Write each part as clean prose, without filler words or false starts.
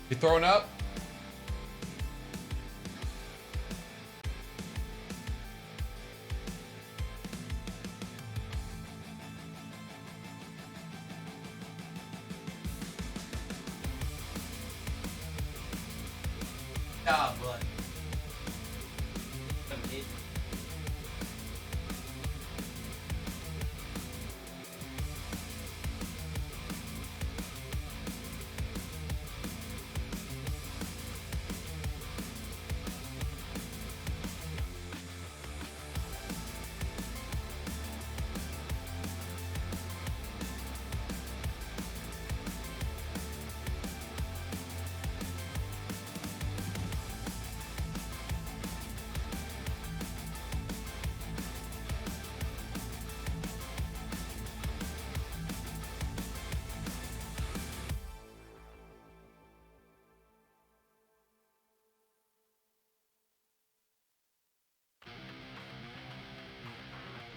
You throwing up? Yeah, but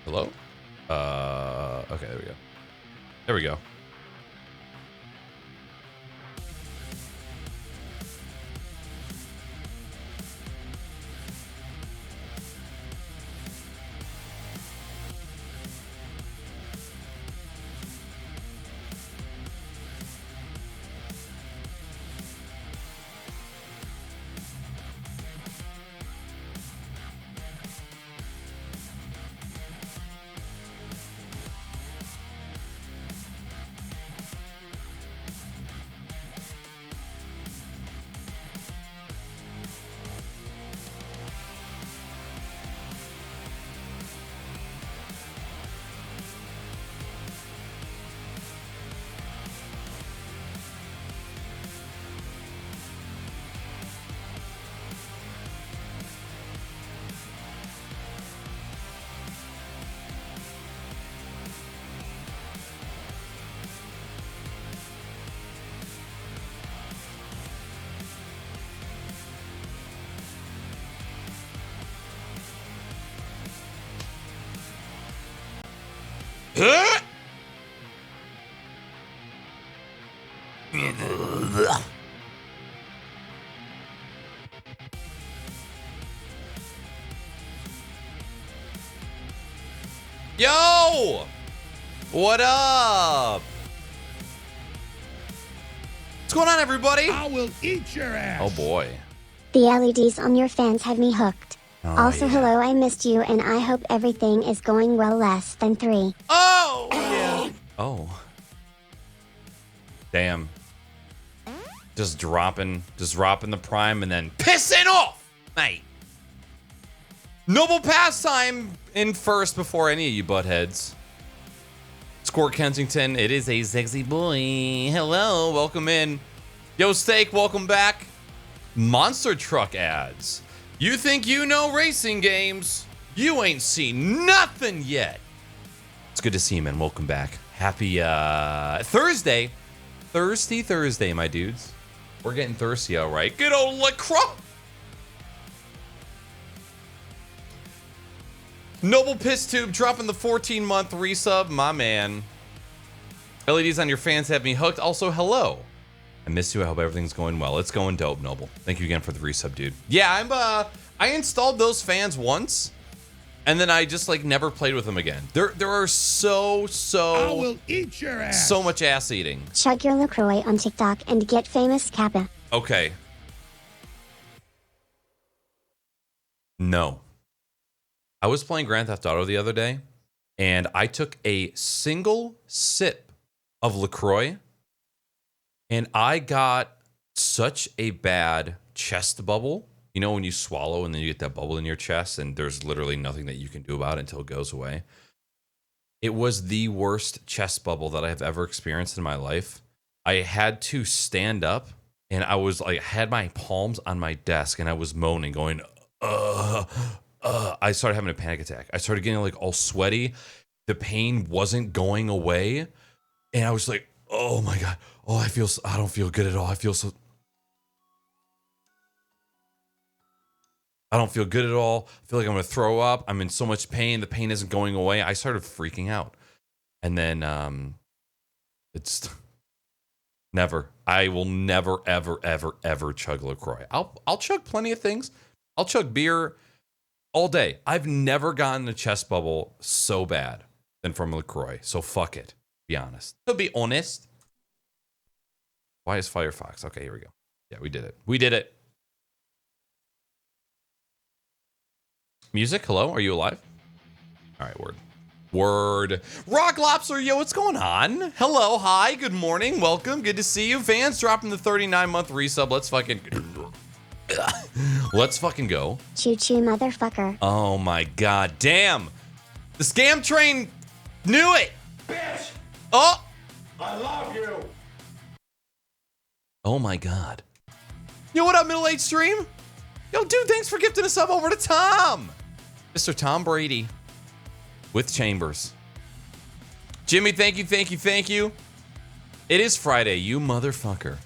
Hello? Okay, there we go. There we go. Yo! What up? What's going on, everybody? I will eat your ass. Oh boy. The LEDs on your fans have me hooked. Oh, Also, yeah. hello, I missed you and I hope everything is going well less than 3. Oh! Yeah. Oh. Damn. Just dropping the prime and then pissing off, mate. Noble pastime in first before any of you buttheads. Score Kensington, it is a sexy boy. Hello, welcome in. Yo, Steak, welcome back. Monster truck ads. You think you know racing games? You ain't seen nothing yet. It's good to see you, man. Welcome back. Happy Thursday. Thirsty Thursday, my dudes. We're getting thirsty, all right. Good old LaCroix. Noble Piss Tube dropping the 14-month resub, my man. LEDs on your fans have me hooked. Also, hello. I miss you. I hope everything's going well. It's going dope, Noble. Thank you again for the resub, dude. Yeah, I installed those fans once, and then I just like never played with them again. There are so I will eat your ass. so much ass eating. Chug your LaCroix on TikTok and get famous, Kappa. Okay. No. I was playing Grand Theft Auto the other day, and I took a single sip of LaCroix, and I got such a bad chest bubble. You know when you swallow and then you get that bubble in your chest, and there's literally nothing that you can do about it until it goes away. It was the worst chest bubble that I have ever experienced in my life. I had to stand up, and I was like, had my palms on my desk, and I was moaning, going, I started having a panic attack. I started getting like all sweaty. The pain wasn't going away. And I was like, oh my God. Oh, I don't feel good at all. I don't feel good at all. I feel like I'm going to throw up. I'm in so much pain. The pain isn't going away. I started freaking out. And then Never. I will never, ever, ever, ever chug LaCroix. I'll chug plenty of things. I'll chug beer all day. I've never gotten a chest bubble so bad than from LaCroix. So fuck it. Be honest. To be honest. Why is Firefox? Okay, here we go. Yeah, we did it. We did it. Music, hello? Are you alive? All right, word. Word. Rock Lobster, yo, what's going on? Hello, hi, good morning, welcome, good to see you. Vans dropping the 39-month resub. Let's fucking go. Choo choo, motherfucker. Oh my god, damn. The scam train knew it. Bitch! Oh. I love you! Oh my god. Yo, what up, middle-aged stream? Yo, dude, thanks for gifting a sub over to Tom. Mr. Tom Brady. With Chambers. Jimmy, thank you. It is Friday, you motherfucker.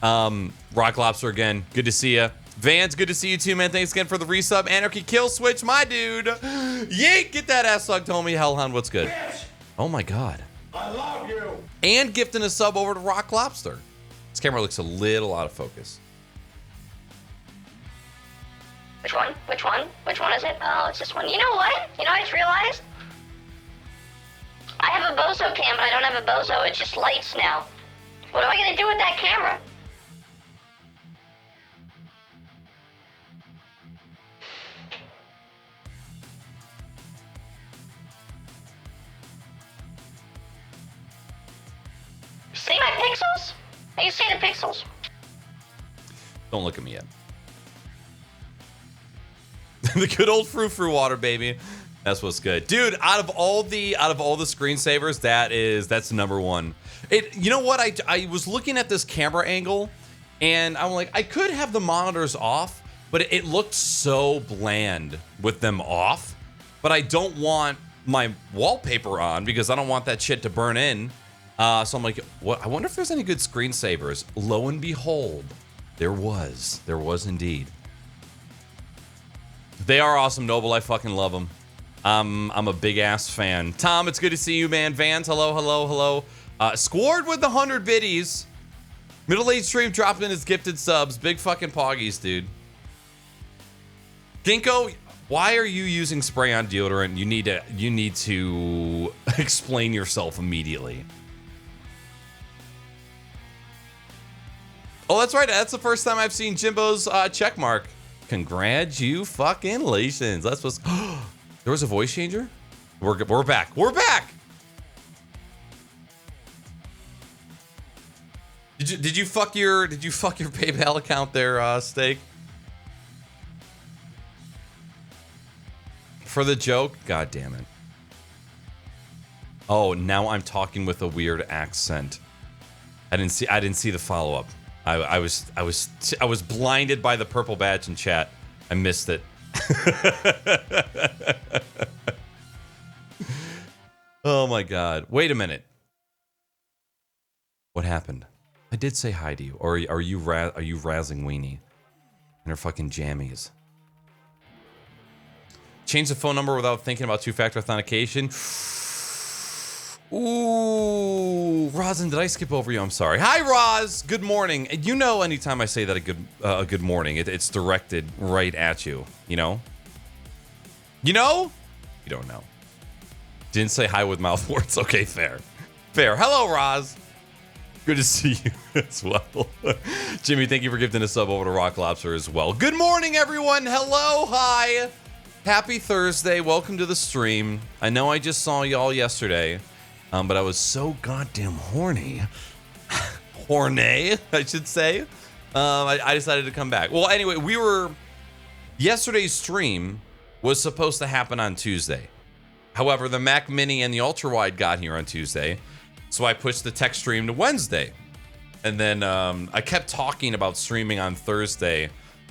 Rock Lobster again, good to see ya. Vans, good to see you too, man. Thanks again for the resub. Anarchy Kill Switch, my dude. Yeet, get that ass sucked, homie. Hellhound, what's good? Bitch! Oh my god. I love you! And gifting a sub over to Rock Lobster. This camera looks a little out of focus. Which one? Which one? Which one is it? Oh, it's this one. You know what? You know, I just realized? I have a Bozo cam, but I don't have a Bozo. It's just lights now. What am I going to do with that camera? See my pixels? I can see the pixels. Don't look at me yet. The good old frou-frou water, baby. That's what's good, dude. Out of all the screensavers, that's number one. You know what? I was looking at this camera angle, and I'm like, I could have the monitors off, but it looked so bland with them off. But I don't want my wallpaper on because I don't want that shit to burn in. So I'm like, what? I wonder if there's any good screensavers. Lo and behold, there was indeed. They are awesome, Noble. I fucking love them. I'm a big ass fan. Tom, it's good to see you, man. Vans, hello. Squared with the 100 biddies. Middle-aged stream dropped in his gifted subs. Big fucking poggies, dude. Ginkgo, why are you using spray-on deodorant? You need to explain yourself immediately. Oh, that's right. That's the first time I've seen Jimbo's check mark. Congratulations. That's what's. There was a voice changer. We're back. We're back. Did you fuck your PayPal account there, Steak? For the joke? God damn it. Oh, now I'm talking with a weird accent. I didn't see the follow-up. I was blinded by the purple badge in chat. I missed it. Oh my god. Wait a minute. What happened? I did say hi to you. Or are you razzing Weenie and her fucking jammies? Change the phone number without thinking about two-factor authentication. Ooh, Rosin, did I skip over you? I'm sorry. Hi, Roz. Good morning. You know, anytime I say that a good morning, it's directed right at you. You know? You know? You don't know. Didn't say hi with mouth words. Okay, fair. Fair. Hello, Roz. Good to see you as well. Jimmy, thank you for gifting a sub over to Rock Lobster as well. Good morning, everyone. Hello, hi. Happy Thursday. Welcome to the stream. I know I just saw y'all yesterday. But I was so goddamn horny. Horny, I should say. I decided to come back. Well, anyway, yesterday's stream was supposed to happen on Tuesday. However, the Mac Mini and the Ultra Wide got here on Tuesday. So I pushed the tech stream to Wednesday. And then I kept talking about streaming on Thursday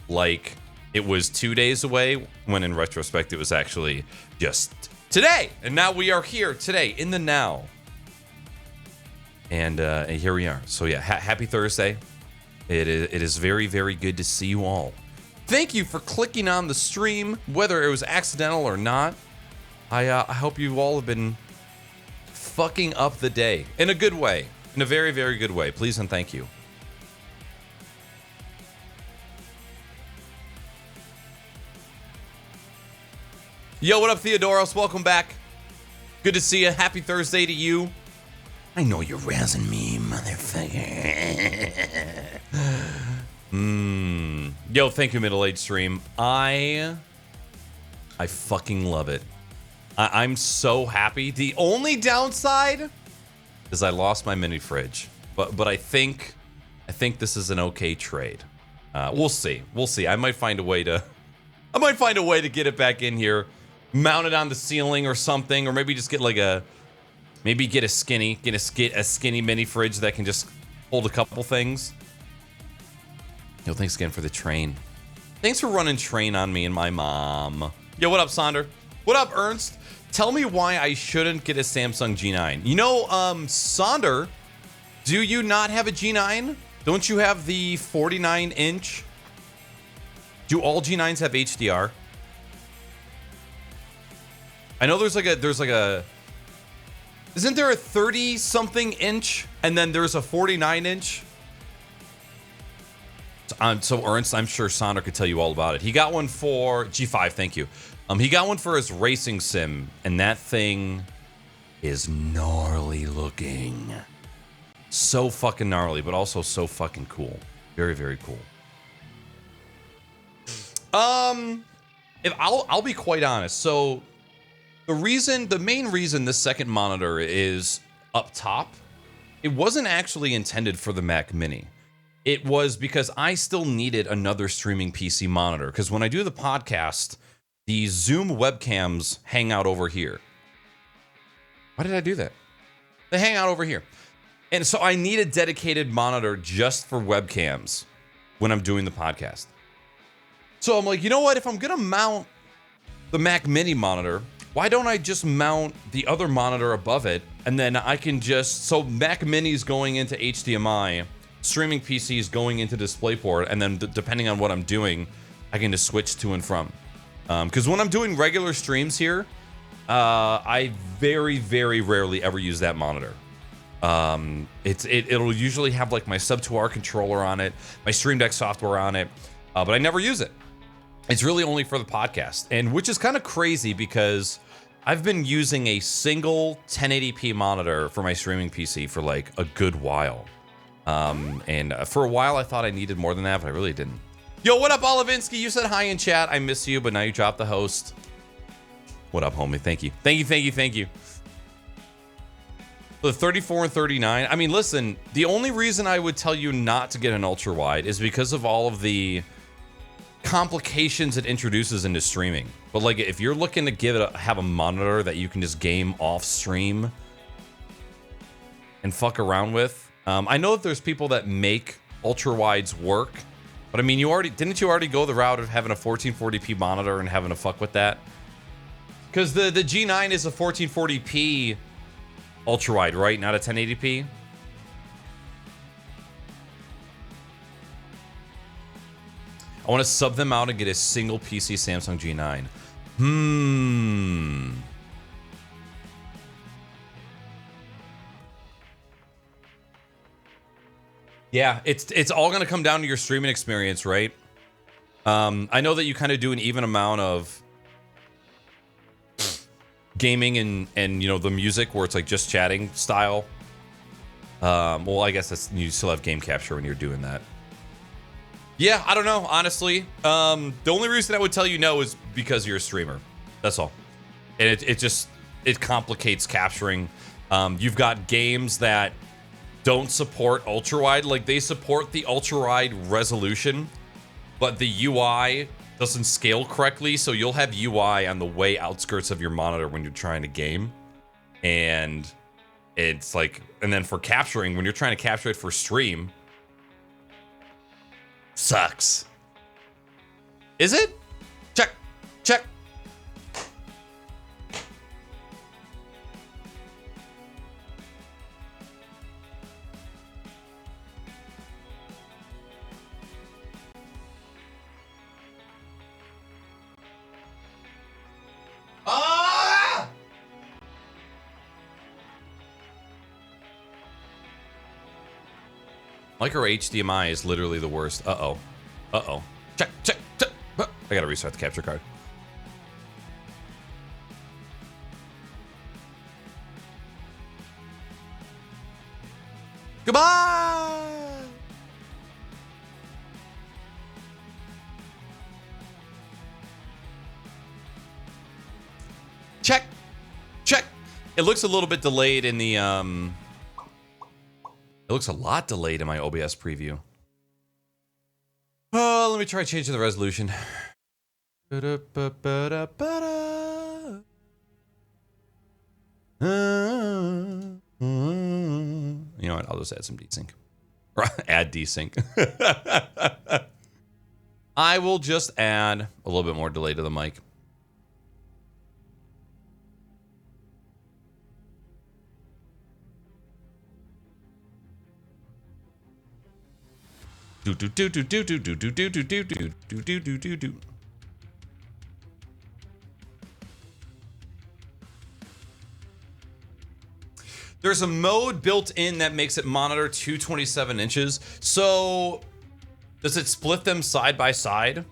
like it was 2 days away, when in retrospect it was actually just today. And now we are here today in the now. And here we are. So yeah, happy Thursday. It is very, very good to see you all. Thank you for clicking on the stream, whether it was accidental or not. I hope you all have been fucking up the day in a good way. In a very, very good way. Please and thank you. Yo, what up, Theodoros? Welcome back. Good to see you. Happy Thursday to you. I know you're razzing me, motherfucker. Yo, thank you, Middle Age Stream. I fucking love it. I'm so happy. The only downside is I lost my mini fridge, but I think this is an okay trade. We'll see. We'll see. I might find a way to get it back in here, mount it on the ceiling or something, or maybe just get like a skinny mini fridge that can just hold a couple things. Yo, thanks again for the train. Thanks for running train on me and my mom. Yo, what up, Sonder? What up, Ernst? Tell me why I shouldn't get a Samsung G9. You know, Sonder, do you not have a G9? Don't you have the 49-inch? Do all G9s have HDR? I know there's like a isn't there a 30-something inch and then there's a 49-inch? So Ernst, I'm sure Sonder could tell you all about it. He got one for G5, thank you. He got one for his racing sim, and that thing is gnarly looking. So fucking gnarly, but also so fucking cool. Very, very cool. If I'll be quite honest. So the main reason this second monitor is up top, it wasn't actually intended for the Mac Mini. It was because I still needed another streaming PC monitor. Because when I do the podcast, the Zoom webcams hang out over here. Why did I do that? They hang out over here. And so I need a dedicated monitor just for webcams when I'm doing the podcast. So I'm like, you know what? If I'm going to mount the Mac Mini monitor, why don't I just mount the other monitor above it? And then I can so Mac Mini's going into HDMI, streaming PCs going into DisplayPort, and then depending on what I'm doing, I can just switch to and from. Because when I'm doing regular streams here, I very, very rarely ever use that monitor. It'll usually have like my Sub2R controller on it, my Stream Deck software on it, but I never use it. It's really only for the podcast, and which is kind of crazy because I've been using a single 1080p monitor for my streaming PC for like a good while. And for a while I thought I needed more than that, but I really didn't. Yo, what up, Olivinsky? You said hi in chat. I miss you, but now you dropped the host. What up, homie? Thank you. Thank you. The 34 and 39. I mean, listen, the only reason I would tell you not to get an ultra wide is because of all of the complications it introduces into streaming. But like, if you're looking to have a monitor that you can just game off stream and fuck around with, I know that there's people that make ultra wides work, but I mean, didn't you already go the route of having a 1440p monitor and having to fuck with that? Because the G9 is a 1440p ultra wide, right? Not a 1080p. I want to sub them out and get a single PC Samsung G9. Yeah, it's all going to come down to your streaming experience, right? I know that you kind of do an even amount of gaming and you know, the music where it's like just chatting style. Well, I guess you still have game capture when you're doing that. Yeah, I don't know, honestly. The only reason I would tell you no is because you're a streamer. That's all. And it complicates capturing. You've got games that don't support ultra-wide. Like, they support the ultra-wide resolution, but the UI doesn't scale correctly, so you'll have UI on the way outskirts of your monitor when you're trying to game. And it's like, and then for capturing, when you're trying to capture it for stream, sucks. Is it? Check. Micro HDMI is literally the worst. Uh-oh. Uh-oh. Check. I gotta restart the capture card. Goodbye! Check. It looks a little bit delayed in the, It looks a lot delayed in my OBS preview. Oh, let me try changing the resolution. You know what? I'll just add some desync. Add desync. I will just add a little bit more delay to the mic. There's a mode built in that makes it monitor 227 inches. So does it split them side by side?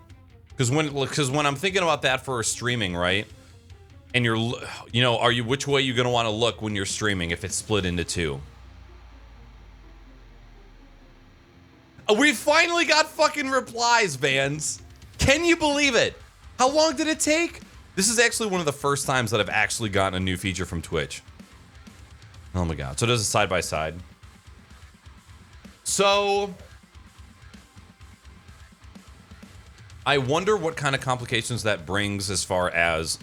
Because when I'm thinking about that for streaming, right? And which way you're gonna want to look when you're streaming if it's split into two? We finally got fucking replies, Vans. Can you believe it? How long did it take? This is actually one of the first times that I've actually gotten a new feature from Twitch. Oh my god. So there's a side by side. So I wonder what kind of complications that brings as far as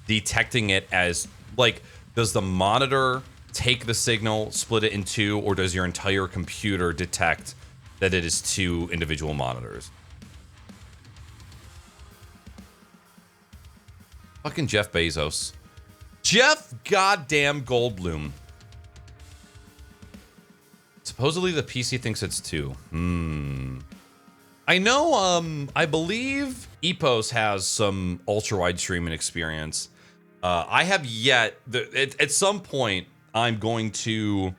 detecting it as, like, does the monitor take the signal, split it in two, or does your entire computer detect that it is two individual monitors? Fucking Jeff Bezos. Jeff goddamn Goldblum. Supposedly the PC thinks it's two. I know, I believe Epos has some ultra-wide streaming experience. I have yet, at some point, I'm going to,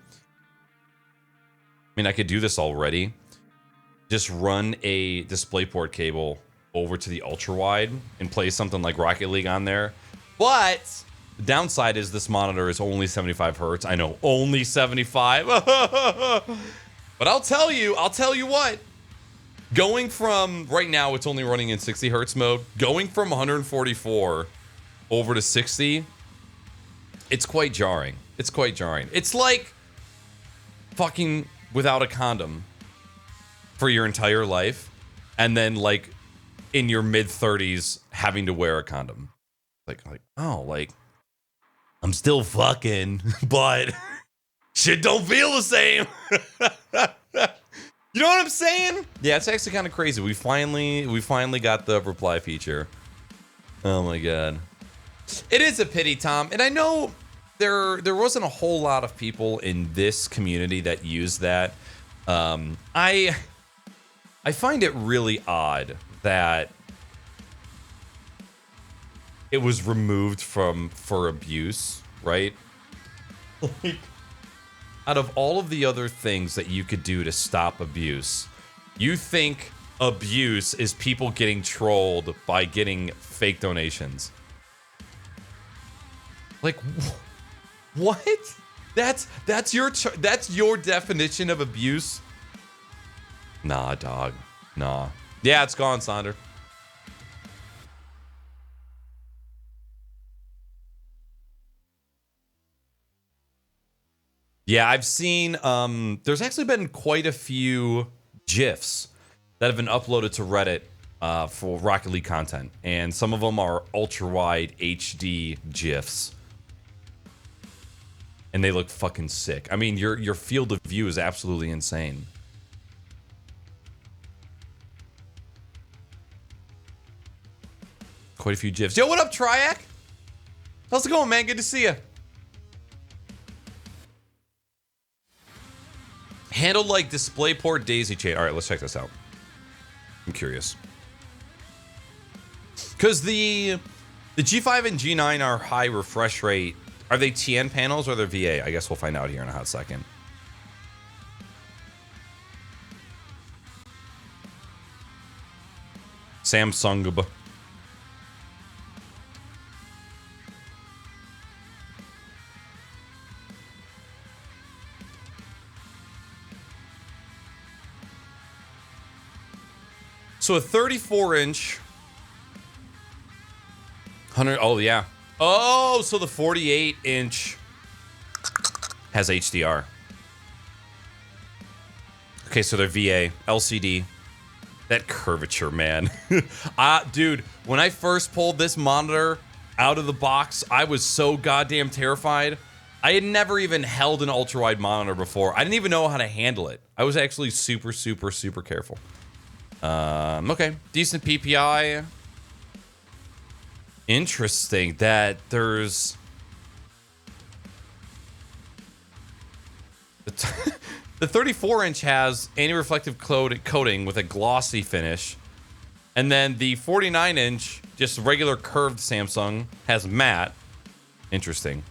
I mean, I could do this already. Just run a DisplayPort cable over to the ultra-wide and play something like Rocket League on there. But the downside is this monitor is only 75 hertz. I know, only 75. But I'll tell you what. Going from, right now it's only running in 60 hertz mode. Going from 144 over to 60, it's quite jarring. It's like fucking without a condom for your entire life, and then like in your mid-30s having to wear a condom. Like I'm still fucking, but shit don't feel the same. You know what I'm saying? Yeah, it's actually kind of crazy. We finally got the reply feature. Oh my god. It is a pity, Tom. And I know there wasn't a whole lot of people in this community that used that. I find it really odd that it was removed for abuse, right? Like, out of all of the other things that you could do to stop abuse, you think abuse is people getting trolled by getting fake donations. Like, what? That's your definition of abuse? Nah, dog. Nah. Yeah, it's gone, Sonder. Yeah, I've seen, there's actually been quite a few GIFs that have been uploaded to Reddit for Rocket League content. And some of them are ultra-wide HD GIFs. And they look fucking sick. I mean, your field of view is absolutely insane. Quite a few GIFs. Yo, what up, Triac? How's it going, man? Good to see you. Handled like DisplayPort daisy chain. All right, let's check this out. I'm curious. Because the G5 and G9 are high refresh rate. Are they TN panels or they're VA? I guess we'll find out here in a hot second. Samsung. So a 34-inch, 100. Oh yeah. Oh, so the 48-inch has HDR. Okay, so they're VA, LCD. That curvature, man. Dude, when I first pulled this monitor out of the box, I was so goddamn terrified. I had never even held an ultra-wide monitor before. I didn't even know how to handle it. I was actually super, super, super careful. Okay, decent PPI. Interesting that there's... The 34-inch has anti-reflective coating with a glossy finish. And then the 49-inch, just regular curved Samsung, has matte. Interesting.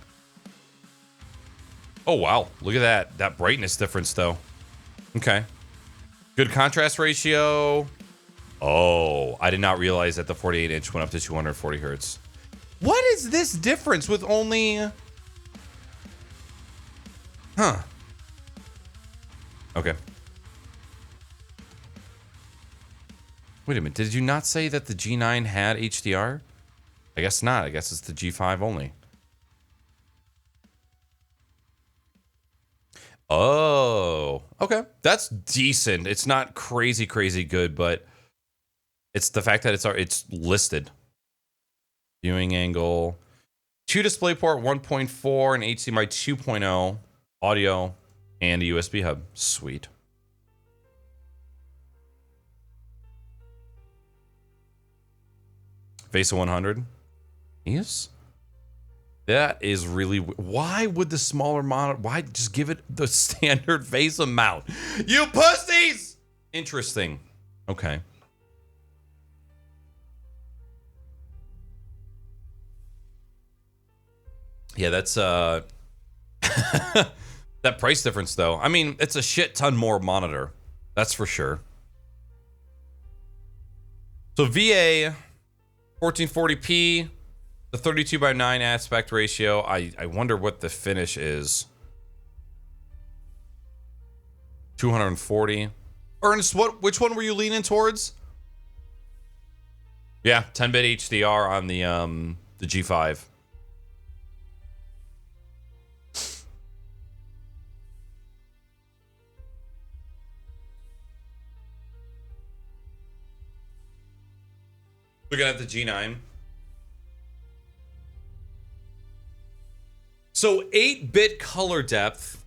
Oh, wow. Look at that. That brightness difference, though. Okay. Good contrast ratio. Oh, I did not realize that the 48-inch went up to 240 hertz. What is this difference with only... Huh. Okay. Wait a minute. Did you not say that the G9 had HDR? I guess not. I guess it's the G5 only. Oh, okay. That's decent. It's not crazy, crazy good, but it's the fact that it's listed. Viewing angle. 2 DisplayPort 1.4 and HDMI 2.0 audio. And a USB hub. Sweet. VESA 100. Yes. That is really... Why would the smaller monitor... Why just give it the standard VESA mount? You pussies! Interesting. Okay. Yeah, that's... That price difference, though. I mean, it's a shit ton more monitor. That's for sure. So VA, 1440p, the 32:9 aspect ratio. I wonder what the finish is. 240. Ernest, which one were you leaning towards? Yeah, 10-bit HDR on the G5. Looking at the G9. So 8-bit color depth,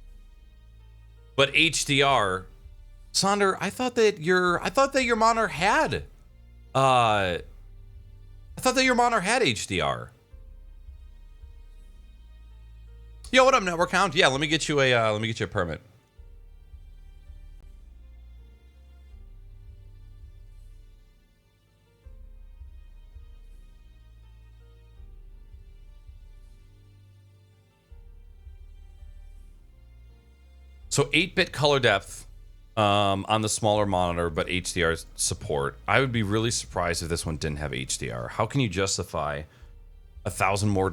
but HDR. Sonder, I thought that your monitor had HDR. Yo, what up, Network Hound? Yeah, let me get you a permit. So 8-bit color depth on the smaller monitor, but HDR support. I would be really surprised if this one didn't have HDR. How can you justify $1,000 more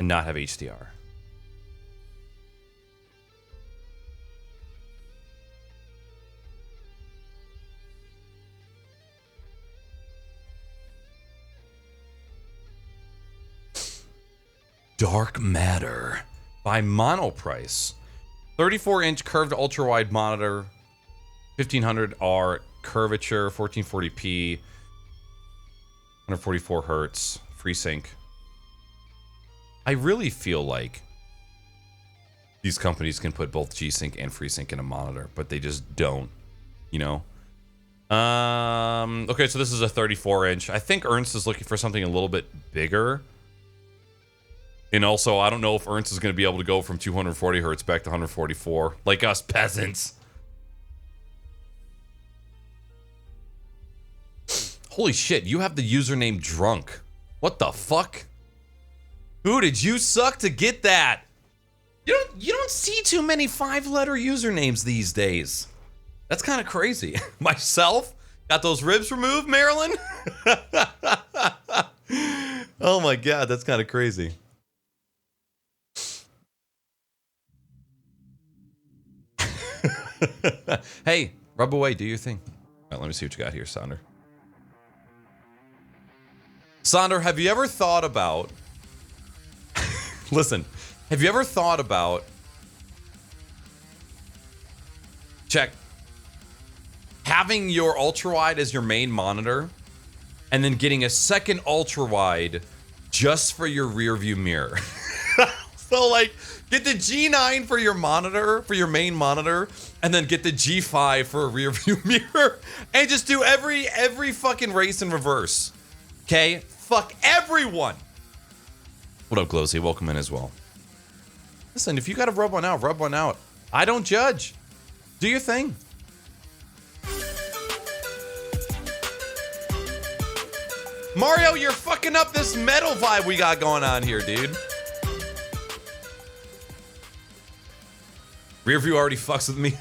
and not have HDR? Dark Matter by Monoprice. 34-inch curved ultra-wide monitor, 1500R curvature, 1440p, 144 hertz, FreeSync. I really feel like these companies can put both G-Sync and FreeSync in a monitor, but they just don't, you know? Okay, so this is a 34-inch. I think Ernst is looking for something a little bit bigger. And also, I don't know if Ernst is going to be able to go from 240 hertz back to 144, like us peasants. Holy shit, you have the username Drunk. What the fuck? Who did you suck to get that? You don't see too many 5-letter usernames these days. That's kind of crazy. Myself? Got those ribs removed, Marilyn? Oh my God, that's kind of crazy. Hey, rub away, do your thing. All right, let me see what you got here, Sonder. Sonder, have you ever thought about... Listen, have you ever thought about... Check. Having your ultra-wide as your main monitor, and then getting a second ultra-wide just for your rear view mirror. So, like, get the G9 for your monitor, for your main monitor, and then get the G5 for a rear view mirror, and just do every fucking race in reverse. Okay? Fuck everyone! What up, Glosy? Welcome in as well. Listen, if you gotta rub one out, rub one out. I don't judge. Do your thing. Mario, you're fucking up this metal vibe we got going on here, dude. Rear view already fucks with me.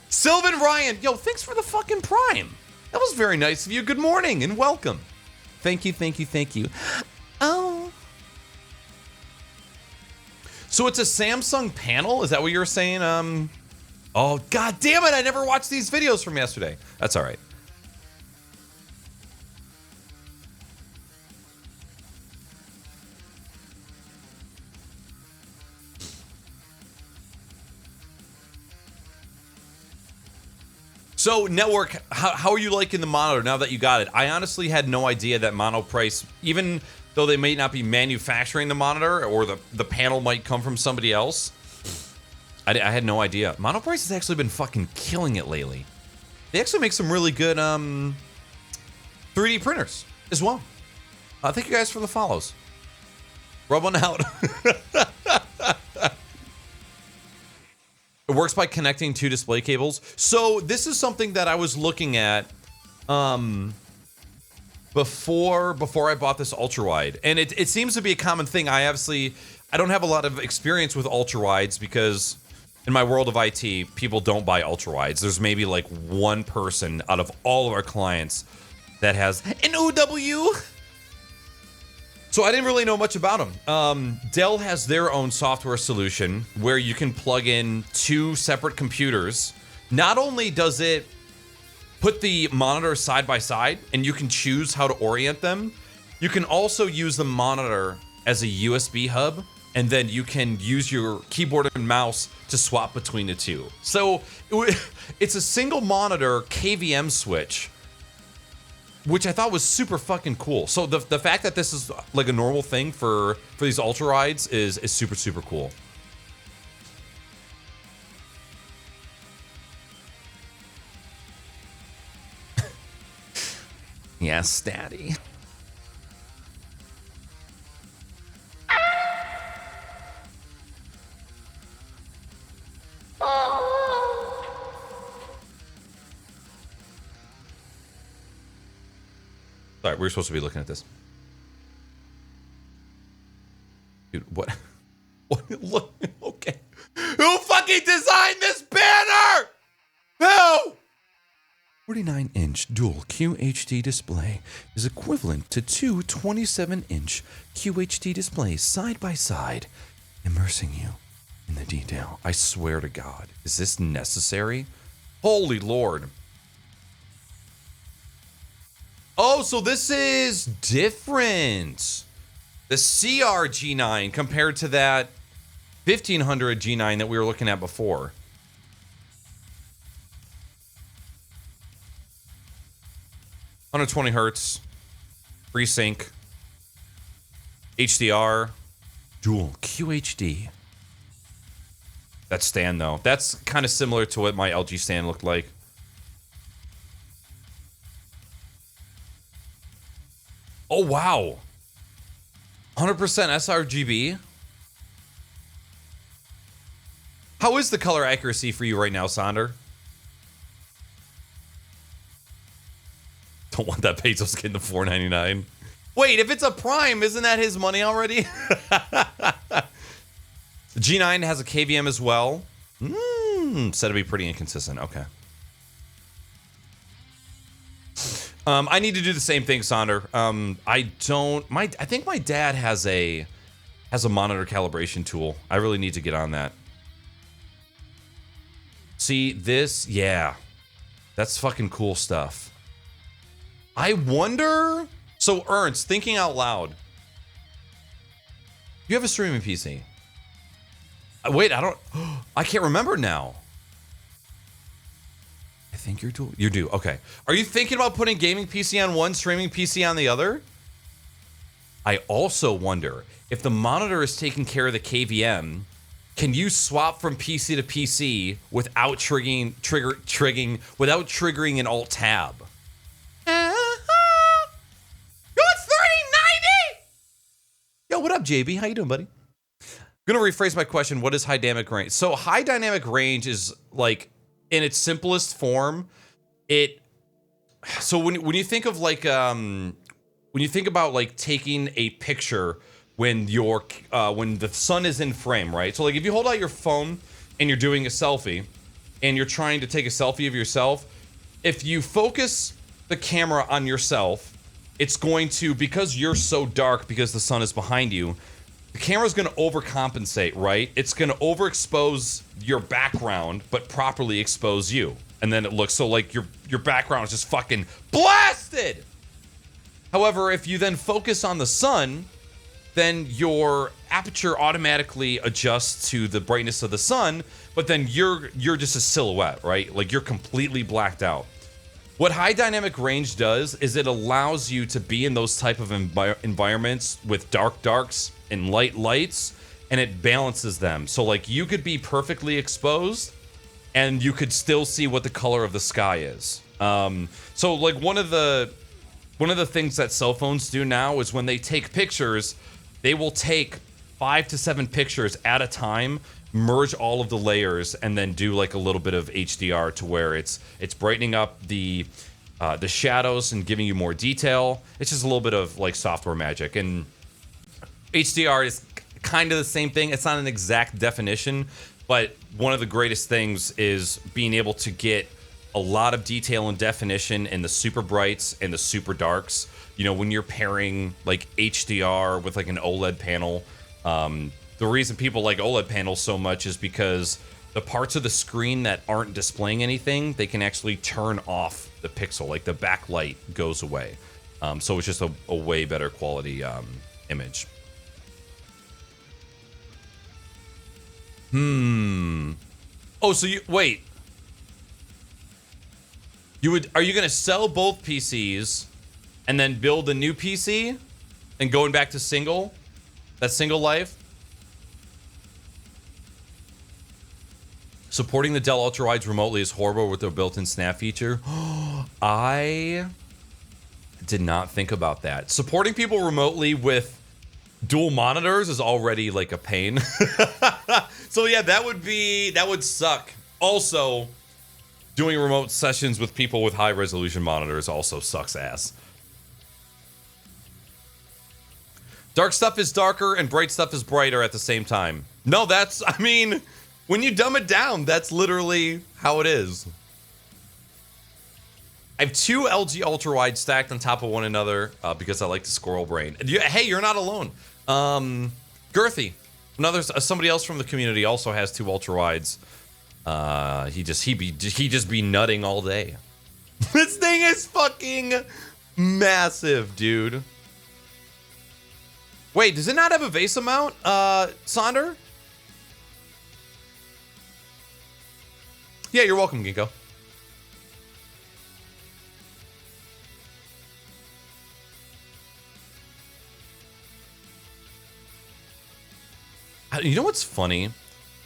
Sylvan Ryan, yo, thanks for the fucking Prime. That was very nice of you. Good morning and welcome. Thank you, thank you, thank you. Oh. So it's a Samsung panel? Is that what you were saying? Oh, god damn it, I never watched these videos from yesterday. That's all right. So, Network, how are you liking the monitor now that you got it? I honestly had no idea that Monoprice, even though they may not be manufacturing the monitor or the panel might come from somebody else, I had no idea. Monoprice has actually been fucking killing it lately. They actually make some really good 3D printers as well. Thank you guys for the follows. Rub one out. It works by connecting two display cables. So this is something that I was looking at before I bought this ultra wide, and it seems to be a common thing. I don't have a lot of experience with ultra wides because in my world of IT, people don't buy ultra wides. There's maybe like one person out of all of our clients that has an OW. So I didn't really know much about them. Dell has their own software solution where you can plug in two separate computers. Not only does it put the monitors side by side and you can choose how to orient them, you can also use the monitor as a USB hub, and then you can use your keyboard and mouse to swap between the two. So it's a single monitor KVM switch, which I thought was super fucking cool. So the fact that this is like a normal thing for these ultra rides is super, super cool. Yes, Daddy. Sorry, we were supposed to be looking at this. Dude, what? What? Look, okay. Who fucking designed this banner? Who? 49-inch dual QHD display is equivalent to two 27-inch QHD displays side by side, immersing you in the detail. I swear to God, is this necessary? Holy Lord. Oh, so this is different. The CR G9 compared to that 1500 G9 that we were looking at before. (120 hertz, FreeSync, HDR, dual QHD. That stand though, that's kind of similar to what my LG stand looked like. Oh, wow. 100% sRGB. How is the color accuracy for you right now, Sonder? Don't want that peso skin to $4.99. Wait, if it's a Prime, isn't that his money already? The G9 has a KVM as well. Said to be pretty inconsistent. Okay. I need to do the same thing, Sonder. I think my dad has a monitor calibration tool. I really need to get on that. See this? Yeah. That's fucking cool stuff. I wonder. So Ernst, thinking out loud. You have a streaming PC. Wait, I can't remember now. I think you're due. You're due. Okay. Are you thinking about putting gaming PC on one, streaming PC on the other? I also wonder if the monitor is taking care of the KVM, can you swap from PC to PC without triggering an alt tab? It's 3090. Yo, what up, JB? How you doing, buddy? I'm gonna rephrase my question. What is high dynamic range? So high dynamic range is like, in its simplest form, so when you think of like when you think about like taking a picture when the sun is in frame, right? So like if you hold out your phone and you're doing a selfie and you're trying to take a selfie of yourself, if you focus the camera on yourself, it's going to, because you're so dark because the sun is behind you, the camera's going to overcompensate, right? It's going to overexpose your background, but properly expose you. And then it looks so like your background is just fucking blasted. However, if you then focus on the sun, then your aperture automatically adjusts to the brightness of the sun, but then you're just a silhouette, right? Like you're completely blacked out. What high dynamic range does is it allows you to be in those type of environments with dark darks and light lights, and it balances them. So like you could be perfectly exposed and you could still see what the color of the sky is. So like one of the things that cell phones do now is when they take pictures, they will take 5 to 7 pictures at a time, merge all of the layers, and then do like a little bit of HDR to where it's brightening up the shadows and giving you more detail. It's just a little bit of like software magic. And HDR is kind of the same thing. It's not an exact definition, but one of the greatest things is being able to get a lot of detail and definition in the super brights and the super darks. You know, when you're pairing like HDR with like an OLED panel, the reason people like OLED panels so much is because the parts of the screen that aren't displaying anything, they can actually turn off the pixel, like the backlight goes away. So it's just a way better quality image. Oh, so wait. Are you gonna sell both PCs and then build a new PC and going back to single life? Supporting the Dell Ultrawides remotely is horrible with their built-in snap feature. I did not think about that. Supporting people remotely with dual monitors is already like a pain. So yeah, that would suck. Also, doing remote sessions with people with high resolution monitors also sucks ass. Dark stuff is darker and bright stuff is brighter at the same time. No, when you dumb it down, that's literally how it is. I have 2 LG Ultrawide stacked on top of one another because I like the squirrel brain. Hey, you're not alone. Girthy, somebody else from the community also has 2 Ultrawides. He just be nutting all day. This thing is fucking massive, dude. Wait, does it not have a VESA mount, Sonder? Yeah, you're welcome, Ginkgo. You know what's funny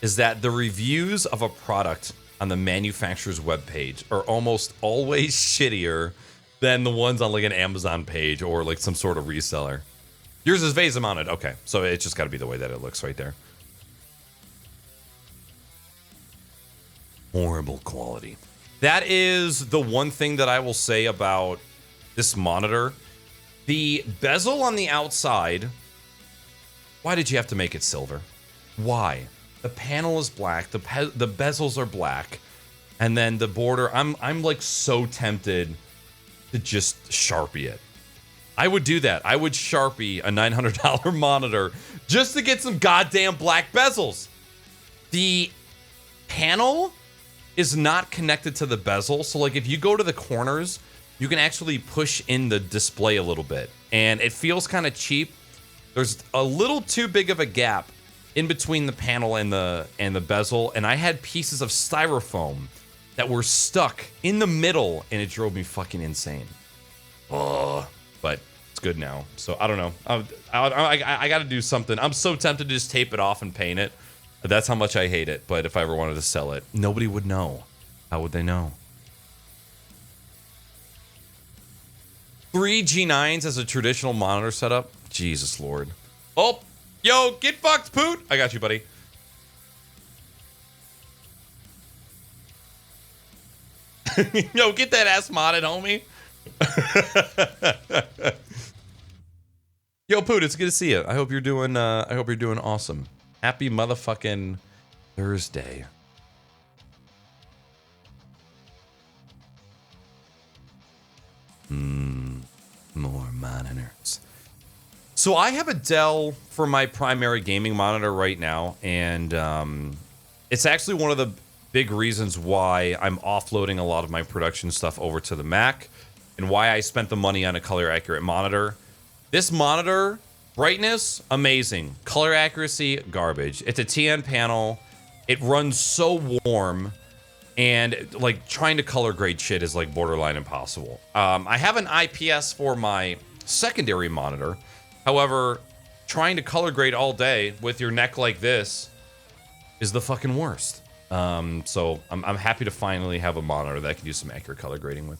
is that the reviews of a product on the manufacturer's webpage are almost always shittier than the ones on like an Amazon page or like some sort of reseller. Yours is VESA mounted. Okay, so it's just got to be the way that it looks right there. Horrible quality. That is the one thing that I will say about this monitor. The bezel on the outside. Why did you have to make it silver? Why? The panel is black. The bezels are black, and then the border. I'm like so tempted to just Sharpie it. I would do that. I would Sharpie a $900 monitor just to get some goddamn black bezels. The panel is not connected to the bezel. So like if you go to the corners, you can actually push in the display a little bit. And it feels kind of cheap. There's a little too big of a gap in between the panel and the bezel. And I had pieces of styrofoam that were stuck in the middle and it drove me fucking insane. Oh, but it's good now. So I don't know. I got to do something. I'm so tempted to just tape it off and paint it. That's how much I hate it. But if I ever wanted to sell it, nobody would know. How would they know? 3 G9s as a traditional monitor setup? Jesus Lord. Oh, yo, get fucked, Poot. I got you, buddy. Yo, get that ass modded, homie. Yo, Poot, it's good to see you. I hope you're doing awesome. Happy motherfucking Thursday. More monitors. So I have a Dell for my primary gaming monitor right now, and it's actually one of the big reasons why I'm offloading a lot of my production stuff over to the Mac, and why I spent the money on a color accurate monitor. This monitor, brightness, amazing. Color accuracy, garbage. It's a TN panel. It runs so warm. And like trying to color grade shit is like borderline impossible. I have an IPS for my secondary monitor. However, trying to color grade all day with your neck like this is the fucking worst. So I'm happy to finally have a monitor that I can do some accurate color grading with.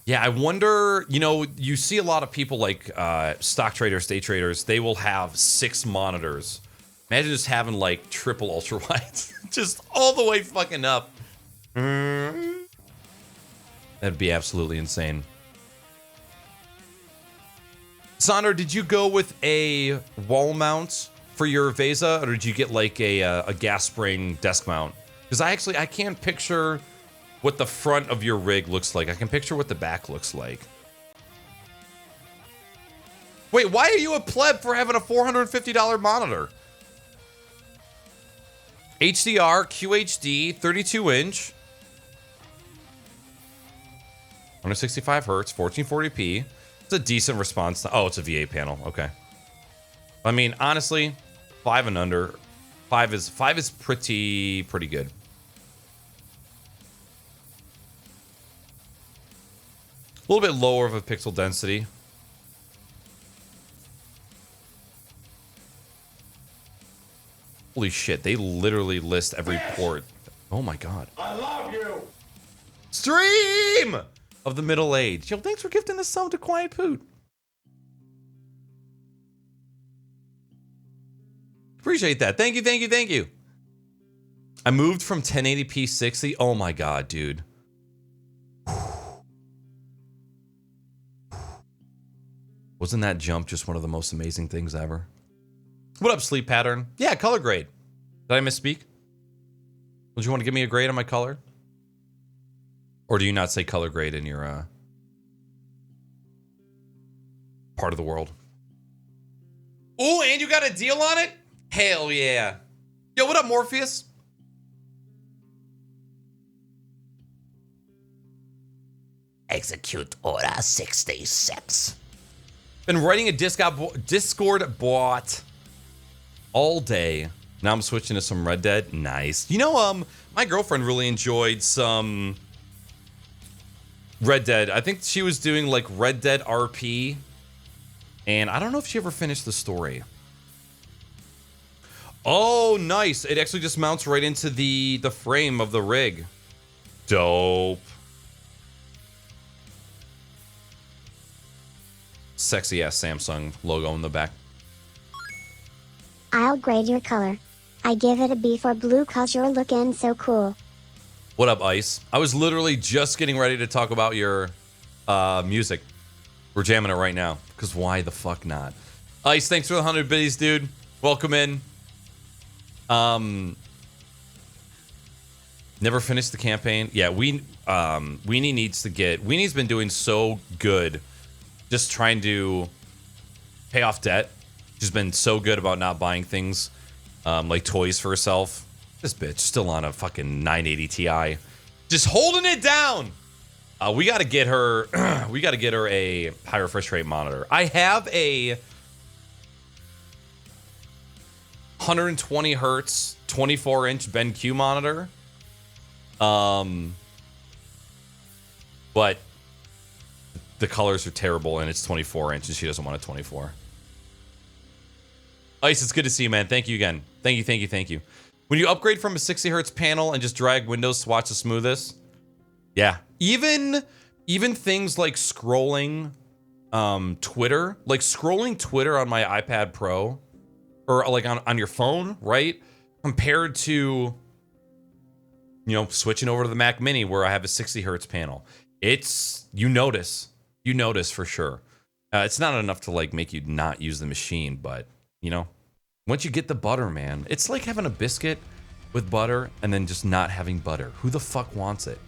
Yeah, I wonder, you know, you see a lot of people like stock traders, day traders, they will have 6 monitors. Imagine just having like triple ultra wides, just all the way fucking up. That'd be absolutely insane. Sonder, did you go with a wall mount for your VESA, or did you get like a gas spring desk mount? Because I can't picture what the front of your rig looks like. I can picture what the back looks like. Wait, why are you a pleb for having a $450 monitor? HDR, QHD, 32-inch, 165 hertz, 1440p. It's a decent response. Oh, it's a VA panel. Okay. I mean, honestly, 5 and under. 5 is pretty good. A little bit lower of a pixel density. Holy shit, they literally list every port. Oh my god. I love you. Stream of the middle age. Yo, thanks for gifting the sub to Quiet Poot. Appreciate that. Thank you, thank you, thank you. I moved from 1080p 60. Oh my god, dude. Wasn't that jump just one of the most amazing things ever? What up, Sleep Pattern? Yeah, color grade. Did I misspeak? Would you want to give me a grade on my color? Or do you not say color grade in your part of the world? Ooh, and you got a deal on it? Hell yeah. Yo, what up, Morpheus? Execute Order 66. Been writing a Discord bot all day. Now I'm switching to some Red Dead. Nice. You know, my girlfriend really enjoyed some Red Dead. I think she was doing like Red Dead RP. And I don't know if she ever finished the story. Oh, nice. It actually just mounts right into the frame of the rig. Dope. Sexy ass Samsung logo in the back. I'll grade your color. I give it a B for blue cause you're looking so cool. What up, Ice? I was literally just getting ready to talk about your music. We're jamming it right now, because why the fuck not? Ice, thanks for the 100 biddies, dude. Welcome in. Now Never finished the campaign. Yeah, Weenie needs to get. Weenie's been doing so good, just trying to pay off debt. She's been so good about not buying things, like toys for herself. This bitch still on a fucking 980 Ti, just holding it down. We got to get her. We got to get her a high refresh rate monitor. I have a 120 hertz, 24-inch BenQ monitor. But the colors are terrible, and it's 24 inch, and she doesn't want a 24. Ice, it's good to see you, man. Thank you again. Thank you. When you upgrade from a 60 hertz panel and just drag Windows to watch the smoothest, yeah. Even things like scrolling Twitter, like scrolling Twitter on my iPad Pro, or like on your phone, right? Compared to, switching over to the Mac Mini where I have a 60 hertz panel. It's, you notice for sure. It's not enough to like make you not use the machine, but once you get the butter, man, it's like having a biscuit with butter and then just not having butter. Who the fuck wants it?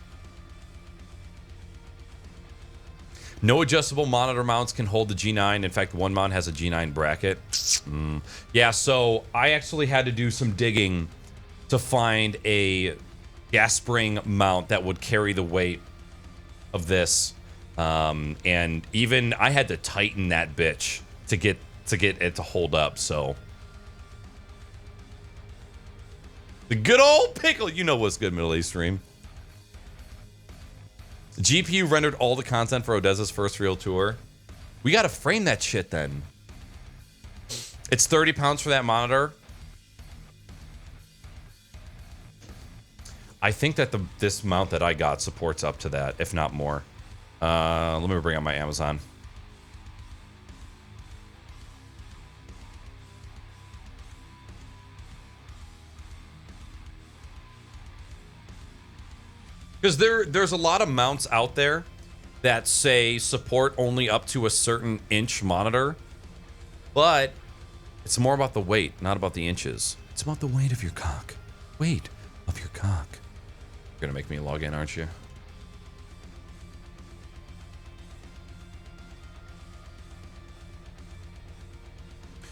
No adjustable monitor mounts can hold the G9. In fact, one mount has a G9 bracket. Yeah, so I actually had to do some digging to find a gas spring mount that would carry the weight of this. And even I had to tighten that bitch to get it to hold up, so. The good old pickle. You know what's good, Middle East stream. GPU rendered all the content for Odeza's first real tour. We gotta frame that shit then. It's 30 pounds for that monitor. I think that this mount that I got supports up to that, if not more. Let me bring up my Amazon. Because there's a lot of mounts out there that say support only up to a certain inch monitor, but it's more about the weight, not about the inches. It's about the weight of your cock. Weight of your cock. You're gonna make me log in, aren't you?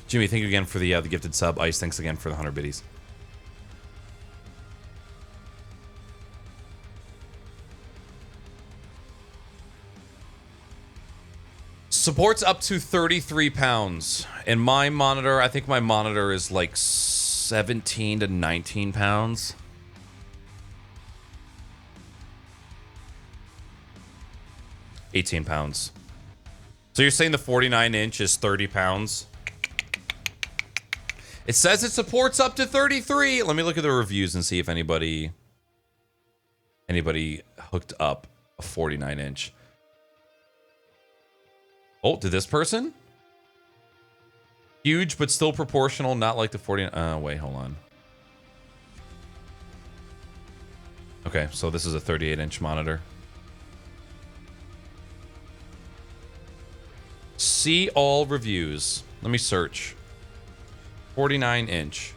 Jimmy, thank you again for the gifted sub. Ice, thanks again for the 100 biddies. Supports up to 33 pounds. And my monitor, I think my monitor is like 17 to 19 pounds. £18 pounds. So you're saying the 49-inch is 30 pounds? It says it supports up to 33. Let me look at the reviews and see if anybody hooked up a 49-inch. Oh, did this person? Huge, but still proportional, not like the 40. Wait, hold on. Okay, so this is a 38-inch monitor. See all reviews. Let me search. 49-inch.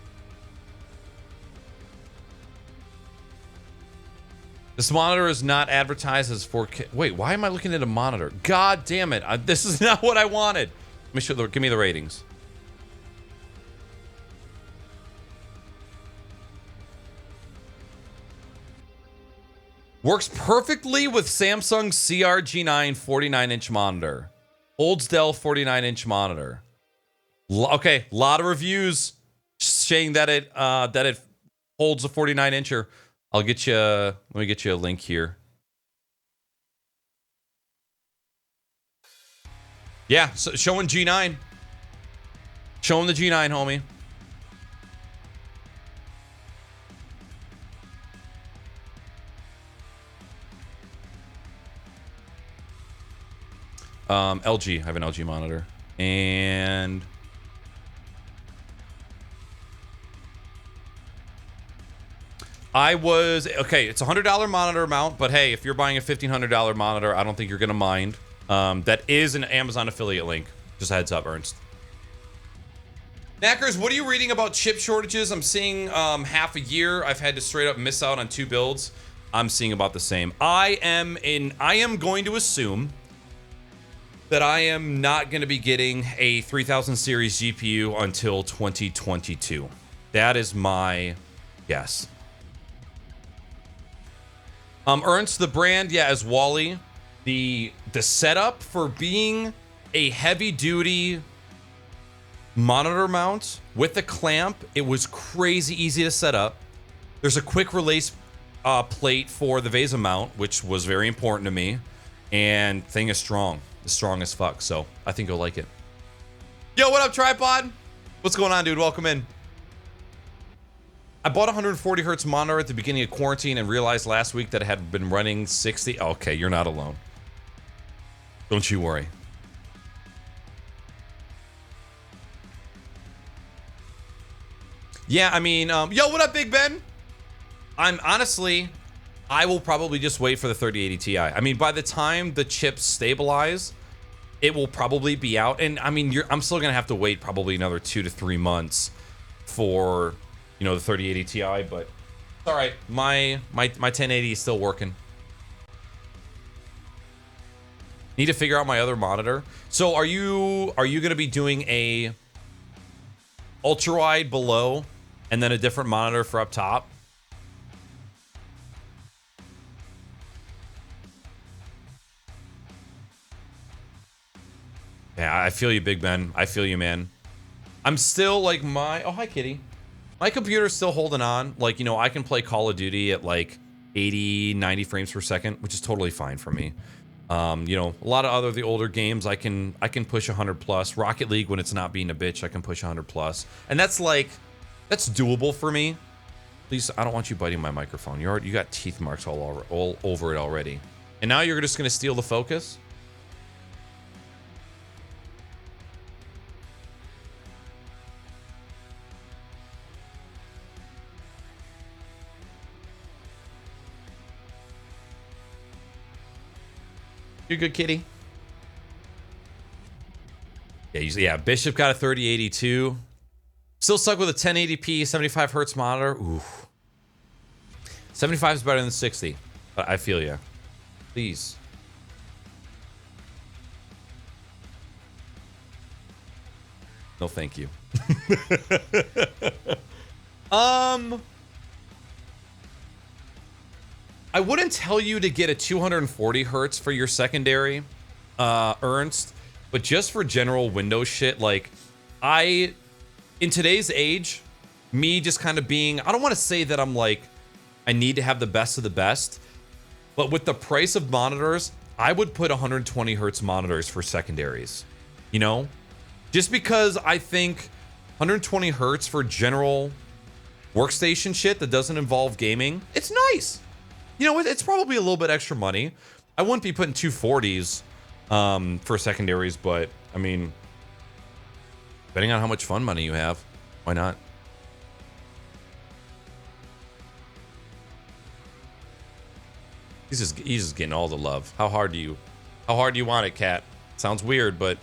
This monitor is not advertised as 4K. Wait, why am I looking at a monitor? God damn it. This is not what I wanted. Let me show give me the ratings. Works perfectly with Samsung CRG9 49-inch monitor. Holds Dell 49-inch monitor. Okay, a lot of reviews saying that it holds a 49-incher. I'll get you. Let me get you a link here. Yeah, so showing G9. Showing the G9, homie. LG. I have an LG monitor. And it's a $100 monitor mount, but hey, if you're buying a $1,500 monitor, I don't think you're gonna mind. That is an Amazon affiliate link. Just a heads up, Ernst. Knackers, what are you reading about chip shortages? I'm seeing half a year. I've had to straight up miss out on 2 builds. I'm seeing about the same. I am going to assume that I am not going to be getting a 3000 series GPU until 2022. That is my guess. Ernst, the brand, yeah, as Wally. The setup for being a heavy duty monitor mount with the clamp, it was crazy easy to set up. There's a quick release plate for the VESA mount, which was very important to me. And thing is strong. It's strong as fuck, so I think you'll like it. Yo, what up, Tripod? What's going on, dude? Welcome in. I bought a 140 hertz monitor at the beginning of quarantine and realized last week that it had been running 60. Okay, you're not alone. Don't you worry. Yeah, I mean, yo, what up, Big Ben? I will probably just wait for the 3080 Ti. I mean, by the time the chips stabilize, it will probably be out. And I mean, I'm still gonna have to wait probably another 2 to 3 months for, you know, the 3080 Ti. But it's all right. My 1080 is still working. Need to figure out my other monitor. So are you gonna be doing a ultra wide below and then a different monitor for up top? Yeah, I feel you, Big Ben. I feel you, man. I'm still like oh, hi, Kitty. My computer's still holding on. Like, you know, I can play Call of Duty at like 80, 90 frames per second, which is totally fine for me. You know, a lot of the older games, I can push 100 plus. Rocket League, when it's not being a bitch, I can push 100 plus. And that's doable for me. Please, I don't want you biting my microphone. You got teeth marks all over it already. And now you're just gonna steal the focus? You're good, kitty. Yeah, Bishop got a 3082. Still stuck with a 1080p 75 hertz monitor. Ooh. 75 is better than 60. I feel ya. Please. No, thank you. I wouldn't tell you to get a 240 hertz for your secondary, Ernst, but just for general Windows shit, like, in today's age, me just kind of being, I don't want to say that I'm like, I need to have the best of the best, but with the price of monitors, I would put 120 hertz monitors for secondaries, you know? Just because I think 120 hertz for general workstation shit that doesn't involve gaming, it's nice. You know, it's probably a little bit extra money. I wouldn't be putting 240s for secondaries, but I mean, depending on how much fun money you have, why not? He's just getting all the love. How hard do you want it, Cat? Sounds weird, but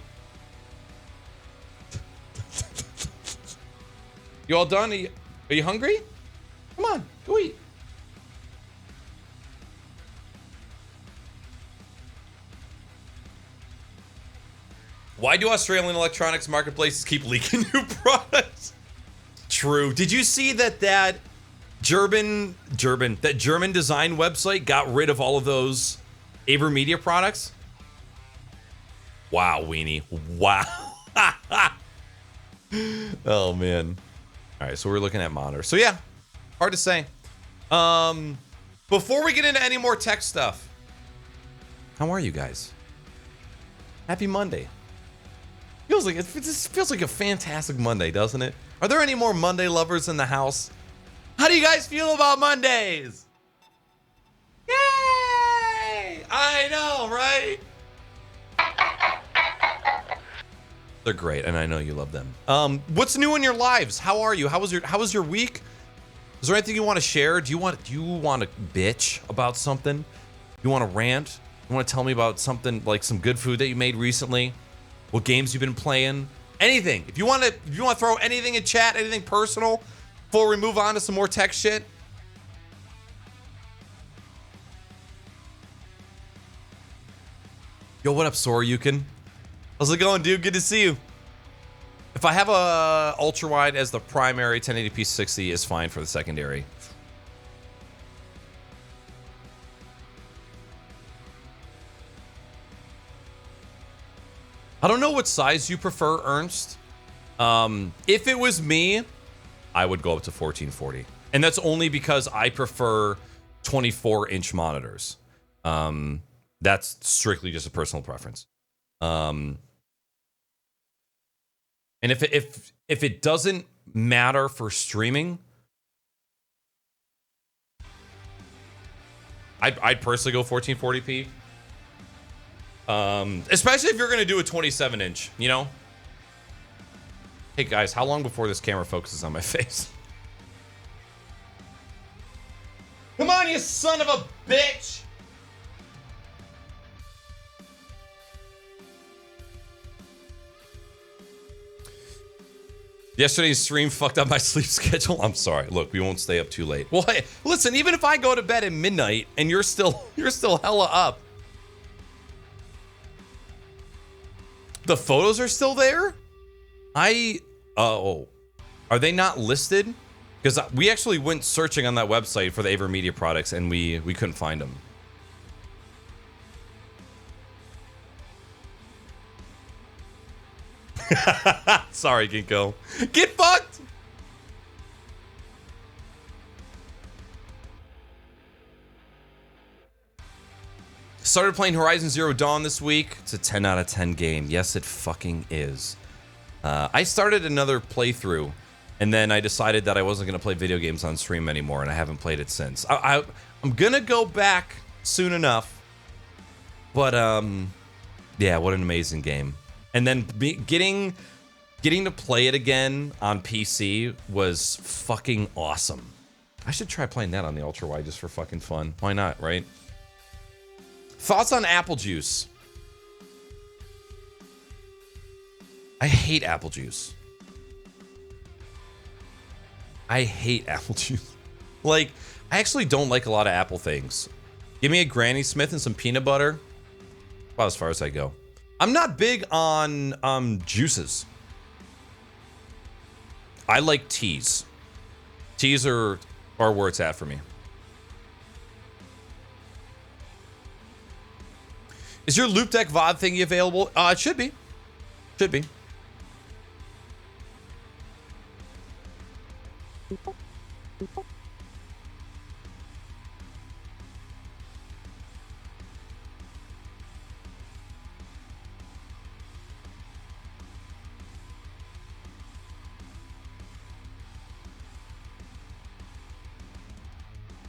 you all done? Are you hungry? Come on, go eat. Why do Australian electronics marketplaces keep leaking new products? True. Did you see that German design website got rid of all of those AverMedia products? Wow, Weenie. Wow. Oh, man. All right, so we're looking at monitors. So, yeah, hard to say. Before we get into any more tech stuff, how are you guys? Happy Monday. This feels like a fantastic Monday, doesn't it? Are there any more Monday lovers in the house? How do you guys feel about Mondays? Yay! I know, right? They're great, and I know you love them. What's new in your lives? How are you? How was your week? Is there anything you want to share? Do you want to bitch about something? You want to rant? You want to tell me about something like some good food that you made recently? What games you've been playing? Anything. If you want to throw anything in chat, anything personal, before we move on to some more tech shit. Yo, what up, Soryukin? How's it going, dude? Good to see you. If I have a ultra wide as the primary, 1080p 60 is fine for the secondary. I don't know what size you prefer, Ernst. If it was me, I would go up to 1440. And that's only because I prefer 24-inch monitors. That's strictly just a personal preference. And if it doesn't matter for streaming, I'd personally go 1440p. Especially if you're gonna do a 27-inch, you know. Hey guys, how long before this camera focuses on my face? Come on, you son of a bitch! Yesterday's stream fucked up my sleep schedule. I'm sorry. Look, we won't stay up too late. Well, hey, listen, even if I go to bed at midnight and you're still hella up. The photos are still there? Oh. Are they not listed? Because we actually went searching on that website for the AverMedia products and we couldn't find them. Sorry, Ginkgo. Get fucked! Started playing Horizon Zero Dawn this week. It's a 10 out of 10 game. Yes, it fucking is. I started another playthrough, and then I decided that I wasn't going to play video games on stream anymore, and I haven't played it since. I'm going to go back soon enough. But, yeah, what an amazing game. And then getting to play it again on PC was fucking awesome. I should try playing that on the ultra wide just for fucking fun. Why not, right? Thoughts on apple juice? I hate apple juice. I hate apple juice. Like, I actually don't like a lot of apple things. Give me a Granny Smith and some peanut butter. About as far as I go. I'm not big on juices. I like teas. Teas are where it's at for me. Is your Loop Deck VOD thingy available? It should be. Should be.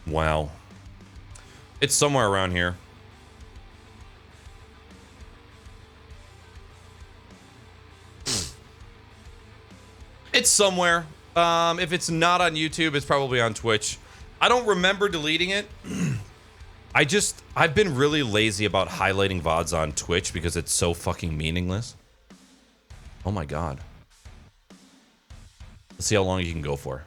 Wow. It's somewhere around here. It's somewhere. If it's not on YouTube, it's probably on Twitch. I don't remember deleting it. I've been really lazy about highlighting VODs on Twitch because it's so fucking meaningless. Oh my god. Let's see how long you can go for.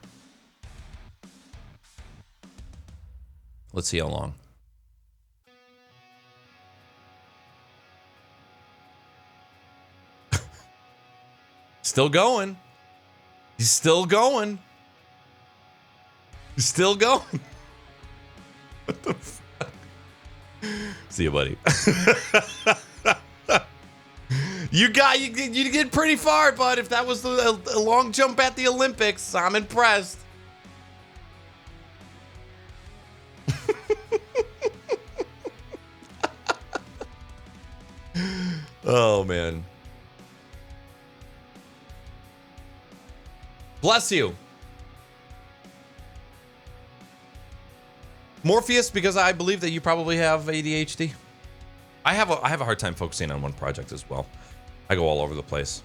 Let's see how long. Still going. He's still going. He's still going. What the fuck? See you, buddy. You get pretty far, bud. If that was a long jump at the Olympics, I'm impressed. Oh, man. Bless you. Morpheus, because I believe that you probably have ADHD. I have a hard time focusing on one project as well. I go all over the place.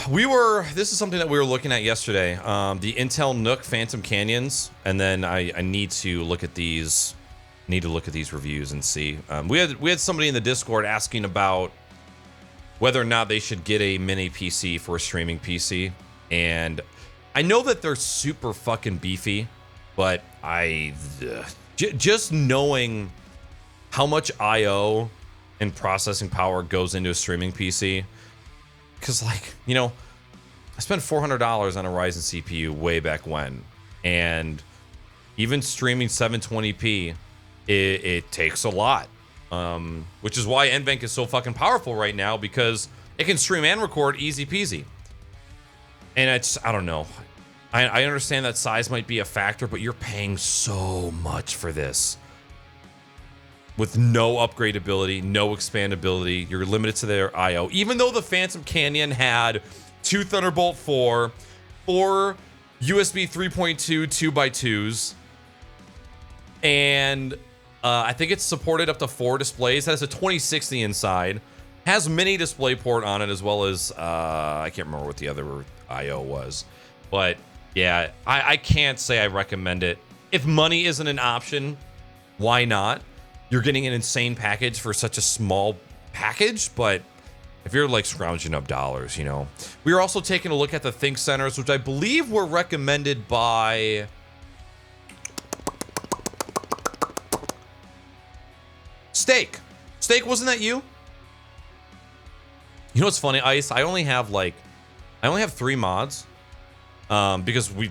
This is something that we were looking at yesterday. The Intel NUC Phantom Canyons, and then I need to look at these. Need to look at these reviews and see. We had somebody in the Discord asking about whether or not they should get a mini PC for a streaming PC. And I know that they're super fucking beefy, but just knowing how much I/O and processing power goes into a streaming PC, because like, you know, I spent $400 on a Ryzen CPU way back when, and even streaming 720p, it takes a lot. Which is why NVENC is so fucking powerful right now, because it can stream and record easy peasy. And I don't know. I understand that size might be a factor, but you're paying so much for this. With no upgradability, no expandability, you're limited to their I/O. Even though the Phantom Canyon had 2 Thunderbolt 4, 4 USB 3.2 2x2s, and I think it's supported up to 4 displays. It has a 2060 inside. Has mini DisplayPort on it, as well as I can't remember what the other I/O was. But yeah, I can't say I recommend it. If money isn't an option, why not? You're getting an insane package for such a small package, but if you're like scrounging up dollars, you know. We are also taking a look at the Think Centers, which I believe were recommended by Steak. Steak, wasn't that you? You know what's funny, Ice? I only have 3 mods, because we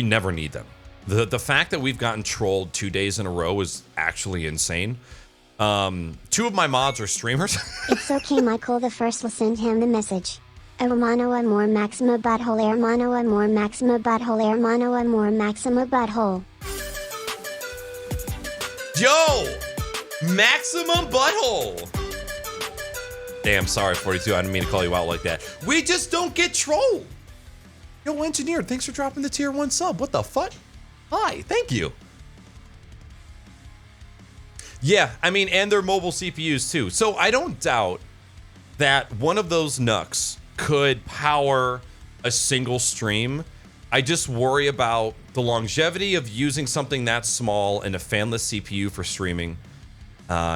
never need them. The fact that we've gotten trolled 2 days in a row is actually insane. 2 of my mods are streamers. It's okay, Michael. The first will send him the message. Hermano amor maxima butthole. Hermano amor maxima butthole. Hermano amor maxima butthole. Yo! Maximum butthole! Damn, sorry, 42. I didn't mean to call you out like that. We just don't get trolled. Yo, Engineer, thanks for dropping the tier 1 sub. What the fuck? Hi, thank you. Yeah, I mean, and they're mobile CPUs too. So I don't doubt that one of those NUCs could power a single stream. I just worry about the longevity of using something that small and a fanless CPU for streaming.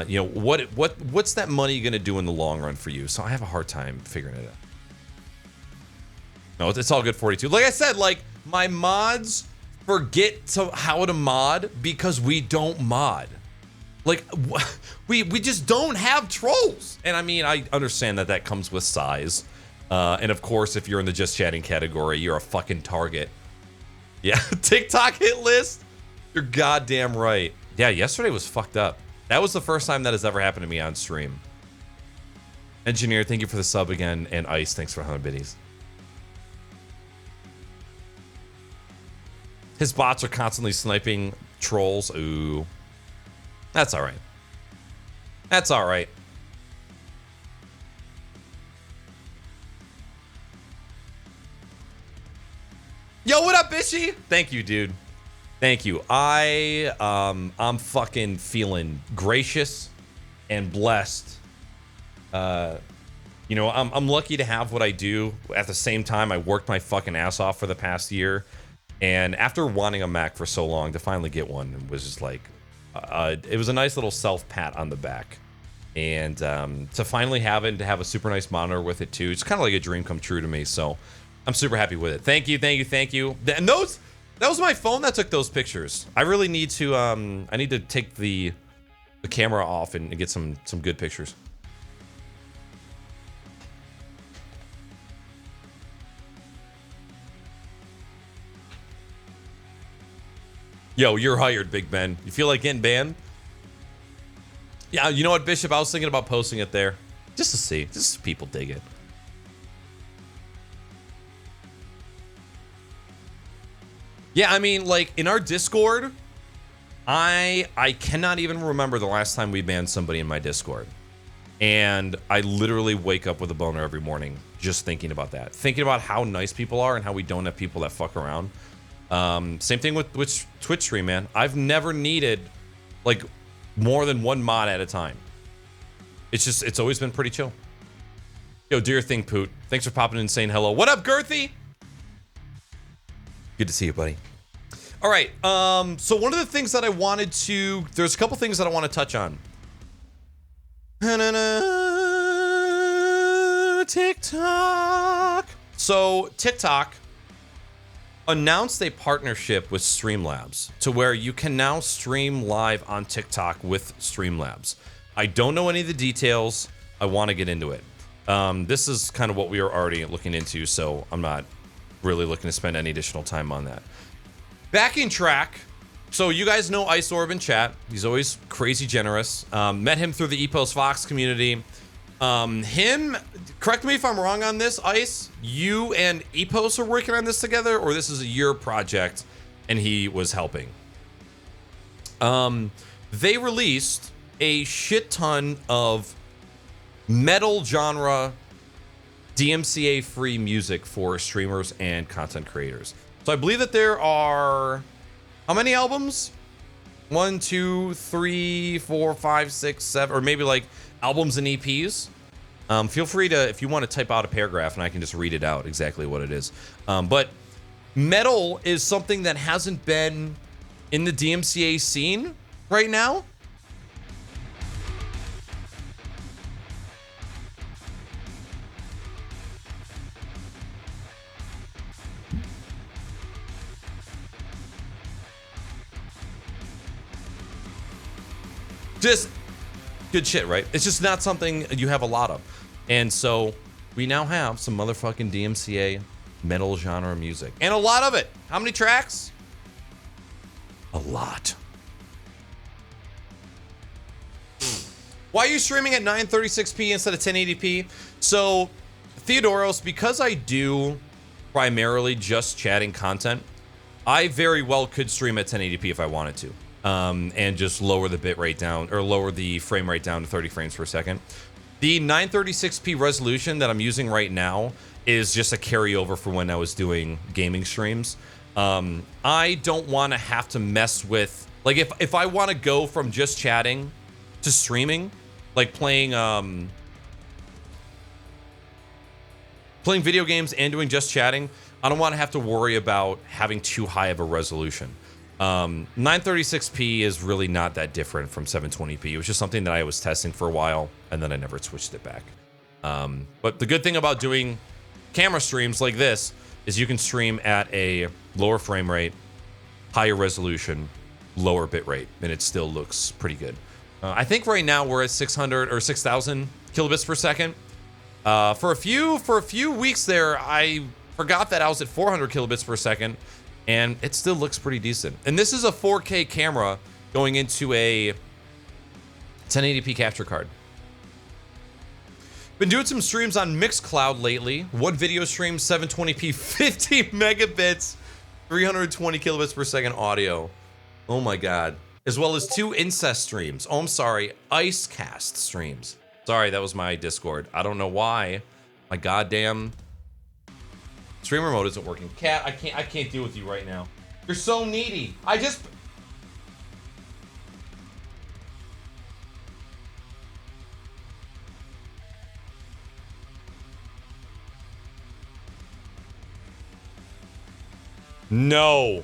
You know, what's that money going to do in the long run for you? So I have a hard time figuring it out. No, it's all good, 42. Like I said, like, my mods forget how to mod because we don't mod. Like, we just don't have trolls. And I mean, I understand that comes with size. And of course, if you're in the just chatting category, you're a fucking target. Yeah, TikTok hit list. You're goddamn right. Yeah, yesterday was fucked up. That was the first time that has ever happened to me on stream. Engineer, thank you for the sub again. And Ice, thanks for 100 biddies. His bots are constantly sniping trolls. Ooh. That's all right. That's all right. Yo, what up, Bishy? Thank you, dude. Thank you. I'm fucking feeling gracious and blessed. You know, I'm lucky to have what I do. At the same time, I worked my fucking ass off for the past year. And after wanting a Mac for so long, to finally get one was just like, it was a nice little self-pat on the back. And to finally have it and to have a super nice monitor with it too, it's kind of like a dream come true to me. So I'm super happy with it. Thank you, thank you, thank you. And that was my phone that took those pictures. I really need to, I need to take the camera off and get some good pictures. Yo, you're hired, Big Ben. You feel like getting banned? Yeah, you know what, Bishop? I was thinking about posting it there. Just to see. Just so people dig it. Yeah, I mean, like, in our Discord, I cannot even remember the last time we banned somebody in my Discord. And I literally wake up with a boner every morning just thinking about that. Thinking about how nice people are and how we don't have people that fuck around. Same thing with Twitch stream, man. I've never needed like more than one mod at a time. It's always been pretty chill. Yo, do your thing, Poot. Thanks for popping in, saying hello. What up, Girthy? Good to see you, buddy. All right. So one of the things that I wanted to, there's a couple things that I want to touch on. TikTok. So TikTok announced a partnership with Streamlabs to where you can now stream live on TikTok with Streamlabs. I don't know any of the details. I want to get into it. This is kind of what we are already looking into, so I'm not really looking to spend any additional time on that. Backing track. So you guys know Ice Orb in chat. He's always crazy generous. Met him through the Epos Fox community. Correct me if I'm wrong on this, Ice. You and Epos are working on this together, or this is your project and he was helping? They released a shit ton of metal genre DMCA free music for streamers and content creators. So I believe that there are how many albums? 1, 2, 3, 4, 5, 6, 7, or maybe like albums and EPs. Feel free to, if you want to type out a paragraph and I can just read it out exactly what it is. But metal is something that hasn't been in the DMCA scene right now. Just good shit, right? It's just not something you have a lot of. And so we now have some motherfucking DMCA metal genre music. And a lot of it. How many tracks? A lot. Why are you streaming at 936p instead of 1080p? So, Theodoros, because I do primarily just chatting content, I very well could stream at 1080p if I wanted to. And just lower the bit rate down, or lower the frame rate down to 30 frames per second. The 936p resolution that I'm using right now is just a carryover for when I was doing gaming streams. I don't want to have to mess with, like, if I want to go from just chatting to streaming, like playing video games and doing just chatting, I don't want to have to worry about having too high of a resolution. 936p is really not that different from 720p. It was just something that I was testing for a while, and then I never switched it back. But the good thing about doing camera streams like this is you can stream at a lower frame rate, higher resolution, lower bit rate, and it still looks pretty good. I think right now we're at 600 or 6,000 kilobits per second. For a few weeks there, I forgot that I was at 400 kilobits per second. And it still looks pretty decent. And this is a 4K camera going into a 1080p capture card. Been doing some streams on Mixcloud lately. One video stream, 720p, 50 megabits, 320 kilobits per second audio. Oh my God. As well as 2 incest streams. Oh, I'm sorry, Icecast streams. Sorry, that was my Discord. I don't know why. My goddamn streamer mode isn't working. Cat, I can't deal with you right now. You're so needy. No.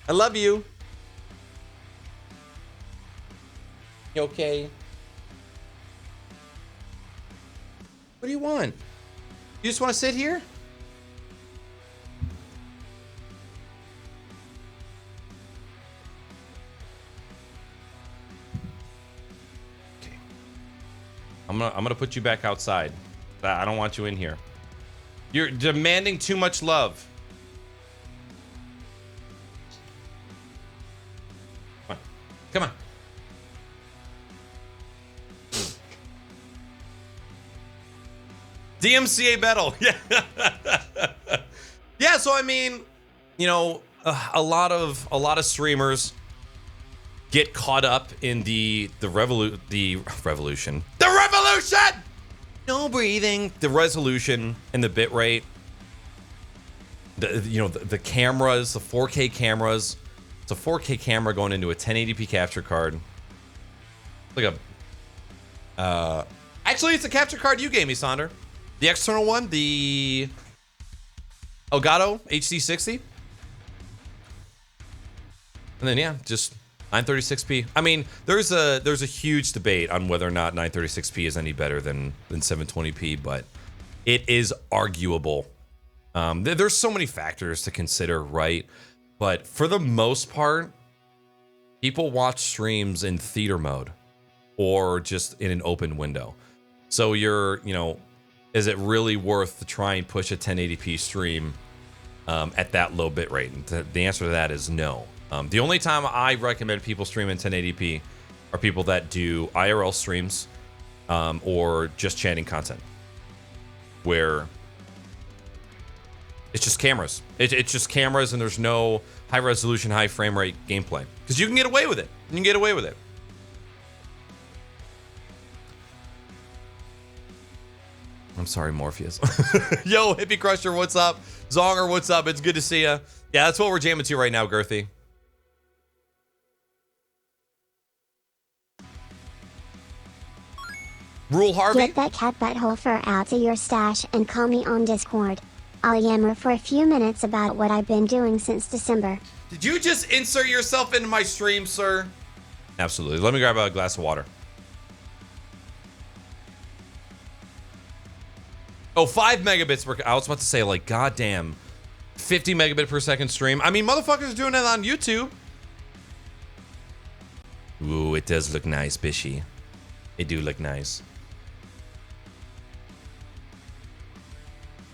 I love you. You okay? What do you want? You just want to sit here? Okay. I'm gonna put you back outside. I don't want you in here. You're demanding too much love. Come on. DMCA battle. Yeah. Yeah, so I mean, you know, a lot of streamers get caught up in the revolution. No breathing. The resolution and the bit rate. The cameras, the 4K cameras. It's a 4K camera going into a 1080p capture card. Like actually, it's a capture card you gave me, Sonder. The external one, the Elgato HD60. And then, yeah, just 936p. I mean, there's a huge debate on whether or not 936p is any better than 720p, but it is arguable. There's so many factors to consider, right? But for the most part, people watch streams in theater mode or just in an open window. So is it really worth to try and push a 1080p stream at that low bit rate? And the answer to that is no. The only time I recommend people stream in 1080p are people that do IRL streams or just chatting content, where it's just cameras. It's just cameras, and there's no high resolution, high frame rate gameplay, because you can get away with it. You can get away with it. I'm sorry, Morpheus. Yo, Hippie Crusher, what's up? Zonger, what's up? It's good to see you. Yeah, that's what we're jamming to right now, Girthy. Rule Harvey. Get that cat butthole fur out of your stash and call me on Discord. I'll yammer for a few minutes about what I've been doing since December. Did you just insert yourself into my stream, sir? Absolutely. Let me grab a glass of water. Oh, 5 megabits per... I was about to say, like, goddamn, 50 megabit per second stream. I mean, motherfuckers are doing it on YouTube. Ooh, it does look nice, Bishy. It do look nice.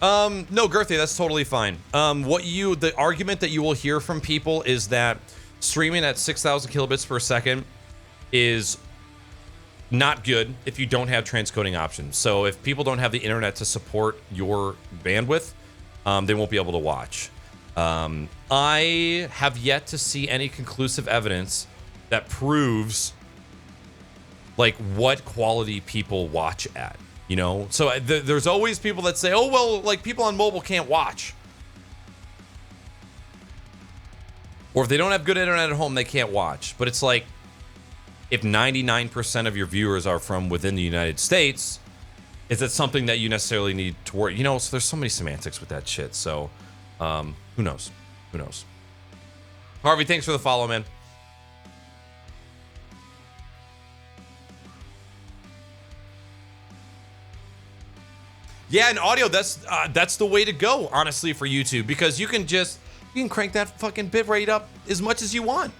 No, Girthy, that's totally fine. The argument that you will hear from people is that streaming at 6,000 kilobits per second is not good if you don't have transcoding options. So if people don't have the internet to support your bandwidth, they won't be able to watch. I have yet to see any conclusive evidence that proves like what quality people watch at. You know, so there's always people that say, oh, well, like people on mobile can't watch. Or if they don't have good internet at home, they can't watch. But it's like, if 99% of your viewers are from within the United States, is it something that you necessarily need to worry? You know, so there's so many semantics with that shit. So who knows? Who knows? Harvey, thanks for the follow, man. Yeah, and audio, that's the way to go, honestly, for YouTube, because you can crank that fucking bit rate up as much as you want.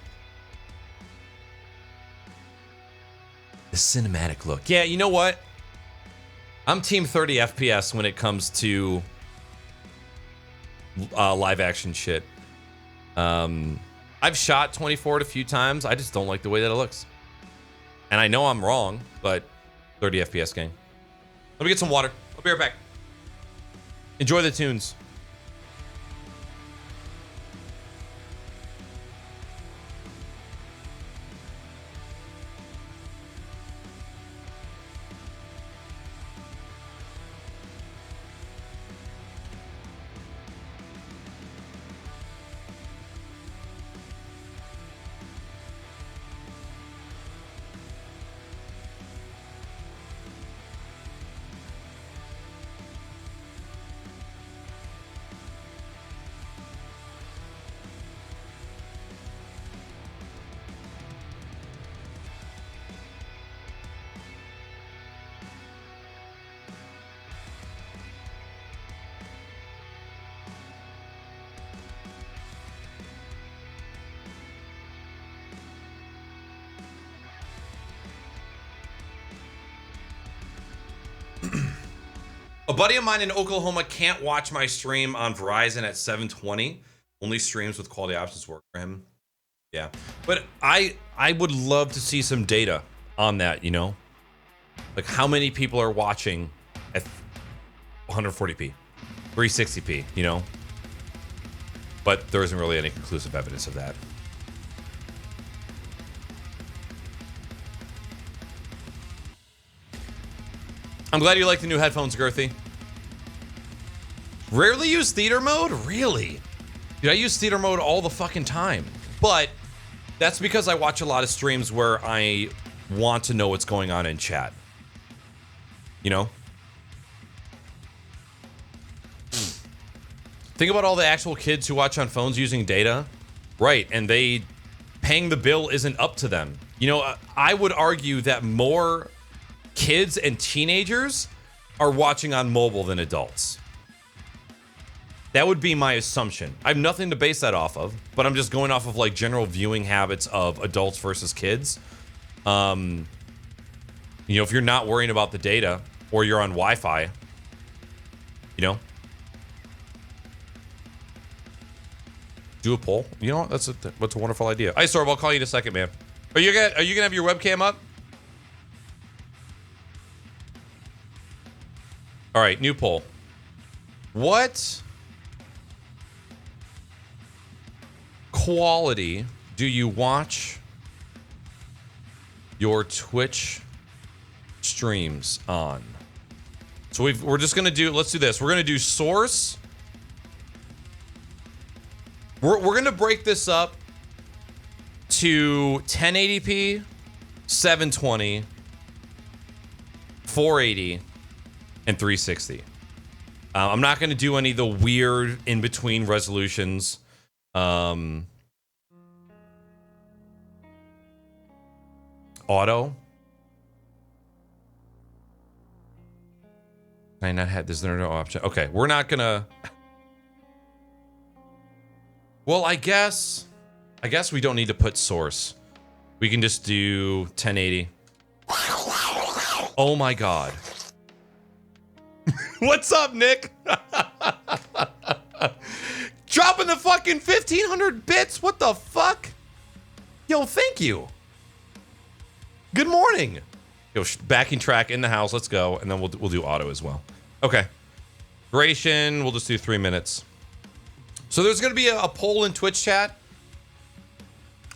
The cinematic look. Yeah, you know what? I'm team 30 FPS when it comes to live action shit. I've shot 24 a few times. I just don't like the way that it looks. And I know I'm wrong, but 30 FPS gang. Let me get some water. I'll be right back. Enjoy the tunes. A buddy of mine in Oklahoma can't watch my stream on Verizon at 720. Only streams with quality options work for him. Yeah. But I would love to see some data on that, you know? Like how many people are watching at 140p, 360p, you know? But there isn't really any conclusive evidence of that. I'm glad you like the new headphones, Girthy. Rarely use theater mode? Really? Dude, I use theater mode all the fucking time. But that's because I watch a lot of streams where I want to know what's going on in chat. You know? Think about all the actual kids who watch on phones using data. Right, and paying the bill isn't up to them. You know, I would argue that more kids and teenagers are watching on mobile than adults. That would be my assumption. I have nothing to base that off of, but I'm just going off of like general viewing habits of adults versus kids. You know, if you're not worrying about the data or you're on Wi-Fi, you know, do a poll. You know what? That's a wonderful idea. Ice Orb, I'll call you in a second, man. Are you gonna have your webcam up? All right, new poll. What quality do you watch your Twitch streams on? So we're just gonna do. Let's do this. We're gonna do source. We're gonna break this up to 1080p, 720, 480, and 360. I'm not gonna do any of the weird in between resolutions. Auto. Can I not have? There's no option. Okay, we're not gonna. Well, I guess we don't need to put source. We can just do 1080. Oh my god. What's up, Nick? Dropping the fucking 1500 bits. What the fuck? Yo, thank you. Good morning. Yo, backing track in the house. Let's go, and then we'll do auto as well. Okay. Duration. We'll just do 3 minutes. So there's going to be a poll in Twitch chat.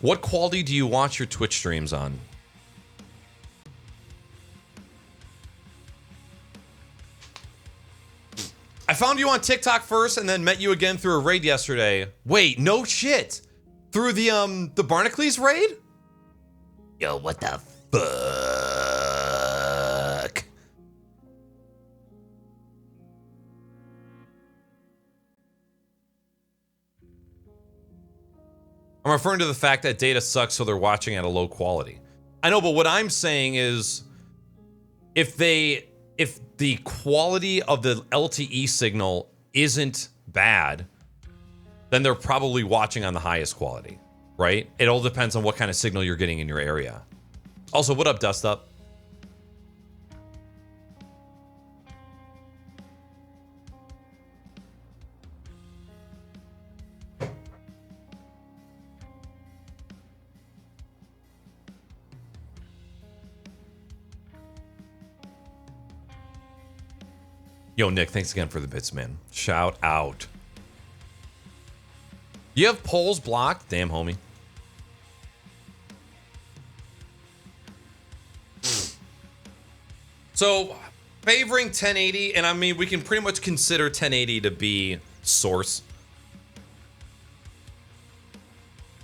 What quality do you watch your Twitch streams on? I found you on TikTok first and then met you again through a raid yesterday. Wait, no shit. Through the Barnacles raid? Yo, what the fuck? I'm referring to the fact that data sucks, so they're watching at a low quality. I know, but what I'm saying is if the quality of the LTE signal isn't bad, then they're probably watching on the highest quality, right? It all depends on what kind of signal you're getting in your area. Also, what up, Dust Up? Yo, Nick, thanks again for the bits, man. Shout out. You have polls blocked? Damn, homie. So, favoring 1080, and I mean, we can pretty much consider 1080 to be source.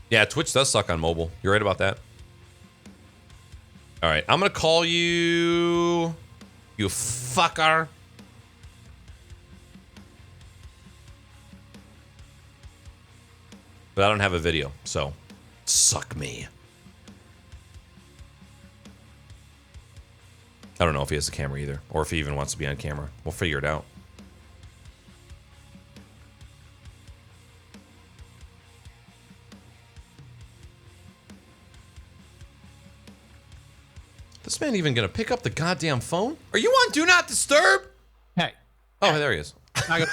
Yeah, Twitch does suck on mobile. You're right about that. All right, I'm going to call you... You fucker. But I don't have a video, so suck me. I don't know if he has a camera either, or if he even wants to be on camera. We'll figure it out. This man even gonna pick up the goddamn phone? Are you on Do Not Disturb? Hey. Oh, there he is. I got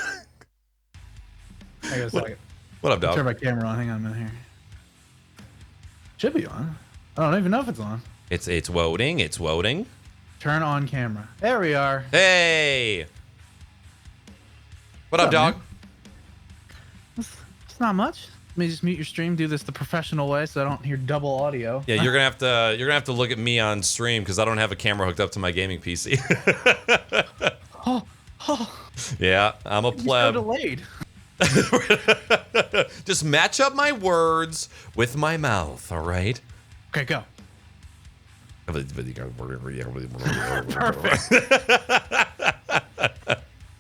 a second. What up, dog? Turn my camera on. Hang on a minute here. Should be on. I don't even know if it's on. It's loading. It's loading. Turn on camera. There we are. Hey. What up, dog? It's not much. Let me just mute your stream. Do this the professional way, so I don't hear double audio. Yeah, you're gonna have to look at me on stream because I don't have a camera hooked up to my gaming PC. Yeah, I'm a pleb. You're so delayed. Just match up my words with my mouth, all right? Okay, go. Perfect.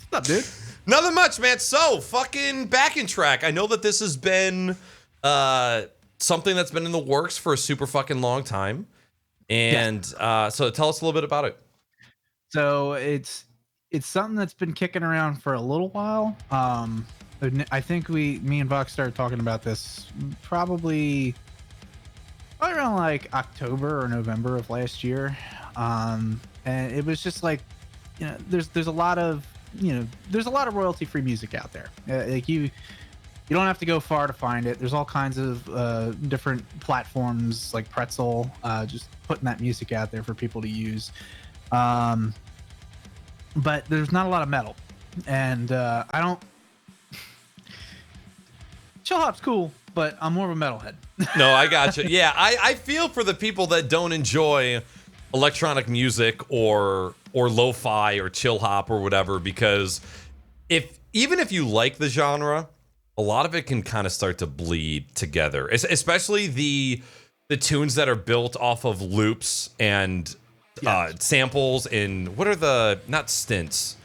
What's up, dude? Nothing much, man. So, fucking back in track. I know that this has been something that's been in the works for a super fucking long time. And so tell us a little bit about it. So it's something that's been kicking around for a little while. I think me and Vox started talking about this probably around like October or November of last year. And it was just like, you know, there's a lot of royalty free music out there. Like you don't have to go far to find it. There's all kinds of different platforms like Pretzel, just putting that music out there for people to use. But there's not a lot of metal, and I don't. Chill hop's cool, but I'm more of a metalhead. No, I gotcha. Yeah, I feel for the people that don't enjoy electronic music or lo-fi or chill hop or whatever, because even if you like the genre, a lot of it can kind of start to bleed together, especially the tunes that are built off of loops and samples and what are the not stints.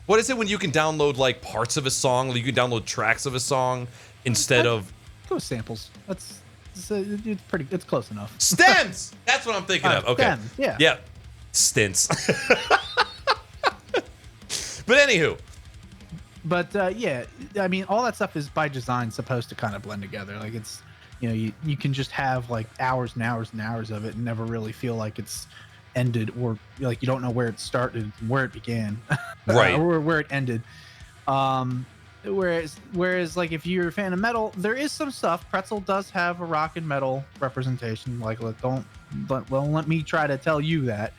What is it when you can download like parts of a song? Like you can download tracks of a song instead of go samples. It's pretty. It's close enough. Stems. That's what I'm thinking of. Okay. Stems, yeah. Yeah. Stints. But anywho. But yeah, I mean, all that stuff is by design supposed to kind of blend together. Like it's, you know, you can just have like hours and hours and hours of it and never really feel like it's ended, or like you don't know where it started and where it began, right? Or where it ended. Whereas like if you're a fan of metal, there is some stuff. Pretzel does have a rock and metal representation. Like let me try to tell you that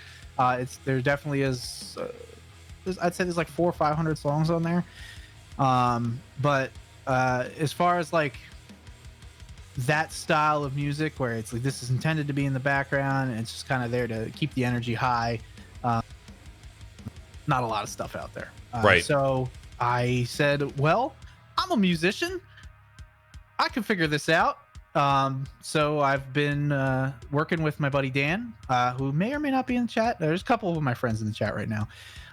there definitely is. I'd say there's like 400 or 500 songs on there. But as far as like that style of music where it's like this is intended to be in the background and it's just kind of there to keep the energy high, not a lot of stuff out there. Right. So I said, well, I'm a musician, I can figure this out. So I've been working with my buddy Dan, who may or may not be in the chat. There's a couple of my friends in the chat right now,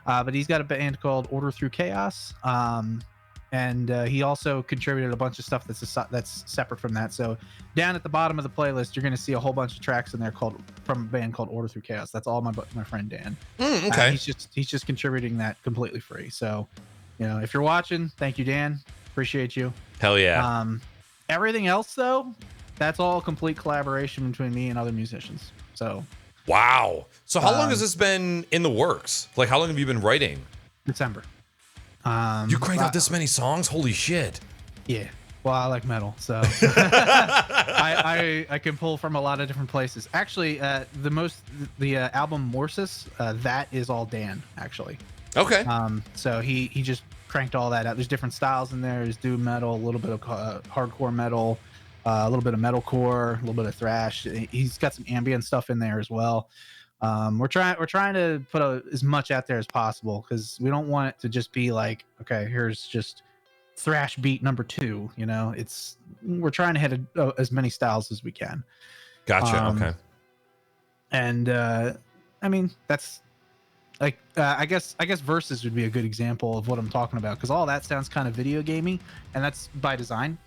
but he's got a band called Order Through Chaos. And he also contributed a bunch of stuff that's separate from that. So down at the bottom of the playlist, you're going to see a whole bunch of tracks in there from a band called Order Through Chaos. That's all my friend Dan. Okay. He's just contributing that completely free. So, you know, if you're watching, thank you, Dan. Appreciate you. Hell yeah. Everything else though, that's all complete collaboration between me and other musicians. So. Wow. So how long has this been in the works? Like how long have you been writing? December. You cranked out this many songs? Holy shit. Yeah. Well, I like metal, so I can pull from a lot of different places. Actually, the album Morsis, that is all Dan, actually. Okay. So he just cranked all that out. There's different styles in there. There's doom metal, a little bit of hardcore metal, a little bit of metalcore, a little bit of thrash. He's got some ambient stuff in there as well. We're trying to put as much out there as possible because we don't want it to just be like, okay, here's just thrash beat number 2. You know, we're trying to hit as many styles as we can. Gotcha. Okay. And I mean, that's like I guess Versus would be a good example of what I'm talking about because all that sounds kind of video gamey, and that's by design.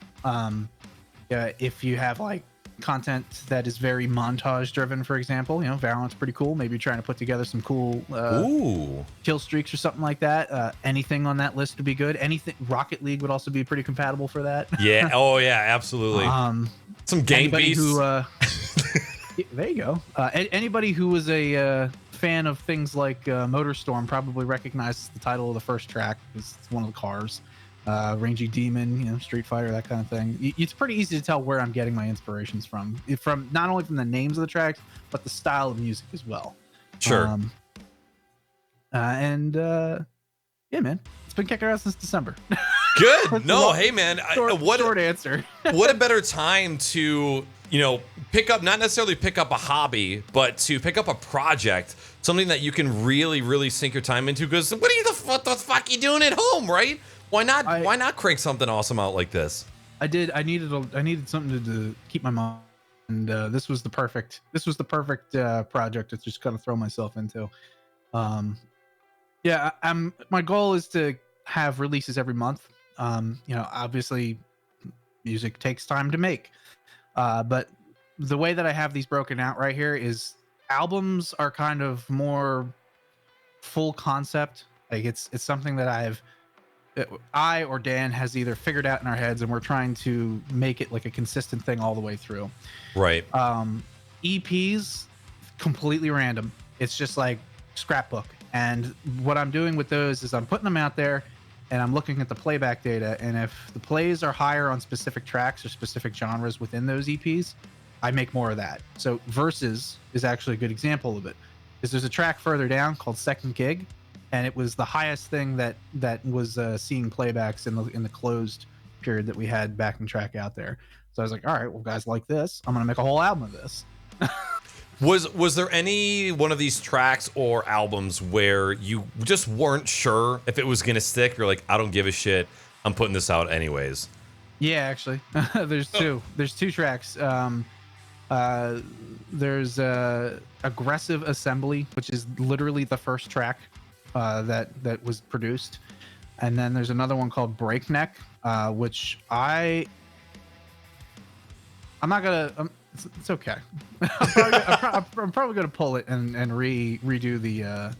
If you have like content that is very montage driven, for example, you know, Valorant's pretty cool. Maybe you're trying to put together some cool kill streaks or something like that. Anything on that list would be good. Anything Rocket League would also be pretty compatible for that. Yeah. Oh yeah, absolutely. Some game beasts. There you go. Anybody who was a fan of things like MotorStorm probably recognizes the title of the first track. It's one of the cars. Rangy Demon, you know, Street Fighter, that kind of thing. It's pretty easy to tell where I'm getting my inspirations from not only from the names of the tracks, but the style of music as well. Sure. Yeah, man, it's been kicking around since December. Good. No, hey, man. Short answer. What a better time to, you know, not necessarily pick up a hobby, but to pick up a project, something that you can really, really sink your time into. Because what the fuck you doing at home, right? Why not crank something awesome out like this? I needed something to keep my mind, and this was the perfect project to just kind of throw myself into. Yeah, my goal is to have releases every month. Obviously music takes time to make. But the way that I have these broken out right here is albums are kind of more full concept. Like it's something that I or Dan has either figured out in our heads, and we're trying to make it like a consistent thing all the way through. Right. EPs, completely random. It's just like scrapbook. And what I'm doing with those is I'm putting them out there and I'm looking at the playback data. And if the plays are higher on specific tracks or specific genres within those EPs, I make more of that. So Versus is actually a good example of it. Because there's a track further down called Second Gig, and it was the highest thing that was seeing playbacks in the closed period that we had backing track out there. So I was like, all right, well, guys like this, I'm gonna make a whole album of this. Was there any one of these tracks or albums where you just weren't sure if it was gonna stick? You're like, I don't give a shit, I'm putting this out anyways. Yeah, actually, there's two. There's two tracks. There's Aggressive Assembly, which is literally the first track that was produced, and then there's another one called Breakneck, which I'm not gonna. It's okay. I'm probably gonna pull it and redo the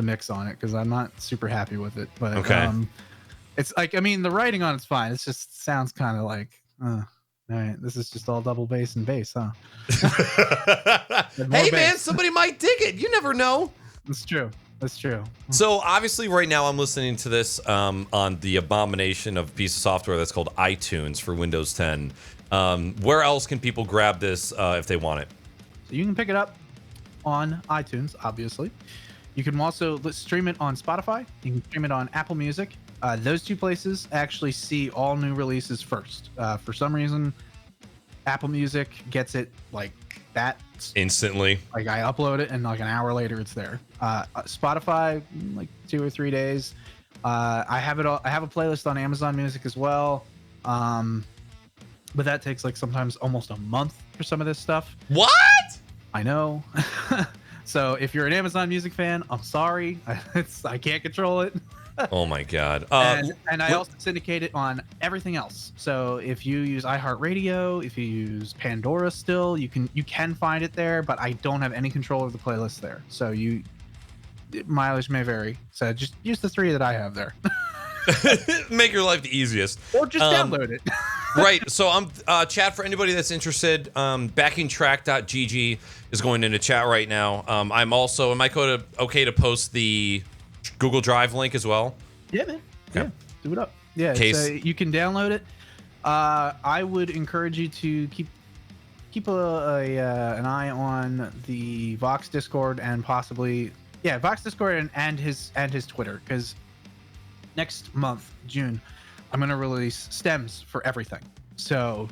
mix on it because I'm not super happy with it. But okay. It's like, I mean, the writing on it's fine. It just sounds kind of like, all right, this is just all double bass and bass, huh? Hey, man, somebody might dig it. You never know. That's true. That's true. So obviously right now I'm listening to this on the abomination of a piece of software that's called iTunes for Windows 10. Where else can people grab this if they want it? So you can pick it up on iTunes, obviously. You can also stream it on Spotify. You can stream it on Apple Music. Those two places actually see all new releases first. For some reason, Apple Music gets it like that instantly. Like I upload it and like an hour later it's there. Spotify, like 2 or 3 days. I have it all. I have a playlist on Amazon Music as well. But that takes like sometimes almost a month for some of this stuff. What? I know. So if you're an Amazon Music fan, I'm sorry. I can't control it. Oh my god. And I also syndicate it on everything else. So if you use iHeartRadio, if you use Pandora still, you can find it there, but I don't have any control over the playlist there. So mileage may vary. So just use the 3 that I have there. Make your life the easiest. Or just download it. Right. So I'm chat for anybody that's interested. Backingtrack.gg is going into chat right now. Am I okay to post the Google Drive link as well? Yeah, man. Yeah, do it up. Yeah, you can download it. I would encourage you to keep an eye on the Vox Discord and possibly Vox Discord and his Twitter, because next month, June, I'm gonna release stems for everything. So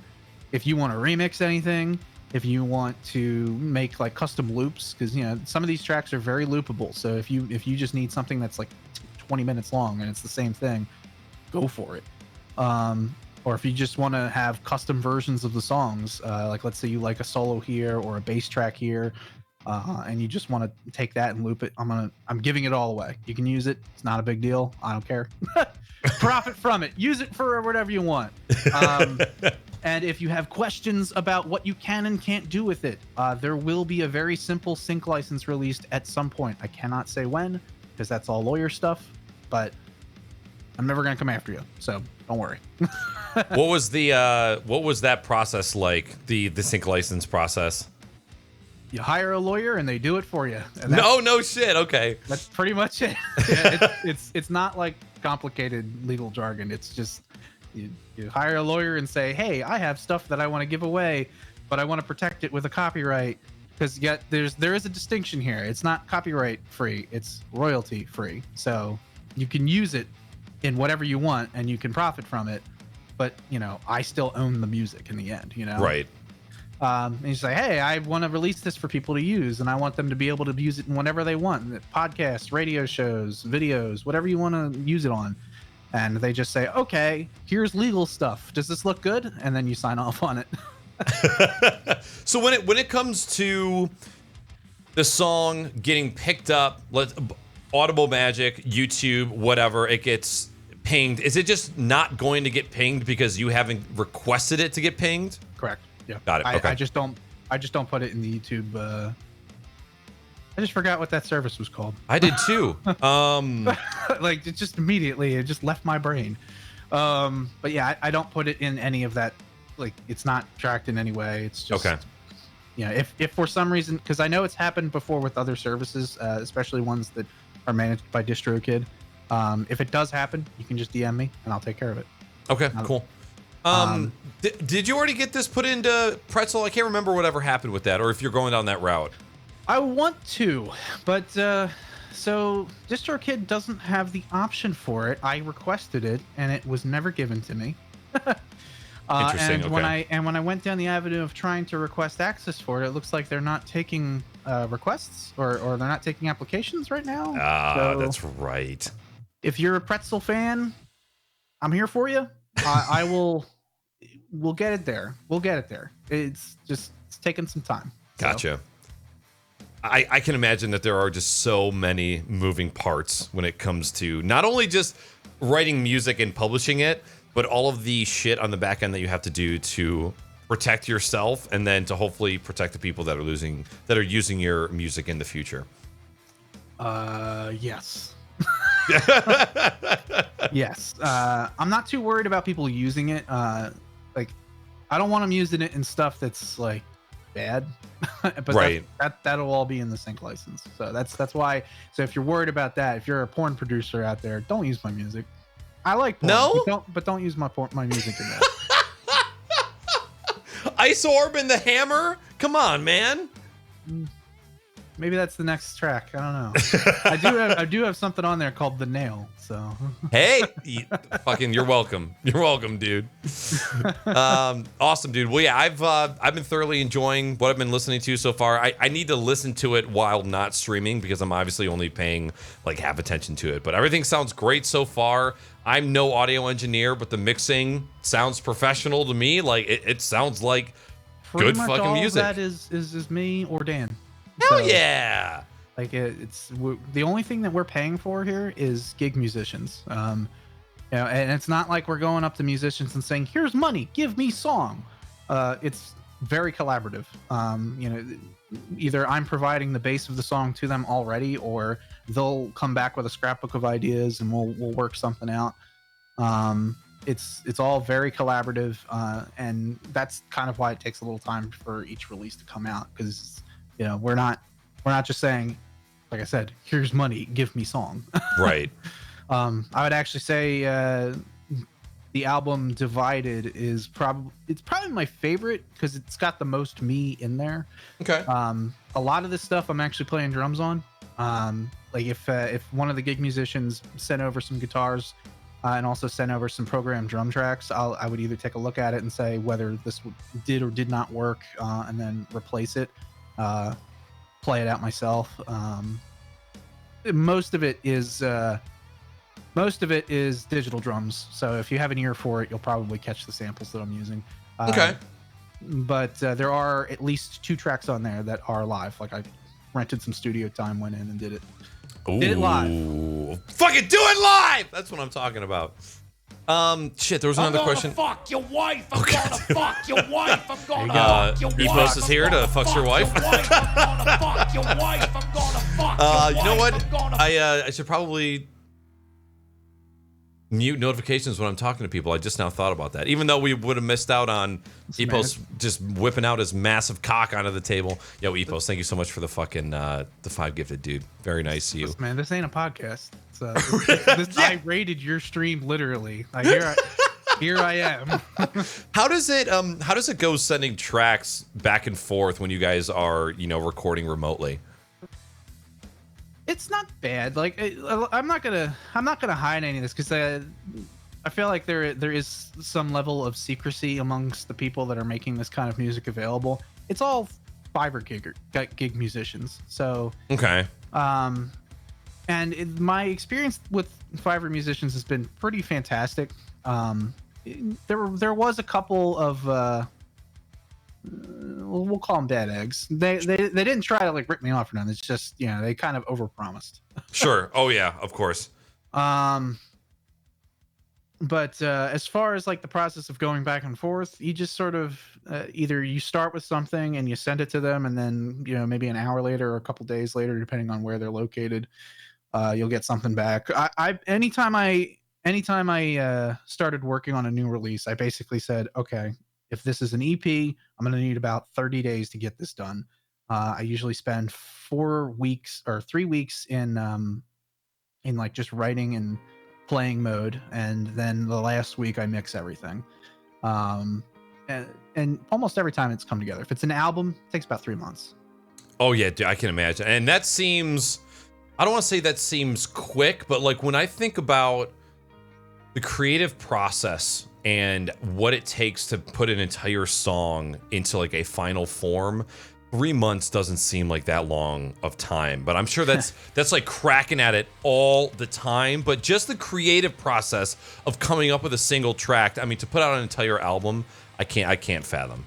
if you want to remix anything, if you want to make like custom loops, because some of these tracks are very loopable. So if you just need something that's like 20 minutes long and it's the same thing, go for it. Or if you just want to have custom versions of the songs, like let's say you like a solo here or a bass track here, and you just want to take that and loop it, I'm giving it all away. You can use it. It's not a big deal. I don't care. Profit from it. Use it for whatever you want. And if you have questions about what you can and can't do with it, there will be a very simple sync license released at some point. I cannot say when, because that's all lawyer stuff, but I'm never going to come after you, so don't worry. What was that process like, the sync license process? You hire a lawyer and they do it for you. No shit. Okay. That's pretty much it. Yeah, it's not like complicated legal jargon. It's just you hire a lawyer and say, hey, I have stuff that I want to give away, but I want to protect it with a copyright, because there is a distinction here. It's not copyright free, it's royalty free. So you can use it in whatever you want and you can profit from it, but I still own the music in the end, Right. And you say, hey, I want to release this for people to use, and I want them to be able to use it in whatever they want. Podcasts, radio shows, videos, whatever you want to use it on. And they just say, okay, here's legal stuff. Does this look good? And then you sign off on it. So when it comes to the song getting picked up, Audible Magic, YouTube, whatever, it gets pinged. Is it just not going to get pinged because you haven't requested it to get pinged? Correct. Yeah. Got it. Okay. I just don't put it in the YouTube. I just forgot what that service was called. I did too. Like it just immediately, it just left my brain. But yeah, I don't put it in any of that. Like it's not tracked in any way. It's just Okay. Yeah. If for some reason, because I know it's happened before with other services, especially ones that are managed by DistroKid. If it does happen, you can just DM me and I'll take care of it. Okay, cool. Did you already get this put into Pretzel? I can't remember whatever happened with that, or if you're going down that route. I want to, but so DistroKid doesn't have the option for it. I requested it, and it was never given to me. Interesting. And when I went down the avenue of trying to request access for it, it looks like they're not taking requests or they're not taking applications right now. So That's right. if you're a Pretzel fan, I'm here for you. I will. We'll get it there. We'll get it there. It's taking some time. So. Gotcha. I can imagine that there are just so many moving parts when it comes to not only just writing music and publishing it, but all of the shit on the back end that you have to do to protect yourself and then to hopefully protect the people that are using your music in the future. Yes. Yes. I'm not too worried about people using it. Like, I don't want them using it in stuff that's like bad. But Right. that'll all be in the sync license. So that's why. So if you're worried about that, if you're a porn producer out there, don't use my music. I like porn, No? but don't use my music in that. Ice Orb and the Hammer? Come on, man. Maybe that's the next track. I don't know. I do have something on there called The Nail. So Hey, you're welcome. You're welcome, dude. Awesome, dude. Well, yeah, I've been thoroughly enjoying what I've been listening to so far. I need to listen to it while not streaming because I'm obviously only paying like half attention to it. But everything sounds great so far. I'm no audio engineer, but the mixing sounds professional to me. Like it sounds like pretty good much fucking all music. That is me or Dan. Hell So, yeah. Like the only thing that we're paying for here is gig musicians. And it's not like we're going up to musicians and saying, "Here's money, give me song." It's very collaborative. Either I'm providing the base of the song to them already, or they'll come back with a scrapbook of ideas and we'll work something out. It's all very collaborative, and that's kind of why it takes a little time for each release to come out because we're not just saying, like I said, here's money, give me song. Right. I would actually say the album Divided is probably my favorite because it's got the most me in there. Okay. A lot of this stuff I'm actually playing drums on. Like if one of the gig musicians sent over some guitars and also sent over some programmed drum tracks, I would either take a look at it and say whether this did or did not work, and then replace it. Play it out myself. Most of it is digital drums. So if you have an ear for it, you'll probably catch the samples that I'm using. Okay. But there are at least 2 tracks on there that are live. Like I rented some studio time, went in and did it. Did it live. Ooh. Fucking do it live! That's what I'm talking about. Shit, there was another question. Fuck your wife. I'm gonna fuck your wife. I'm gonna fuck your wife. Epos is here to fuck your wife. I'm gonna fuck your wife. I'm gonna fuck your wife. You know what? I'm gonna I should probably mute notifications when I'm talking to people. I just now thought about that. Even though we would have missed out on Epos just whipping out his massive cock onto the table. Yo, Epos, thank you so much for the fucking the 5 gifted, dude. Very nice of you. Man, this ain't a podcast. So I rated your stream literally. Like, here I am. How does it go sending tracks back and forth when you guys are, recording remotely? It's not bad. Like I'm not gonna hide any of this because I feel like there is some level of secrecy amongst the people that are making this kind of music available. It's all Fiverr gig musicians. So Okay. And my experience with Fiverr musicians has been pretty fantastic. There was a couple of we'll call them bad eggs. They didn't try to like rip me off or nothing. It's just they kind of overpromised. Sure. Oh yeah, of course. But as far as like the process of going back and forth, you just sort of either you start with something and you send it to them, and then maybe an hour later or a couple days later, depending on where they're located, you'll get something back. Anytime I started working on a new release, I basically said, okay, if this is an EP, I'm going to need about 30 days to get this done. I usually spend 4 weeks or 3 weeks in like just writing and playing mode, and then the last week I mix everything. And almost every time it's come together. If it's an album, it takes about 3 months. Oh yeah, dude, I can imagine. And that seems, I don't want to say that seems quick, but like when I think about the creative process and what it takes to put an entire song into like a final form, 3 months doesn't seem like that long of time, but I'm sure that's like cracking at it all the time. But just the creative process of coming up with a single track, I mean, to put out an entire album, I can't fathom.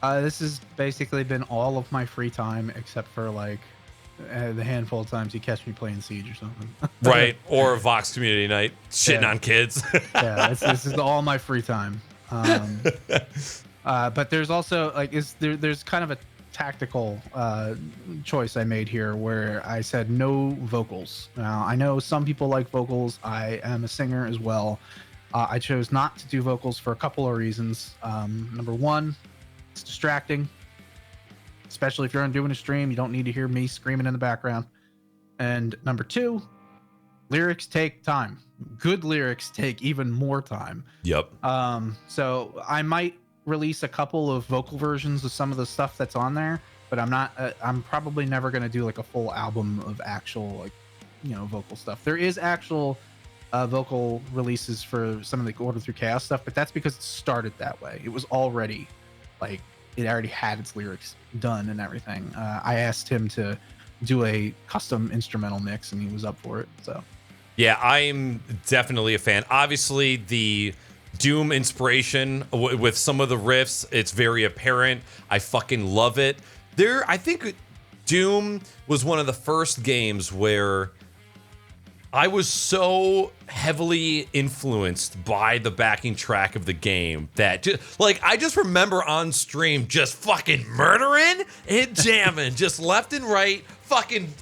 This has basically been all of my free time, except for like the handful of times you catch me playing Siege or something. Right, or Vox Community Night, shitting on kids. Yeah, this is all my free time. But there's also like there's kind of a tactical choice I made here where I said no vocals. Now I know some people like vocals. I am a singer as well. I chose not to do vocals for a couple of reasons. Number one, it's distracting, especially if you're doing a stream. You don't need to hear me screaming in the background. And number two, lyrics take time. Good lyrics take even more time. Yep. So I might release a couple of vocal versions of some of the stuff that's on there, but I'm probably never going to do like a full album of actual like vocal stuff. There is actual vocal releases for some of the Order Through Chaos stuff, but that's because it started that way. It was already like it already had its lyrics done and everything. I asked him to do a custom instrumental mix, and he was up for it. So yeah, I'm definitely a fan. Obviously, the Doom inspiration with some of the riffs, it's very apparent. I fucking love it. I think Doom was one of the first games where I was so heavily influenced by the backing track of the game that I just remember on stream just fucking murdering and jamming just left and right, fucking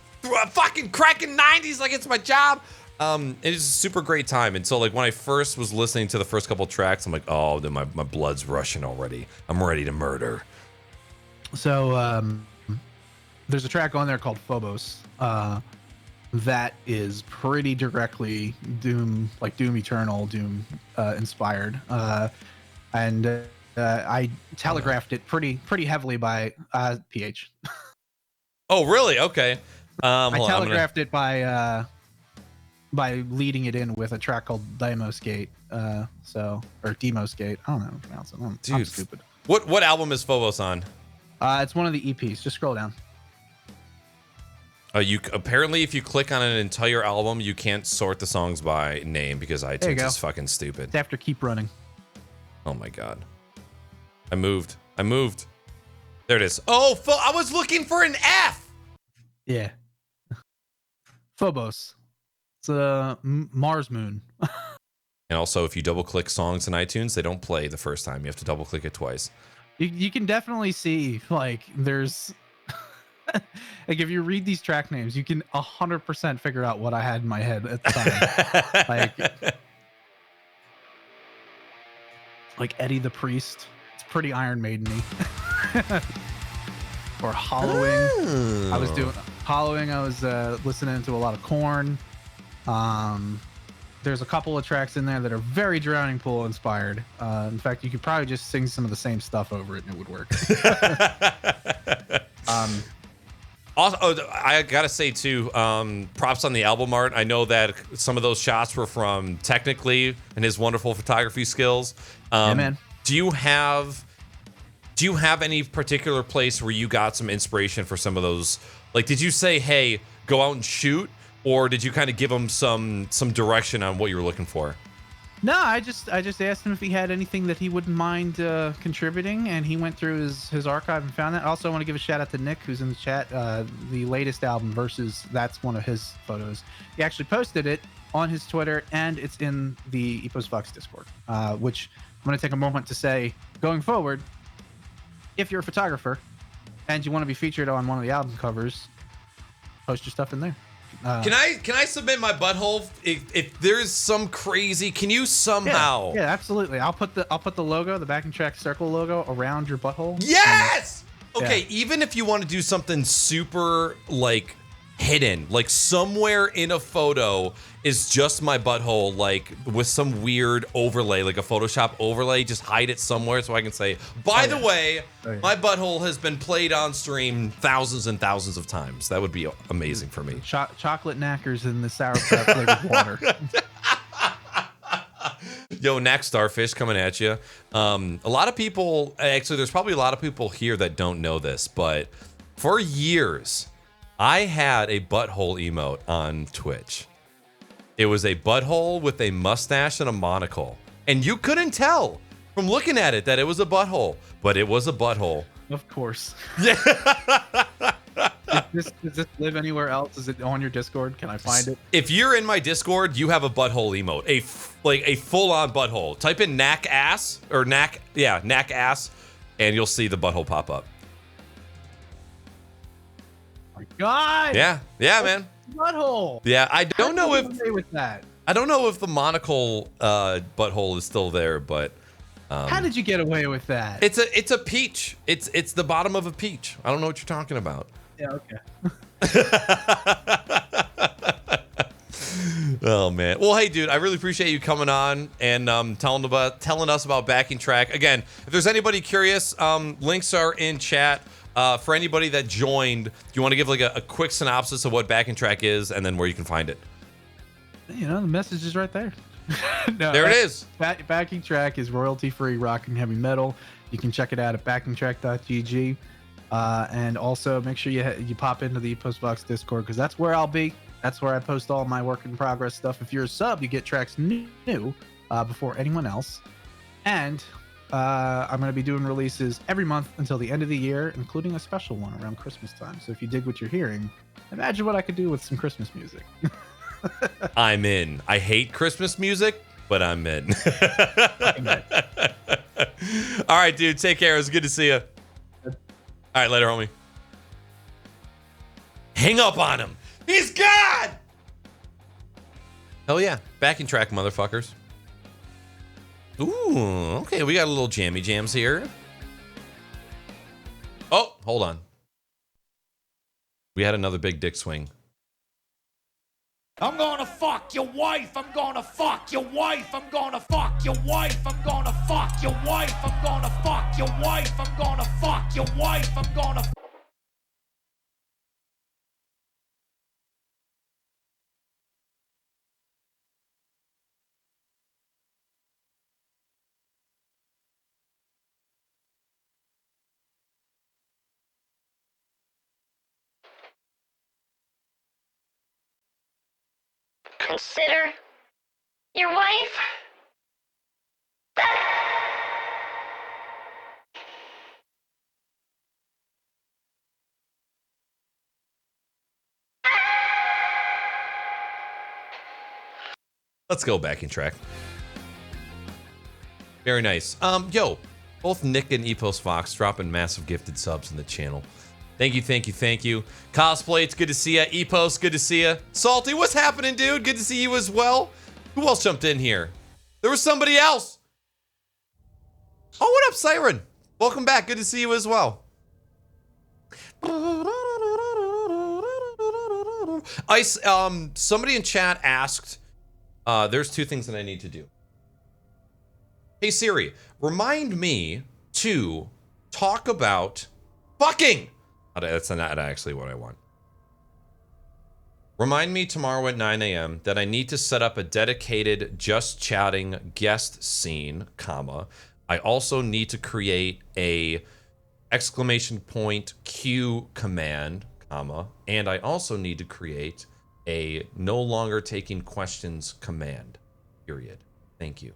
cracking 90s like it's my job. It is a super great time. And so like when I first was listening to the first couple tracks, I'm like, oh, then my blood's rushing already. I'm ready to murder. So there's a track on there called Phobos. That is pretty directly Doom, like Doom Eternal, Doom inspired. And I telegraphed it pretty heavily by PH. Oh, really? Okay. I telegraphed it by leading it in with a track called Demoskate. Or Demoskate. I don't know how to pronounce it. I'm stupid. What album is Phobos on? It's one of the EPs. Just scroll down. You apparently, if you click on an entire album, you can't sort the songs by name because iTunes is fucking stupid. It's after Keep Running. Oh my god! I moved. There it is. Oh, I was looking for an F. Yeah. Phobos. It's a Mars moon. And also, if you double click songs in iTunes, they don't play the first time. You have to double click it twice. You can definitely see like there's. Like if you read these track names, you can 100% figure out what I had in my head at the time. like Eddie the Priest. It's pretty Iron Maiden-y. Or Hollowing. I was doing Hollowing. I was listening to a lot of Korn. There's a couple of tracks in there that are very Drowning Pool inspired. In fact, you could probably just sing some of the same stuff over it and it would work. Also, I gotta say too, props on the album art. I know that some of those shots were from Technically and his wonderful photography skills. Yeah, man. Do you have any particular place where you got some inspiration for some of those? Like, did you say, "Hey, go out and shoot," or did you kind of give them some direction on what you were looking for? No, I just asked him if he had anything that he wouldn't mind contributing, and he went through his archive and found that. Also, I want to give a shout out to Nick, who's in the chat. The latest album, Versus, that's one of his photos. He actually posted it on his Twitter, and it's in the Epos Vox Discord, which I'm going to take a moment to say, going forward, if you're a photographer and you want to be featured on one of the album covers, post your stuff in there. Can I submit my butthole if there's some crazy? Can you somehow? Yeah, absolutely. I'll put the logo, the Backing Track circle logo, around your butthole. Yes. Okay. Yeah. Even if you want to do something super like hidden, like somewhere in a photo is just my butthole, like with some weird overlay, like a Photoshop overlay, just hide it somewhere so I can say, by the way, my butthole has been played on stream thousands and thousands of times. That would be amazing for me. Chocolate knackers in the sauerkraut flavored water. Yo, Knack Starfish coming at you. A lot of people, actually, there's probably a lot of people here that don't know this, but for years, I had a butthole emote on Twitch. It was a butthole with a mustache and a monocle. And you couldn't tell from looking at it that it was a butthole, but it was a butthole. Of course. Yeah. Does this live anywhere else? Is it on your Discord? Can I find it? If you're in my Discord, you have a butthole emote, a full-on butthole. Type in knack ass or knack ass, and you'll see the butthole pop up. Oh my God. Yeah, man. Butthole. Yeah, I don't know if with that. I don't know if the monocle butthole is still there, but How did you get away with that? it's a peach. It's the bottom of a peach. I don't know what you're talking about. Yeah, okay. Oh man. Well, hey, dude, I really appreciate you coming on and telling us about Backing Track. Again, if there's anybody curious, links are in chat. For anybody that joined, do you want to give like a quick synopsis of what Backing Track is and then where you can find it? You know, the message is right there. No, There it is. Backing Track is royalty-free rock and heavy metal. You can check it out at backingtrack.gg. And also make sure you pop into the Epos Vox Discord, because that's where I'll be. That's where I post all my work in progress stuff. If you're a sub, you get tracks new before anyone else. And I'm going to be doing releases every month until the end of the year, including a special one around Christmas time. So if you dig what you're hearing, imagine what I could do with some Christmas music. I'm in. I hate Christmas music, but I'm in. All right, dude. Take care. It was good to see you. All right, later, homie. Hang up on him. He's gone. Hell yeah. Backing Track, motherfuckers. Ooh, okay. We got a little jammy jams here. Oh, hold on. We had another big dick swing. I'm gonna fuck your wife. I'm gonna fuck your wife. I'm gonna fuck your wife. I'm gonna fuck your wife. I'm gonna fuck your wife. I'm gonna fuck your wife. I'm gonna. Consider your wife. Let's go Backing Track. Very nice. Yo, both Nick and Epos Vox dropping massive gifted subs in the channel. Thank you. Cosplay, it's good to see ya. Epos, good to see ya. Salty, what's happening, dude? Good to see you as well. Who else jumped in here? There was somebody else. Oh, what up, Siren? Welcome back. Good to see you as well. Ice, somebody in chat asked, there's two things that I need to do. Hey, Siri, remind me to talk about fucking. That's not actually what I want. Remind me tomorrow at 9 a.m. that I need to set up a dedicated just chatting guest scene, comma. I also need to create a exclamation point Q command, comma. And I also need to create a no longer taking questions command, period. Thank you.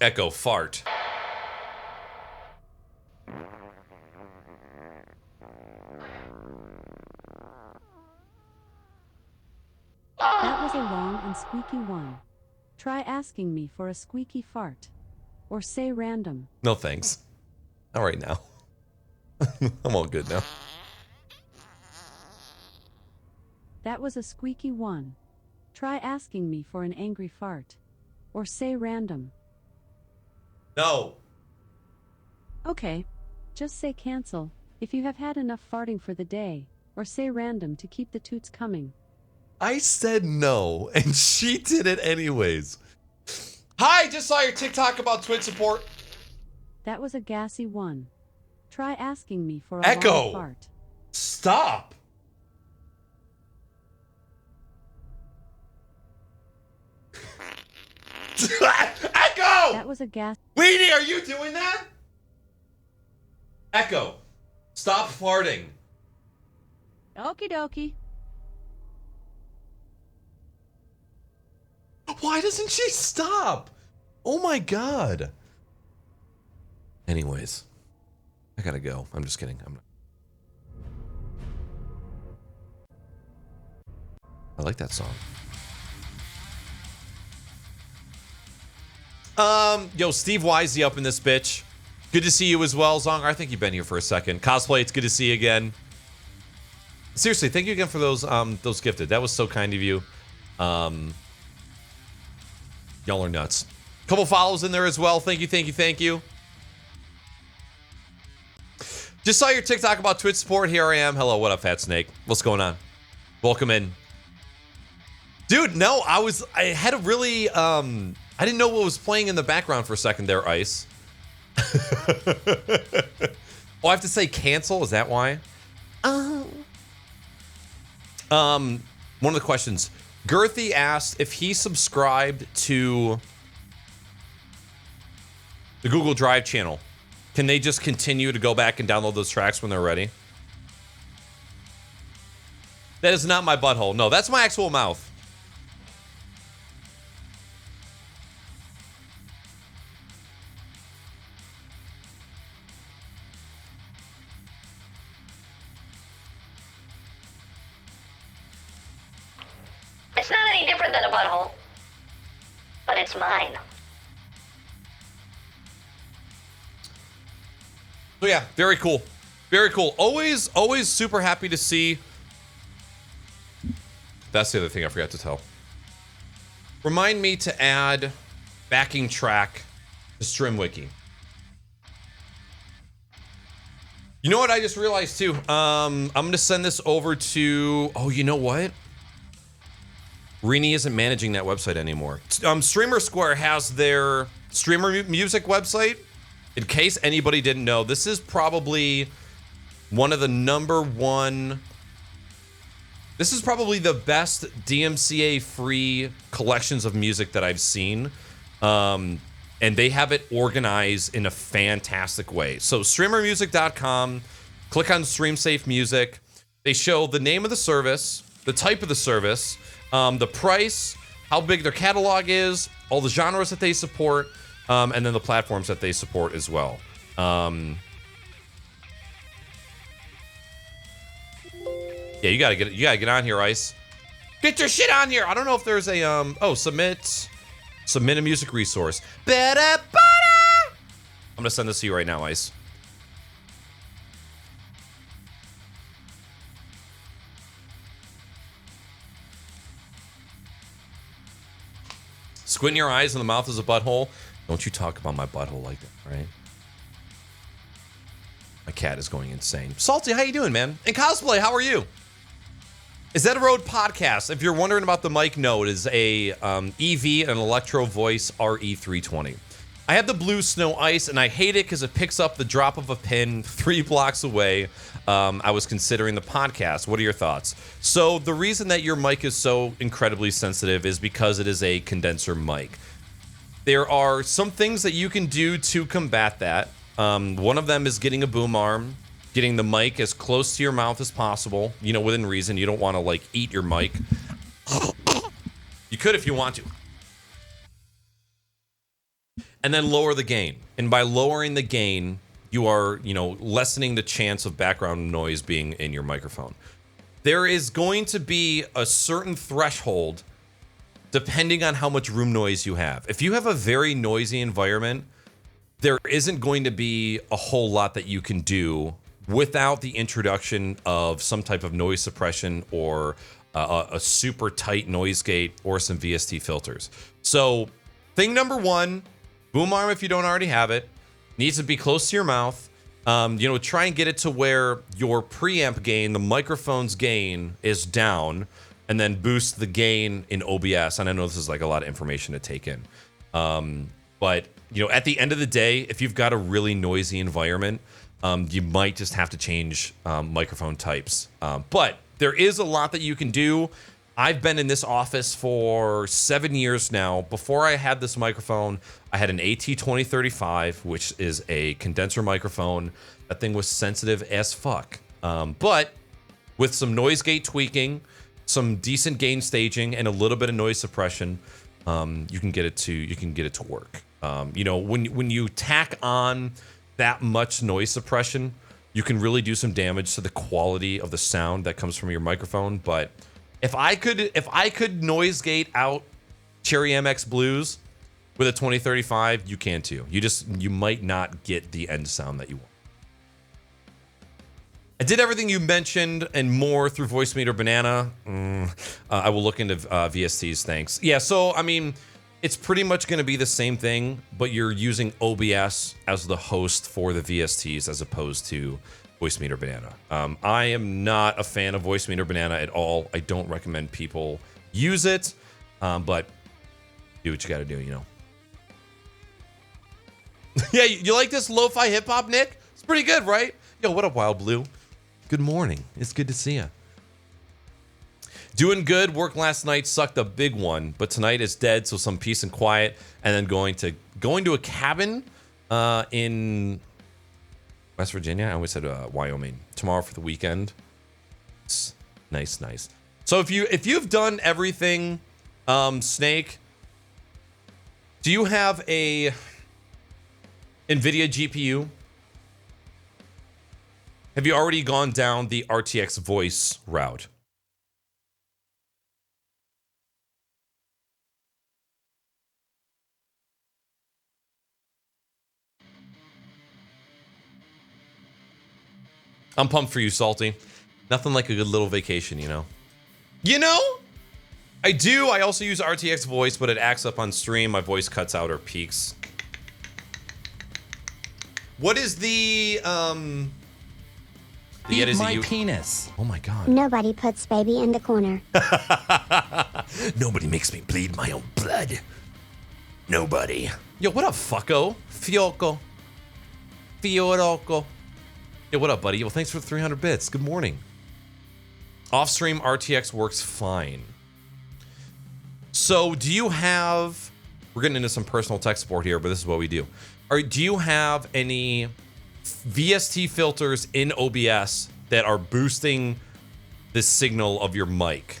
Echo fart. That was a long and squeaky one. Try asking me for a squeaky fart. Or say random. No thanks. All right now. I'm all good now. That was a squeaky one. Try asking me for an angry fart. Or say random. No. Okay. Just say cancel, if you have had enough farting for the day. Or say random to keep the toots coming. I said no, and she did it anyways. Hi, just saw your TikTok about Twitch support. That was a gassy one. Try asking me for a Echo. long fart. Stop. Echo! That was a gas. Weenie, are you doing that? Echo, stop farting. Okie dokie. Why doesn't she stop? Oh my god. Anyways, I gotta go. I'm just kidding. I like that song. Yo, Steve Wisey up in this bitch. Good to see you as well, Zong. I think you've been here for a second. Cosplay, it's good to see you again. Seriously, thank you again for those gifted. That was so kind of you. Y'all are nuts. Couple follows in there as well. Thank you, thank you, thank you. Just saw your TikTok about Twitch support. Here I am. Hello, what up, Fat Snake? What's going on? Welcome in. Dude, no, I had a really, I didn't know what was playing in the background for a second there, Ice. Oh, I have to say cancel? Is that why? One of the questions. Girthy asked if he subscribed to the Google Drive channel. Can they just continue to go back and download those tracks when they're ready? That is not my butthole. No, that's my actual mouth. It's not any different than a butthole, but it's mine. So yeah, very cool. Very cool. Always super happy to see. That's the other thing I forgot to tell. Remind me to add backing track to StreamWiki. You know what I just realized too? I'm going to send this over to... Oh, you know what? Rini isn't managing that website anymore. Streamer Square has their streamer music website. In case anybody didn't know, this is probably one of the #1. This is probably the best DMCA-free collections of music that I've seen. And they have it organized in a fantastic way. So streamermusic.com, click on StreamSafe Music. They show the name of the service, the type of the service, the price, how big their catalog is, all the genres that they support, and then the platforms that they support as well. Yeah, you gotta get on here, Ice. Get your shit on here. I don't know if there's a submit a music resource. I'm gonna send this to you right now, Ice. Squint your eyes and the mouth is a butthole. Don't you talk about my butthole like that, right? My cat is going insane. Salty, how you doing, man? And Cosplay, how are you? Is that a Rode podcast? If you're wondering about the mic, no, it is a EV, an Electro Voice RE320. I have the blue Snow Ice, and I hate it because it picks up the drop of a pin 3 blocks away. I was considering the podcast. What are your thoughts? So the reason that your mic is so incredibly sensitive is because it is a condenser mic. There are some things that you can do to combat that. One of them is getting a boom arm, getting the mic as close to your mouth as possible, within reason. You don't want to, like, eat your mic. You could if you want to. And then lower the gain. And by lowering the gain, you are, lessening the chance of background noise being in your microphone. There is going to be a certain threshold depending on how much room noise you have. If you have a very noisy environment, there isn't going to be a whole lot that you can do without the introduction of some type of noise suppression or a super tight noise gate or some VST filters. So thing number one, boom arm if you don't already have it, needs to be close to your mouth. Try and get it to where your preamp gain, the microphone's gain, is down, and then boost the gain in OBS. And I know this is like a lot of information to take in. But at the end of the day, if you've got a really noisy environment, you might just have to change microphone types. But there is a lot that you can do. I've been in this office for 7 years now. Before I had this microphone, I had an AT2035, which is a condenser microphone. That thing was sensitive as fuck. But with some noise gate tweaking, some decent gain staging, and a little bit of noise suppression, you can get it to work. When you tack on that much noise suppression, you can really do some damage to the quality of the sound that comes from your microphone. But if I could noise gate out Cherry MX Blues with a 2035, you can too. You might not get the end sound that you want. I did everything you mentioned and more through Voicemeeter Banana. I will look into VSTs, thanks. Yeah, so, I mean, it's pretty much going to be the same thing, but you're using OBS as the host for the VSTs as opposed to Voicemeeter Banana. I am not a fan of Voicemeeter Banana at all. I don't recommend people use it, but do what you got to do, Yeah, you like this lo-fi hip-hop, Nick? It's pretty good, right? Yo, what up, Wild Blue? Good morning. It's good to see you. Doing good. Work last night sucked a big one, but tonight is dead, so some peace and quiet, and then going to a cabin in West Virginia. I always said Wyoming. Tomorrow for the weekend. It's nice. So if you've done everything, Snake, do you have a NVIDIA GPU? Have you already gone down the RTX voice route? I'm pumped for you, Salty. Nothing like a good little vacation, I do. I also use RTX voice, but it acts up on stream. My voice cuts out or peaks. What is the Eat my penis. Oh my god. Nobody puts baby in the corner. Nobody makes me bleed my own blood. Nobody. Yo, what up, fucko? Fiocco. Yo, what up, buddy? Well, thanks for the 300 bits. Good morning. Off-stream RTX works fine. So, do you have... We're getting into some personal tech support here, but this is what we do. Do you have any VST filters in OBS that are boosting the signal of your mic?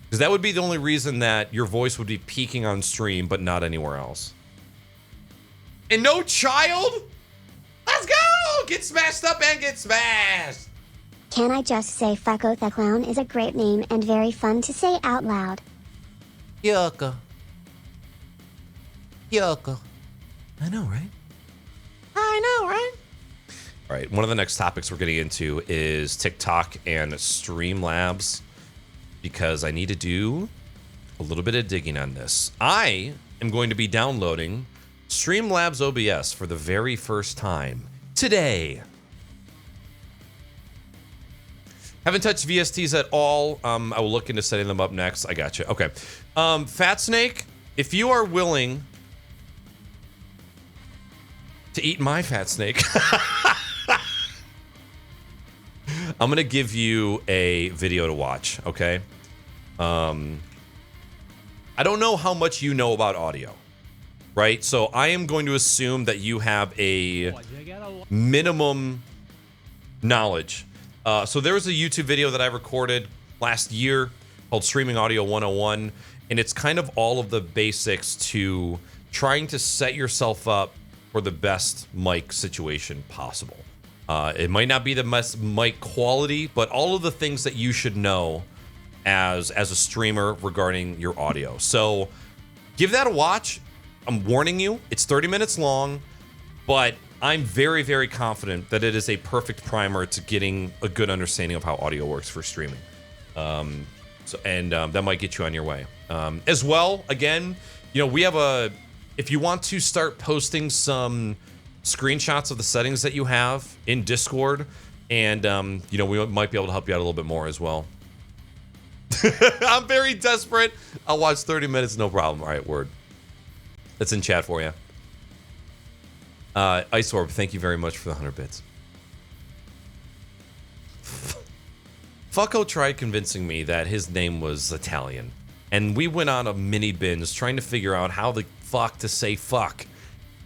Because that would be the only reason that your voice would be peaking on stream, but not anywhere else. And no child? Let's go! Get smashed up and get smashed! Can I just say Fucko the Clown is a great name and very fun to say out loud. Yoko. I know, right? All right, one of the next topics we're getting into is TikTok and Streamlabs, because I need to do a little bit of digging on this. I am going to be downloading Streamlabs OBS for the very first time today. Haven't touched VSTs at all. I will look into setting them up next. I got you. Okay. Fat Snake, if you are willing to eat my Fat Snake, I'm going to give you a video to watch, okay? I don't know how much you know about audio. right? So I am going to assume that you have a minimum knowledge. So there was a YouTube video that I recorded last year called Streaming Audio 101, and it's kind of all of the basics to trying to set yourself up for the best mic situation possible. It might not be the best mic quality, but all of the things that you should know as a streamer regarding your audio. So give that a watch. I'm warning you, it's 30 minutes long, but I'm very, very confident that it is a perfect primer to getting a good understanding of how audio works for streaming. That might get you on your way. As well, again, we have if you want to start posting some screenshots of the settings that you have in Discord, and we might be able to help you out a little bit more as well. I'm very desperate. I'll watch 30 minutes, no problem. All right, word. That's in chat for you. Ice Orb, thank you very much for the 100 bits. Fucko tried convincing me that his name was Italian, and we went on a mini binge trying to figure out how the fuck to say fuck,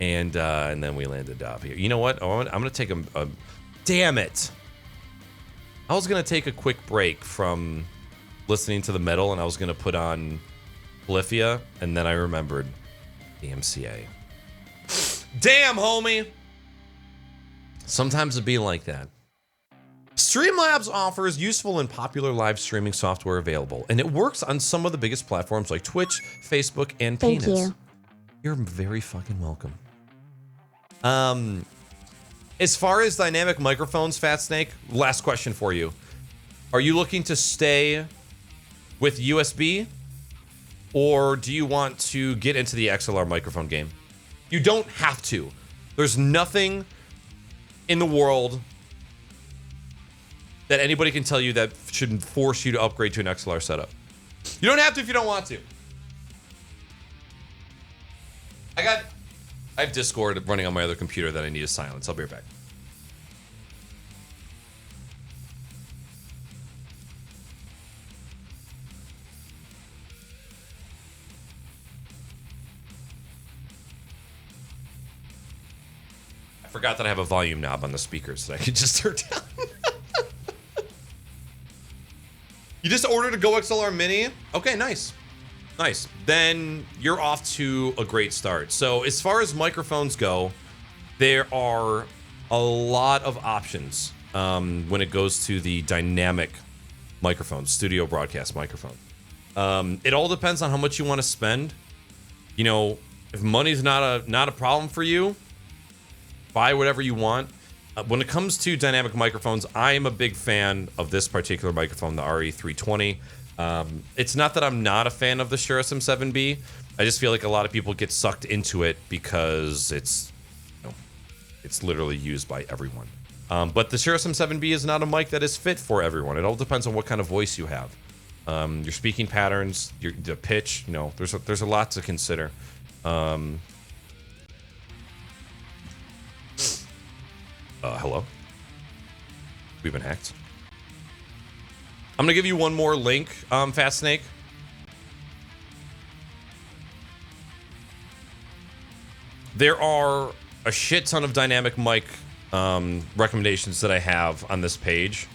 and then we landed up here. You know what? I'm gonna take a damn it. I was gonna take a quick break from listening to the metal, and I was gonna put on Polyphia, and then I remembered the MCA. Damn, homie. Sometimes it be like that. Streamlabs offers useful and popular live streaming software available, and it works on some of the biggest platforms like Twitch, Facebook, and Thank Penis. you. You're very fucking welcome. As far as dynamic microphones, Fat Snake, last question for you. Are you looking to stay with USB, or do you want to get into the XLR microphone game? You don't have to. There's nothing in the world that anybody can tell you that should force you to upgrade to an XLR setup. You don't have to if you don't want to. I have Discord running on my other computer that I need to silence. I'll be right back. I forgot that I have a volume knob on the speakers that I could just turn down. You just ordered a Go XLR Mini? Okay, nice. Nice. Then you're off to a great start. So as far as microphones go, there are a lot of options when it goes to the dynamic microphone, studio broadcast microphone. It all depends on how much you want to spend. If money's not a problem for you, buy whatever you want. When it comes to dynamic microphones, I am a big fan of this particular microphone, the RE320. It's not that I'm not a fan of the Shure SM7B. I just feel like a lot of people get sucked into it because it's literally used by everyone. But the Shure SM7B is not a mic that is fit for everyone. It all depends on what kind of voice you have. Your speaking patterns, the pitch, there's a lot to consider. Hello? We've been hacked. I'm gonna give you one more link, Fat Snake. There are a shit ton of dynamic mic recommendations that I have on this page.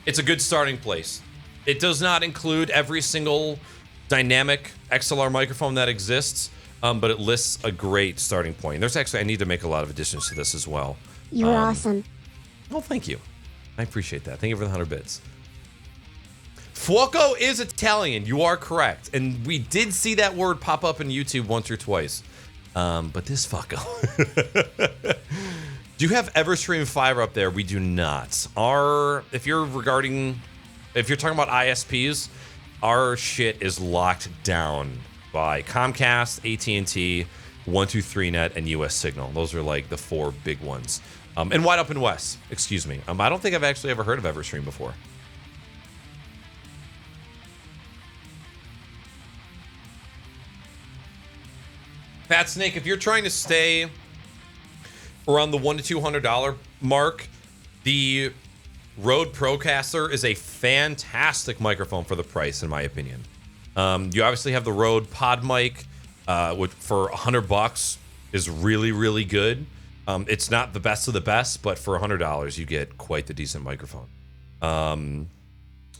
It's a good starting place. It does not include every single dynamic XLR microphone that exists, but it lists a great starting point. I need to make a lot of additions to this as well. You're awesome. Oh, thank you. I appreciate that. Thank you for the 100 bits. Fuoco is Italian. You are correct. And we did see that word pop up in YouTube once or twice. But this fucko. Do you have Everstream 5 up there? We do not. If you're talking about ISPs, our shit is locked down by Comcast, AT&T, 123net, and US Signal. Those are like the four big ones. And Wide Open West, excuse me. I don't think I've actually ever heard of Everstream before. Fat Snake, if you're trying to stay around the $100 to $200 mark, the Rode Procaster is a fantastic microphone for the price, in my opinion. You obviously have the Rode Pod Mic. which for $100 is really, really good. It's not the best of the best, but for $100, you get quite the decent microphone.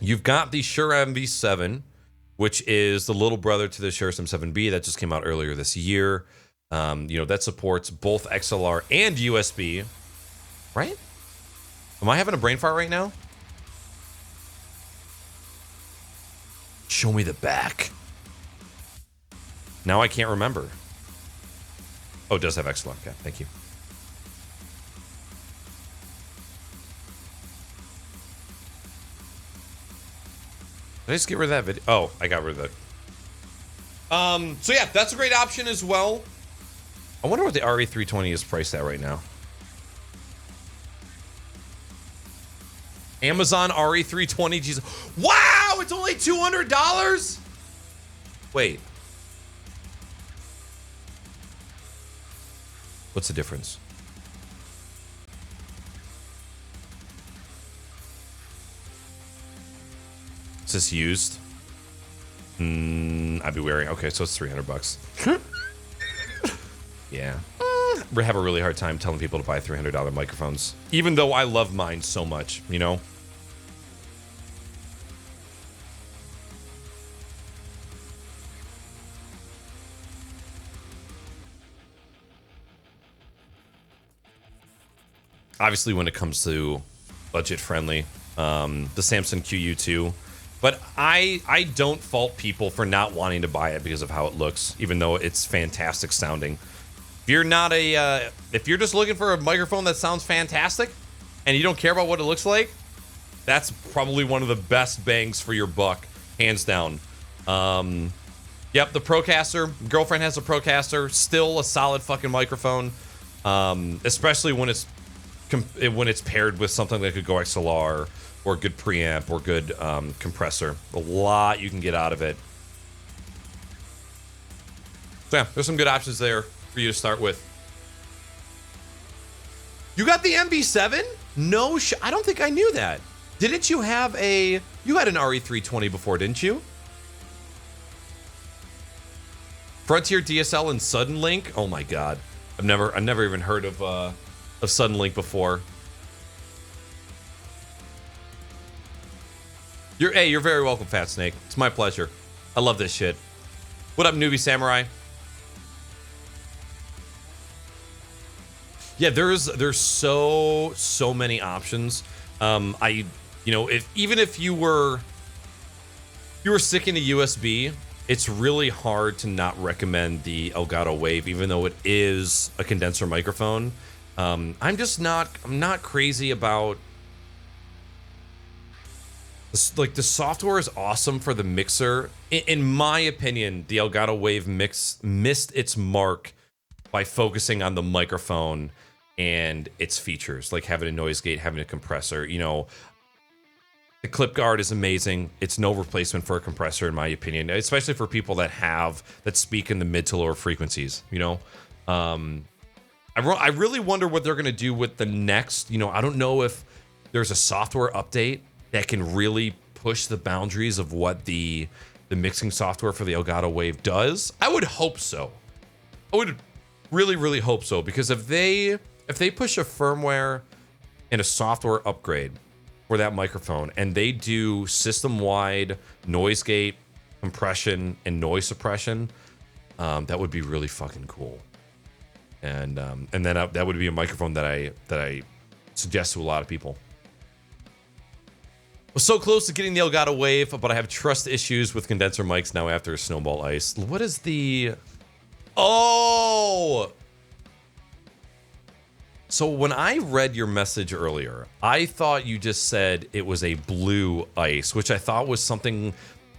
You've got the Shure MV7, which is the little brother to the Shure SM7B that just came out earlier this year. That supports both XLR and USB, right? Am I having a brain fart right now? Show me the back. Now I can't remember. Oh, it does have XLR. Okay, thank you. Did I just get rid of that video? Oh, I got rid of that. So yeah, that's a great option as well. I wonder what the RE320 is priced at right now. Amazon RE320. Jesus. Wow, it's only $200? Wait. What's the difference? Is this used? I'd be wary. Okay, so it's $300. Yeah. We have a really hard time telling people to buy $300 microphones, even though I love mine so much, you know? Obviously, when it comes to budget friendly, the Samson QU2. But I don't fault people for not wanting to buy it because of how it looks, even though it's fantastic sounding. If you're not if you're just looking for a microphone that sounds fantastic and you don't care about what it looks like, that's probably one of the best bangs for your buck, hands down. Yep, the Procaster. Girlfriend has a Procaster. Still a solid fucking microphone, especially when it's paired with something like a Go XLR or good preamp or good compressor. A lot you can get out of it. So yeah, there's some good options there for you to start with. You got the MV7? No, I don't think I knew that. Didn't you have you had an RE320 before, didn't you? Frontier DSL and Suddenlink? Oh my god. I've never even heard of Suddenlink before. You're very welcome, Fat Snake. It's my pleasure. I love this shit. What up, Newbie Samurai? Yeah, there's so many options. If you were sticking to USB, it's really hard to not recommend the Elgato Wave, even though it is a condenser microphone. I'm not crazy about this. Like, the software is awesome for the mixer. In my opinion, the Elgato Wave missed its mark by focusing on the microphone and its features, like having a noise gate, having a compressor. The clip guard is amazing. It's no replacement for a compressor, in my opinion, especially for people that speak in the mid to lower frequencies. I really wonder what they're going to do with the next. I don't know if there's a software update that can really push the boundaries of what the mixing software for the Elgato Wave does. I would hope so. I would really, really hope so, because if they push a firmware and a software upgrade for that microphone, and they do system-wide noise gate, compression, and noise suppression, that would be really fucking cool. And then that would be a microphone that I suggest to a lot of people. Was so close to getting the Elgato Wave, but I have trust issues with condenser mics now after Snowball Ice. What is the... Oh! So when I read your message earlier, I thought you just said it was a blue ice, which I thought was something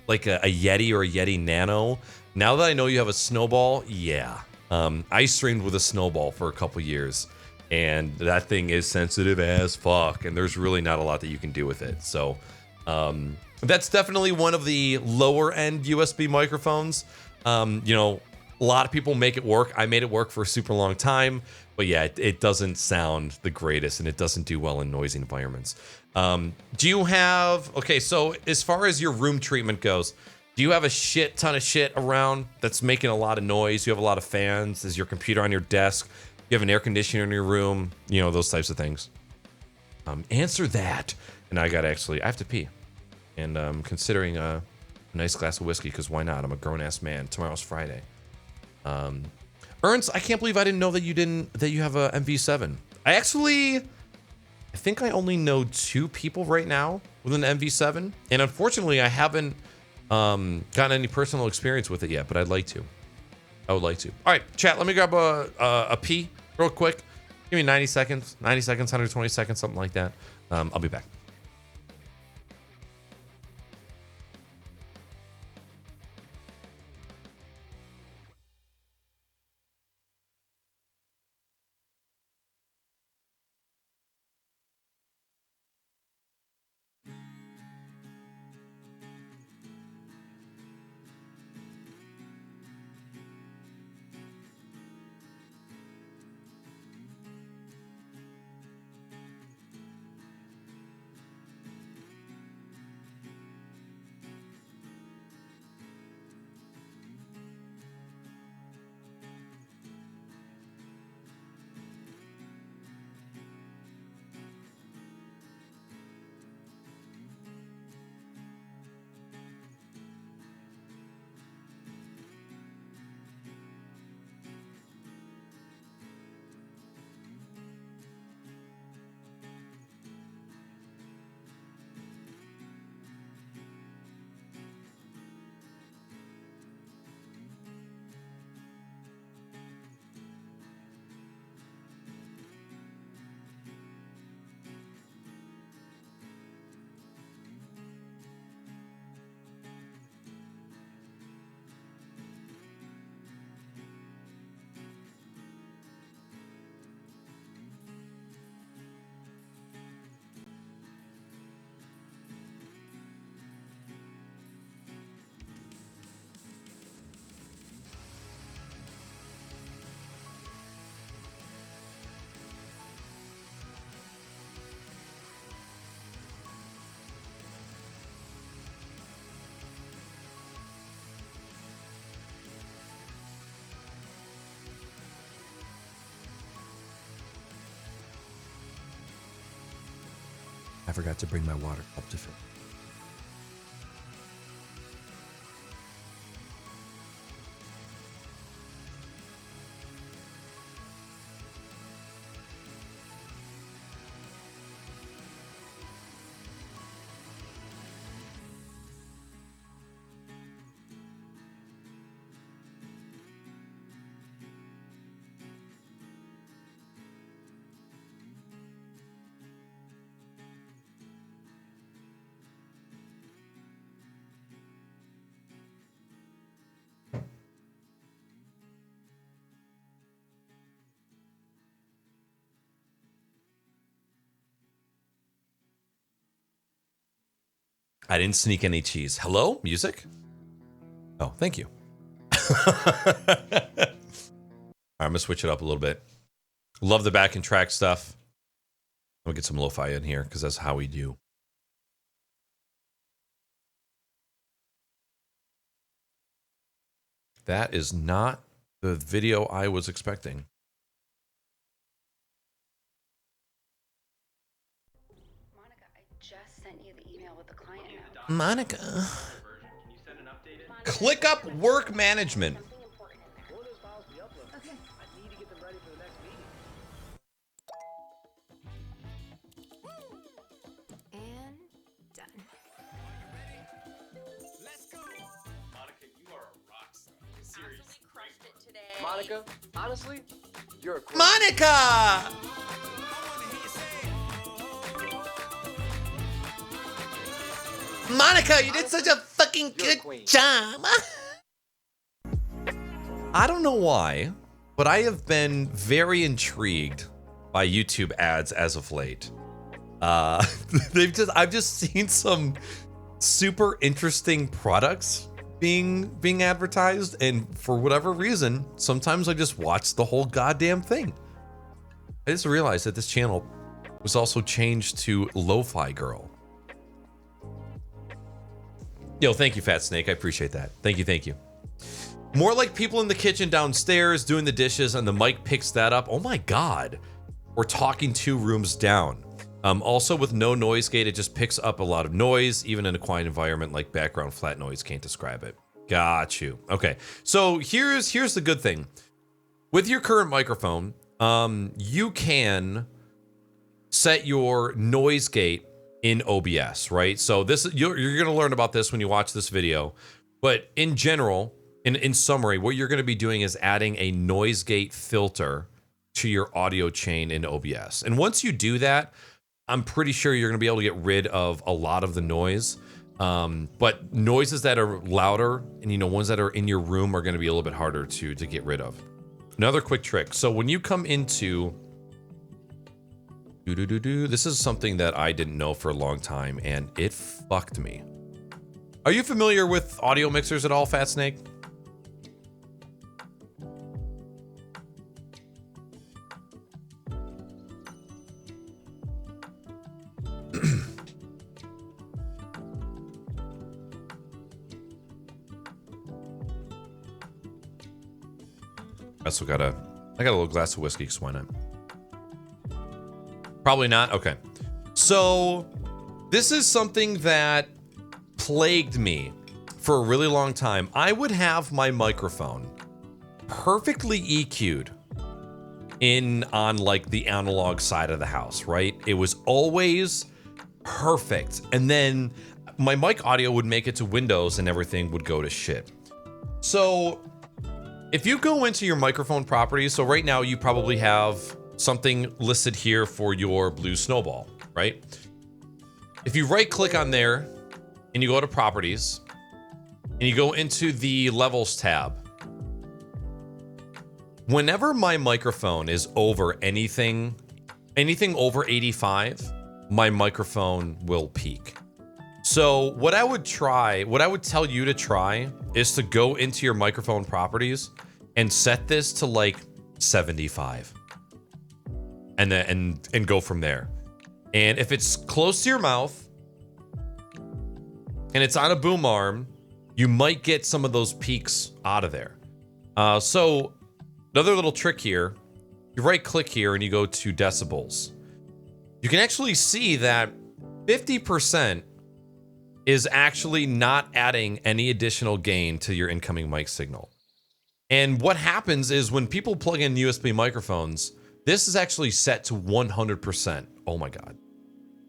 like a Yeti or a Yeti Nano. Now that I know you have a Snowball, yeah. I streamed with a Snowball for a couple years, and that thing is sensitive as fuck, and there's really not a lot that you can do with it. So that's definitely one of the lower end USB microphones. A lot of people make it work. I made it work for a super long time, but yeah, it doesn't sound the greatest, and it doesn't do well in noisy environments. Do you have, okay, so as far as your room treatment goes, Do you have a shit ton of shit around that's making a lot of noise? You have a lot of fans? Is your computer on your desk? You have an air conditioner in your room? You know, those types of things. Answer that. And I have to pee. And I'm considering a nice glass of whiskey, because why not? I'm a grown-ass man. Tomorrow's Friday. Ernst, I can't believe I didn't know that you have a MV7. I think I only know 2 people right now with an MV7. And unfortunately, I haven't gotten any personal experience with it yet, but I'd like to. I would like to. All right, chat, let me grab a pee real quick. Give me 90 seconds, 120 seconds, something like that. I'll be back. I forgot to bring my water cup to fill. I didn't sneak any cheese. Hello, music? Oh, thank you. I'm going to switch it up a little bit. Love the backing track stuff. I'm going to get some lo-fi in here because that's how we do. That is not the video I was expecting. Monica, I just sent you the email with the client note. Monica. ClickUp Work Management. And done. Monica, honestly, you're a queen. Monica! Monica, you did such a fucking good job. I don't know why, but I have been very intrigued by YouTube ads as of late. I've just seen some super interesting products being advertised, and for whatever reason, sometimes I just watch the whole goddamn thing. I just realized that this channel was also changed to Lo-Fi Girl. Yo, thank you, Fat Snake. I appreciate that. Thank you, thank you. More like people in the kitchen downstairs doing the dishes and the mic picks that up. Oh my God. We're talking 2 rooms down. Also with no noise gate, it just picks up a lot of noise, even in a quiet environment like background flat noise. Can't describe it. Got you. Okay. So here's the good thing. With your current microphone, you can set your noise gate in OBS, right? So this you're going to learn about this when you watch this video. But in general, in summary, what you're going to be doing is adding a noise gate filter to your audio chain in OBS. And once you do that, I'm pretty sure you're going to be able to get rid of a lot of the noise. But noises that are louder and, ones that are in your room are going to be a little bit harder to get rid of. Another quick trick. So when you come into this is something that I didn't know for a long time, and it fucked me. Are you familiar with audio mixers at all, Fat Snake? I got a little glass of whiskey, because why not? Probably not. Okay. So this is something that plagued me for a really long time. I would have my microphone perfectly EQ'd on like the analog side of the house, right? It was always perfect. And then my mic audio would make it to Windows and everything would go to shit. So if you go into your microphone properties, so right now you probably have something listed here for your Blue Snowball, right? If you right click on there and you go to properties and you go into the levels tab, whenever my microphone is over anything over 85, my microphone will peak. So what I would tell you to try is to go into your microphone properties and set this to like 75. And then and go from there. And if it's close to your mouth and it's on a boom arm, you might get some of those peaks out of there. So another little trick here, you right click here and you go to decibels. You can actually see that 50% is actually not adding any additional gain to your incoming mic signal. And what happens is when people plug in USB microphones, this is actually set to 100%. Oh my God.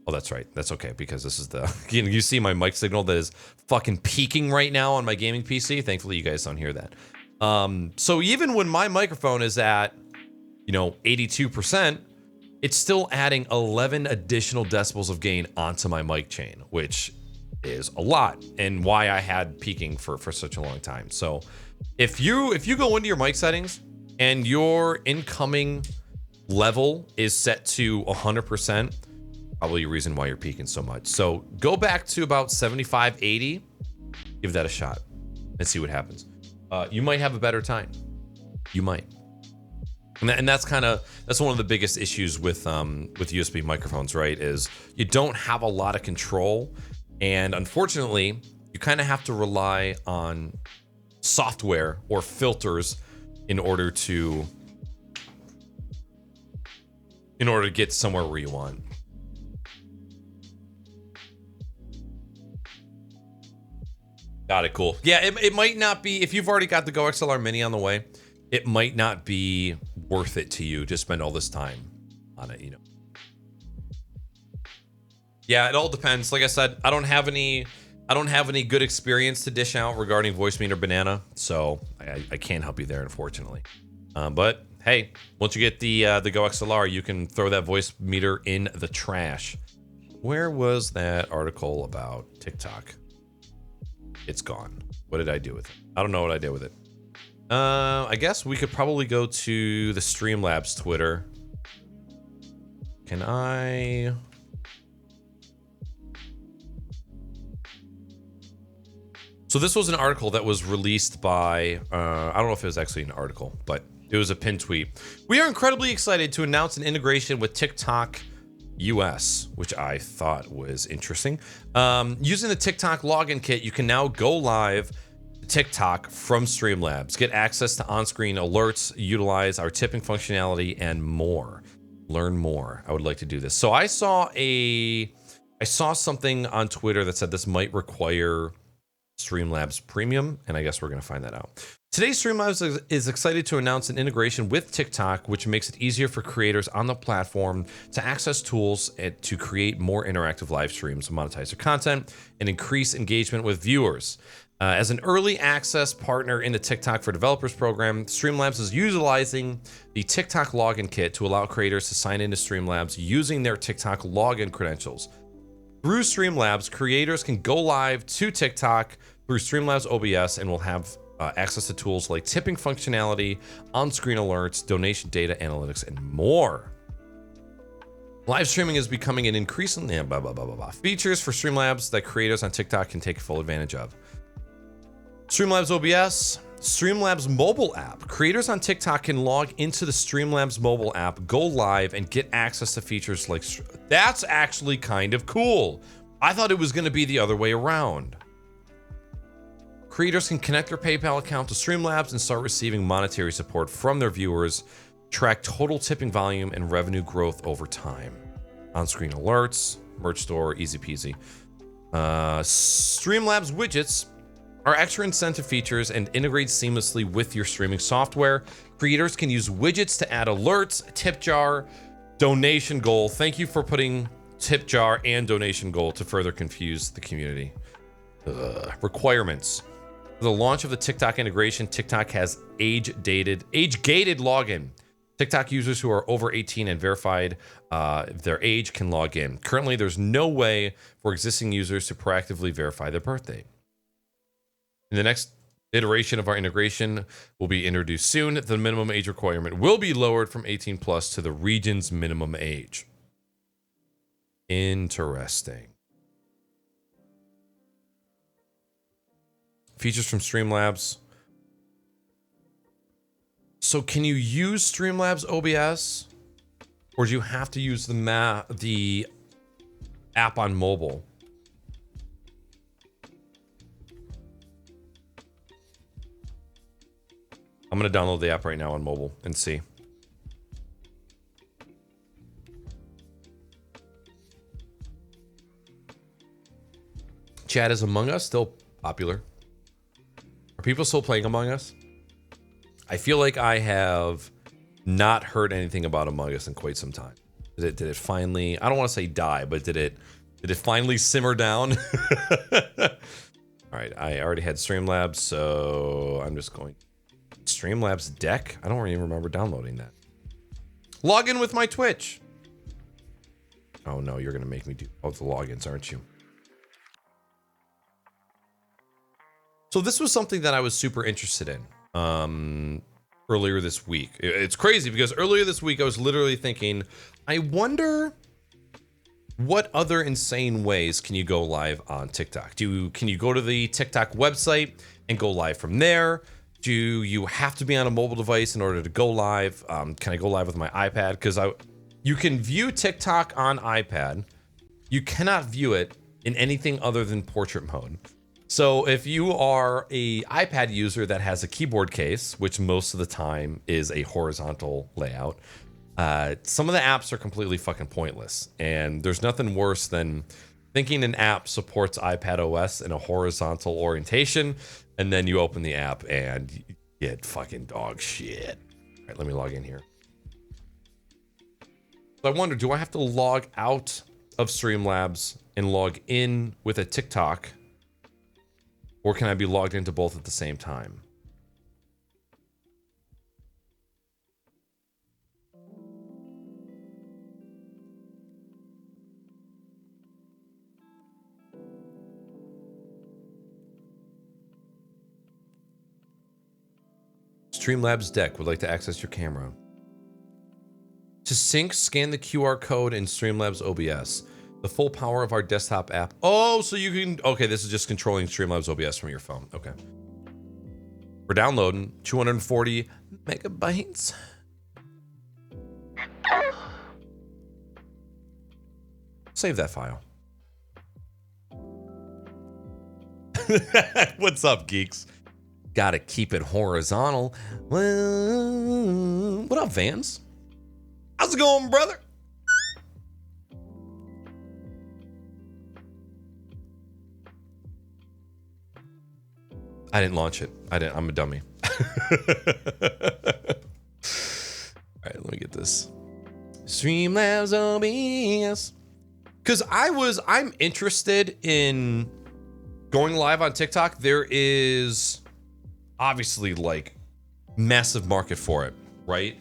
Oh, that's right. That's okay, because this is you see my mic signal that is fucking peaking right now on my gaming PC. Thankfully, you guys don't hear that. So even when my microphone is at, 82%, it's still adding 11 additional decibels of gain onto my mic chain, which is a lot, and why I had peaking for such a long time. So if you go into your mic settings and your incoming level is set to 100%, probably a reason why you're peaking so much. So go back to about 75, 80, give that a shot and see what happens. You might have a better time. You might. And that's one of the biggest issues with USB microphones, right? Is you don't have a lot of control, and unfortunately, you kind of have to rely on software or filters in order to get somewhere where you want. Got it, cool. Yeah, it might not be, if you've already got the Go XLR Mini on the way, it might not be worth it to you to spend all this time on it, Yeah, it all depends. Like I said, I don't have any good experience to dish out regarding Voicemeeter Banana, so I can't help you there, unfortunately. But hey, once you get the Go XLR, you can throw that Voicemeeter in the trash. Where was that article about TikTok? It's gone. What did I do with it? I don't know what I did with it. I guess we could probably go to the Streamlabs Twitter. Can I? So this was an article that was released by, I don't know if it was actually an article, but it was a pin tweet. We are incredibly excited to announce an integration with TikTok US, which I thought was interesting. Using the TikTok login kit, you can now go live TikTok from Streamlabs, get access to on-screen alerts, utilize our tipping functionality, and more. Learn more. I would like to do this. So I saw something on Twitter that said this might require Streamlabs Premium, and I guess we're going to find that out. Today, Streamlabs is excited to announce an integration with TikTok, which makes it easier for creators on the platform to access tools to create more interactive live streams, monetize their content, and increase engagement with viewers. As an early access partner in the TikTok for Developers program, Streamlabs is utilizing the TikTok login kit to allow creators to sign into Streamlabs using their TikTok login credentials. Through Streamlabs, creators can go live to TikTok through Streamlabs OBS and will have access to tools like tipping functionality, on-screen alerts, donation data analytics, and more. Live streaming is becoming an increasingly features for Streamlabs that creators on TikTok can take full advantage of. Streamlabs OBS, Streamlabs mobile app. Creators on TikTok can log into the Streamlabs mobile app, go live, and get access to features like... That's actually kind of cool. I thought it was going to be the other way around. Creators can connect their PayPal account to Streamlabs and start receiving monetary support from their viewers, track total tipping volume and revenue growth over time. On-screen alerts, merch store, easy peasy. Streamlabs widgets are extra incentive features and integrate seamlessly with your streaming software. Creators can use widgets to add alerts, tip jar, donation goal. Thank you for putting tip jar and donation goal to further confuse the community. Requirements. For the launch of the TikTok integration, TikTok has age-gated login. TikTok users who are over 18 and verified their age can log in. Currently, there's no way for existing users to proactively verify their birthday. In the next iteration of our integration will be introduced soon. The minimum age requirement will be lowered from 18 plus to the region's minimum age. Interesting. Features from Streamlabs. So can you use Streamlabs OBS? Or do you have to use the app on mobile? I'm going to download the app right now on mobile and see. Chat, is Among Us still popular? Are people still playing Among Us? I feel like I have not heard anything about Among Us in quite some time. Did it finally, I don't want to say die, but did it finally simmer down? All right, I already had Streamlabs, so I'm just going... Streamlabs deck? I don't even remember downloading that. Log in with my Twitch. Oh no, you're gonna make me do both the logins, aren't you? So this was something that I was super interested in earlier this week. It's crazy because earlier this week I was literally thinking, I wonder what other insane ways can you go live on TikTok? Can you go to the TikTok website and go live from there? Do you have to be on a mobile device in order to go live? Can I go live with my iPad? Because you can view TikTok on iPad. You cannot view it in anything other than portrait mode. So if you are a iPad user that has a keyboard case, which most of the time is a horizontal layout, some of the apps are completely fucking pointless. And there's nothing worse than thinking an app supports iPad OS in a horizontal orientation, and then you open the app and you get fucking dog shit. All right, let me log in here. So I wonder, do I have to log out of Streamlabs and log in with a TikTok? Or can I be logged into both at the same time? Streamlabs deck would like to access your camera. To sync, scan the QR code in Streamlabs OBS. The full power of our desktop app. Oh, so you can... Okay, this is just controlling Streamlabs OBS from your phone. Okay. We're downloading 240 megabytes. Save that file. What's up, geeks? Gotta keep it horizontal. Well, what up, Vans? How's it going, brother? I didn't launch it. I'm a dummy. All right, let me get this. Streamlabs OBS. Because I'm interested in going live on TikTok. There is obviously like massive market for it, right?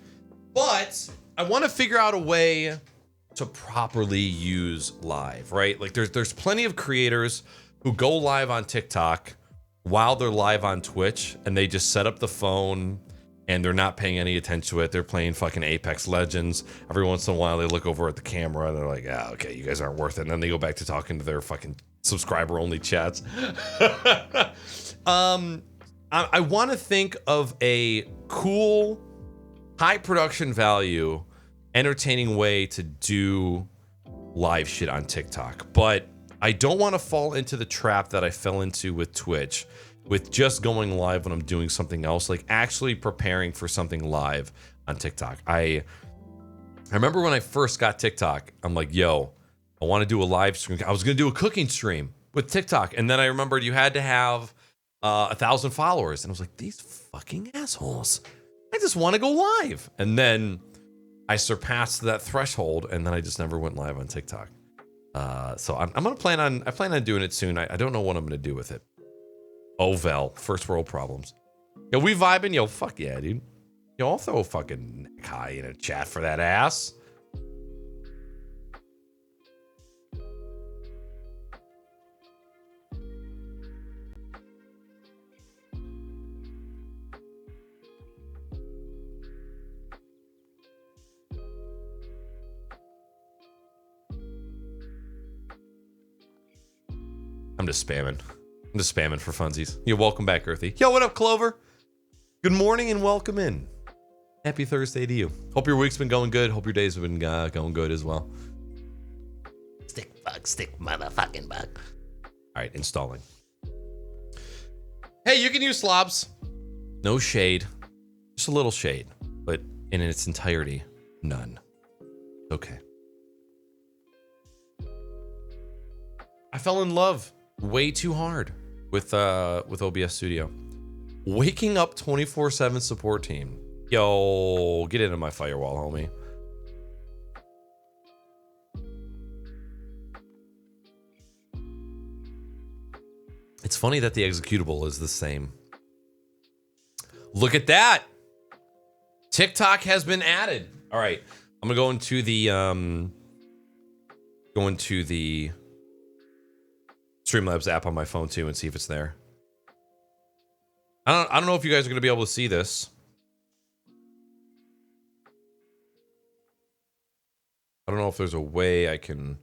But I want to figure out a way to properly use live, right? Like there's plenty of creators who go live on TikTok while they're live on Twitch, and they just set up the phone and they're not paying any attention to it. They're playing fucking Apex Legends. Every once in a while they look over at the camera and they're like, okay, you guys aren't worth it. And then they go back to talking to their fucking subscriber only chats. I want to think of a cool, high production value, entertaining way to do live shit on TikTok. But I don't want to fall into the trap that I fell into with Twitch, with just going live when I'm doing something else, like actually preparing for something live on TikTok. I remember when I first got TikTok, I'm like, yo, I want to do a live stream. I was going to do a cooking stream with TikTok. And then I remembered you had to have 1,000 followers. And I was like, these fucking assholes. I just want to go live. And then I surpassed that threshold, and then I just never went live on TikTok. So I'm gonna plan on doing it soon. I don't know what I'm gonna do with it. Oh, Vel, first world problems. Yo, we vibing? Yo, fuck yeah, dude. Yo, I'll throw a fucking neck high in a chat for that ass. I'm just spamming for funsies. Yo, welcome back, Earthy. Yo, what up, Clover? Good morning and welcome in. Happy Thursday to you. Hope your week's been going good. Hope your days have been going good as well. Stick motherfucking bug. All right, installing. Hey, you can use slobs. No shade. Just a little shade. But in its entirety, none. Okay. I fell in love way too hard with OBS Studio. Waking up 24/7 support team. Yo, get into my firewall, homie. It's funny that the executable is the same. Look at that. TikTok has been added. All right, I'm gonna go into the Streamlabs app on my phone too and see if it's there. I don't know if you guys are going to be able to see this. I don't know if there's a way I can.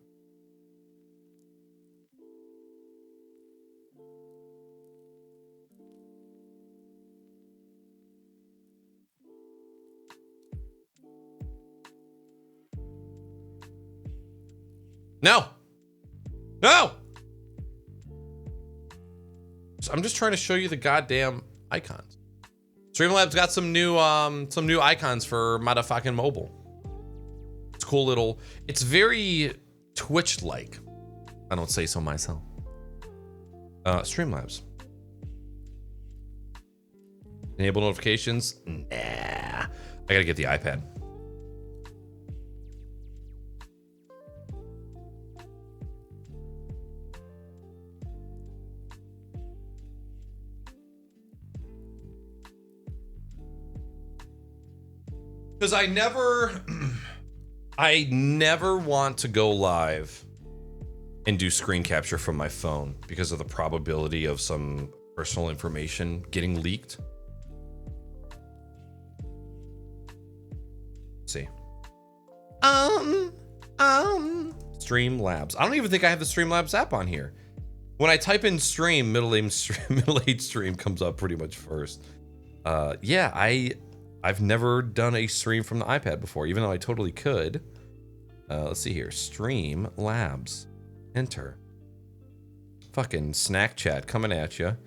No. I'm just trying to show you the goddamn icons. Streamlabs got some new icons for motherfucking mobile. It's cool little. It's very Twitch-like. I don't say so myself. Streamlabs. Enable notifications. Nah. I gotta get the iPad. Because I never want to go live and do screen capture from my phone because of the probability of some personal information getting leaked. Let's see. Streamlabs. I don't even think I have the Streamlabs app on here. When I type in stream, middle-aged stream comes up pretty much first. Yeah, I've never done a stream from the iPad before, even though I totally could. Let's see here. Stream Labs. Enter. Fucking snack chat coming at you.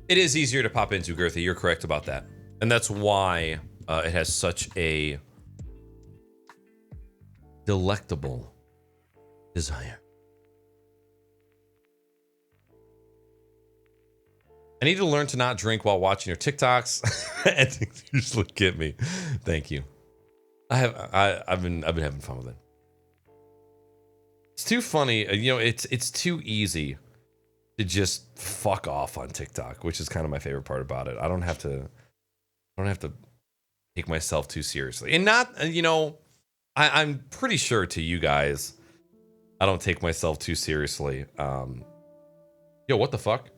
It is easier to pop into, Girthy. You're correct about that. And that's why it has such a delectable desire. I need to learn to not drink while watching your TikToks. And just look at me. Thank you. I've been having fun with it. It's too funny. You know, it's too easy to just fuck off on TikTok, which is kind of my favorite part about it. I don't have to take myself too seriously. And not, you know, I'm pretty sure to you guys, I don't take myself too seriously. Yo, what the fuck?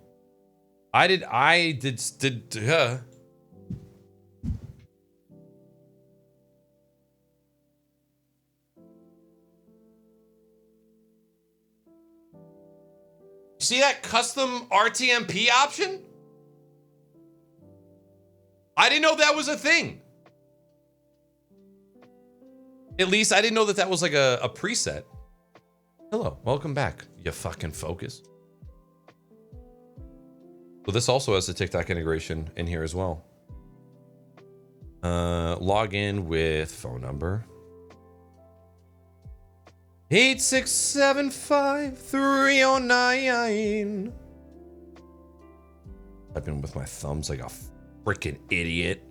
I did see that custom RTMP option? I didn't know that was a thing. At least I didn't know that was like a preset. Hello, welcome back, you fucking focus. So this also has the TikTok integration in here as well. Log in with phone number. 8675309. I've been with my thumbs like a freaking idiot.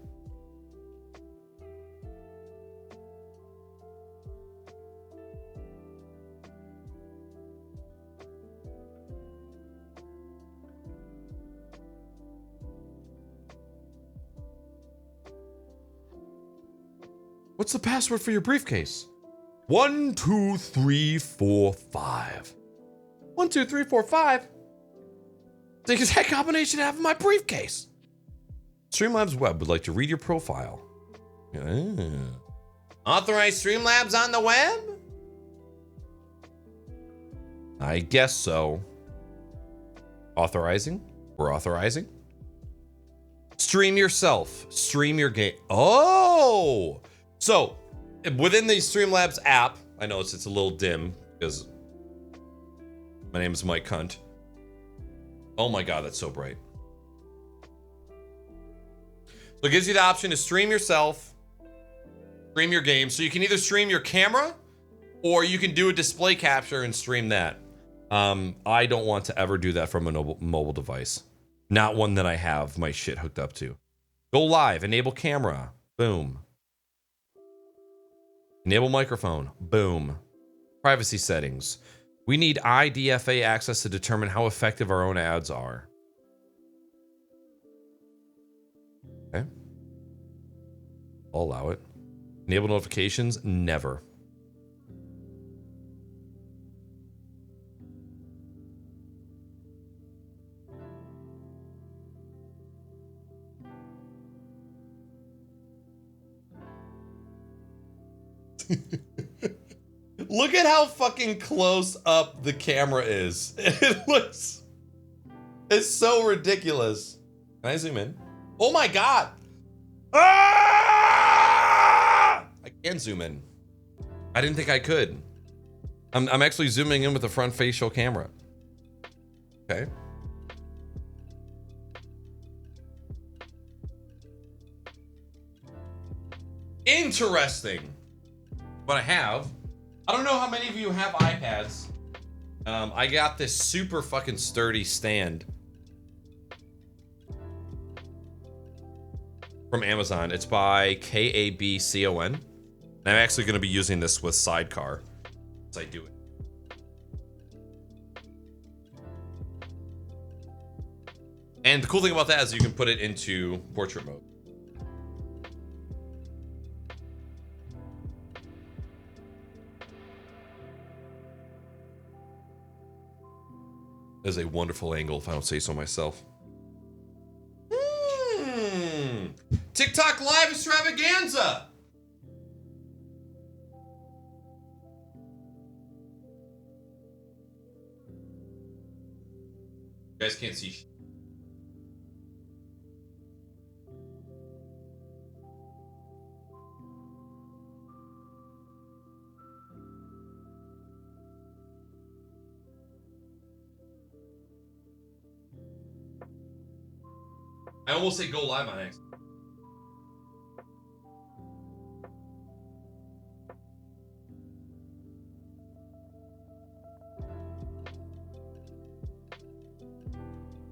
What's the password for your briefcase? 1 2 3 4 5. 1 2 3 4 5. The exact combination I have in my briefcase. Streamlabs Web would like to read your profile. Authorize Streamlabs on the web? I guess so. Authorizing? We're authorizing. Stream yourself. Stream your game. Oh! So, within the Streamlabs app, I know it's a little dim because my name is Mike Hunt. Oh my god, that's so bright. So it gives you the option to stream yourself, stream your game. So you can either stream your camera or you can do a display capture and stream that. I don't want to ever do that from a mobile device. Not one that I have my shit hooked up to. Go live, enable camera, boom. Enable microphone. Boom. Privacy settings. We need IDFA access to determine how effective our own ads are. Okay. I'll allow it. Enable notifications. Never. Look at how fucking close up the camera is. It looks... It's so ridiculous. Can I zoom in? Oh my god! Ah! I can zoom in. I didn't think I could. I'm actually zooming in with the front facial camera. Okay. Interesting. But I don't know how many of you have iPads. I got this super fucking sturdy stand from Amazon. It's by KABCON. And I'm actually going to be using this with Sidecar as I do it. And the cool thing about that is you can put it into portrait mode. That is a wonderful angle, if I don't say so myself. TikTok Live Extravaganza! You guys can't see. I almost say go live on X.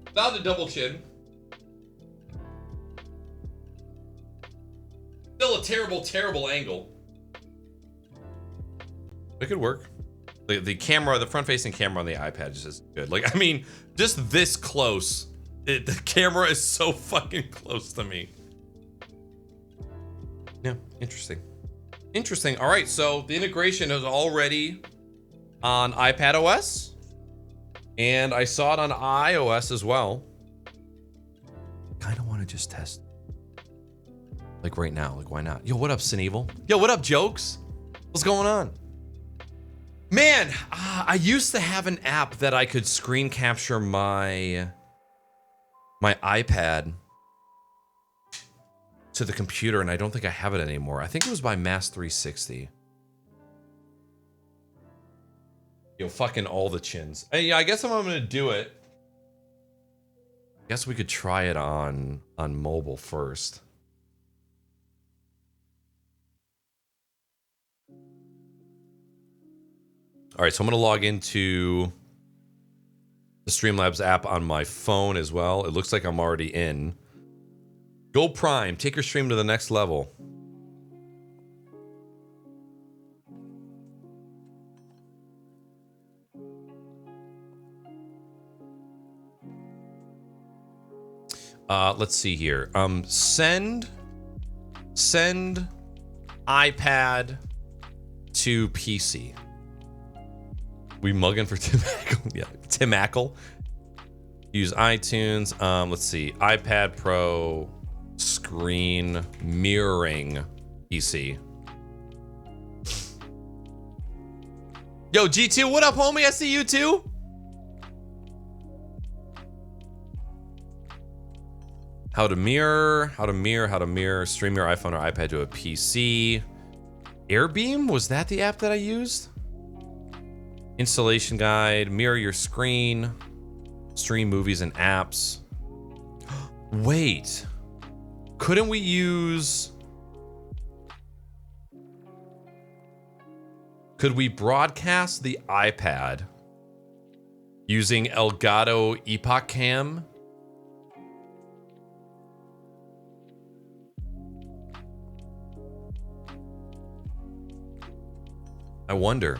Without the double chin. Still a terrible, terrible angle. It could work. The camera, the front-facing camera on the iPad is just good. Like, I mean, just this close. The camera is so fucking close to me. Yeah, interesting. Interesting. All right, so the integration is already on iPad OS. And I saw it on iOS as well. Kind of want to just test. Like right now. Like, why not? Yo, what up, Sineval? Yo, what up, Jokes? What's going on? Man, I used to have an app that I could screen capture my iPad to the computer, and I don't think I have it anymore. I think it was by Mass 360. Yo, fucking all the chins. Hey, yeah, I guess I'm gonna do it. Guess we could try it on mobile first. All right, so I'm gonna log into the Streamlabs app on my phone as well. It looks like I'm already in. Go Prime, take your stream to the next level. Let's see here. Send iPad to PC. We mugging for Tim Ackle? Yeah, Tim Ackle. Use iTunes. Let's see. iPad Pro screen mirroring PC. Yo, G2, what up, homie? I see you too. How to mirror, stream your iPhone or iPad to a PC. Airbeam, was that the app that I used? Installation guide, mirror your screen, stream movies and apps. Wait, couldn't we use... Could we broadcast the iPad using Elgato Epoch Cam? I wonder.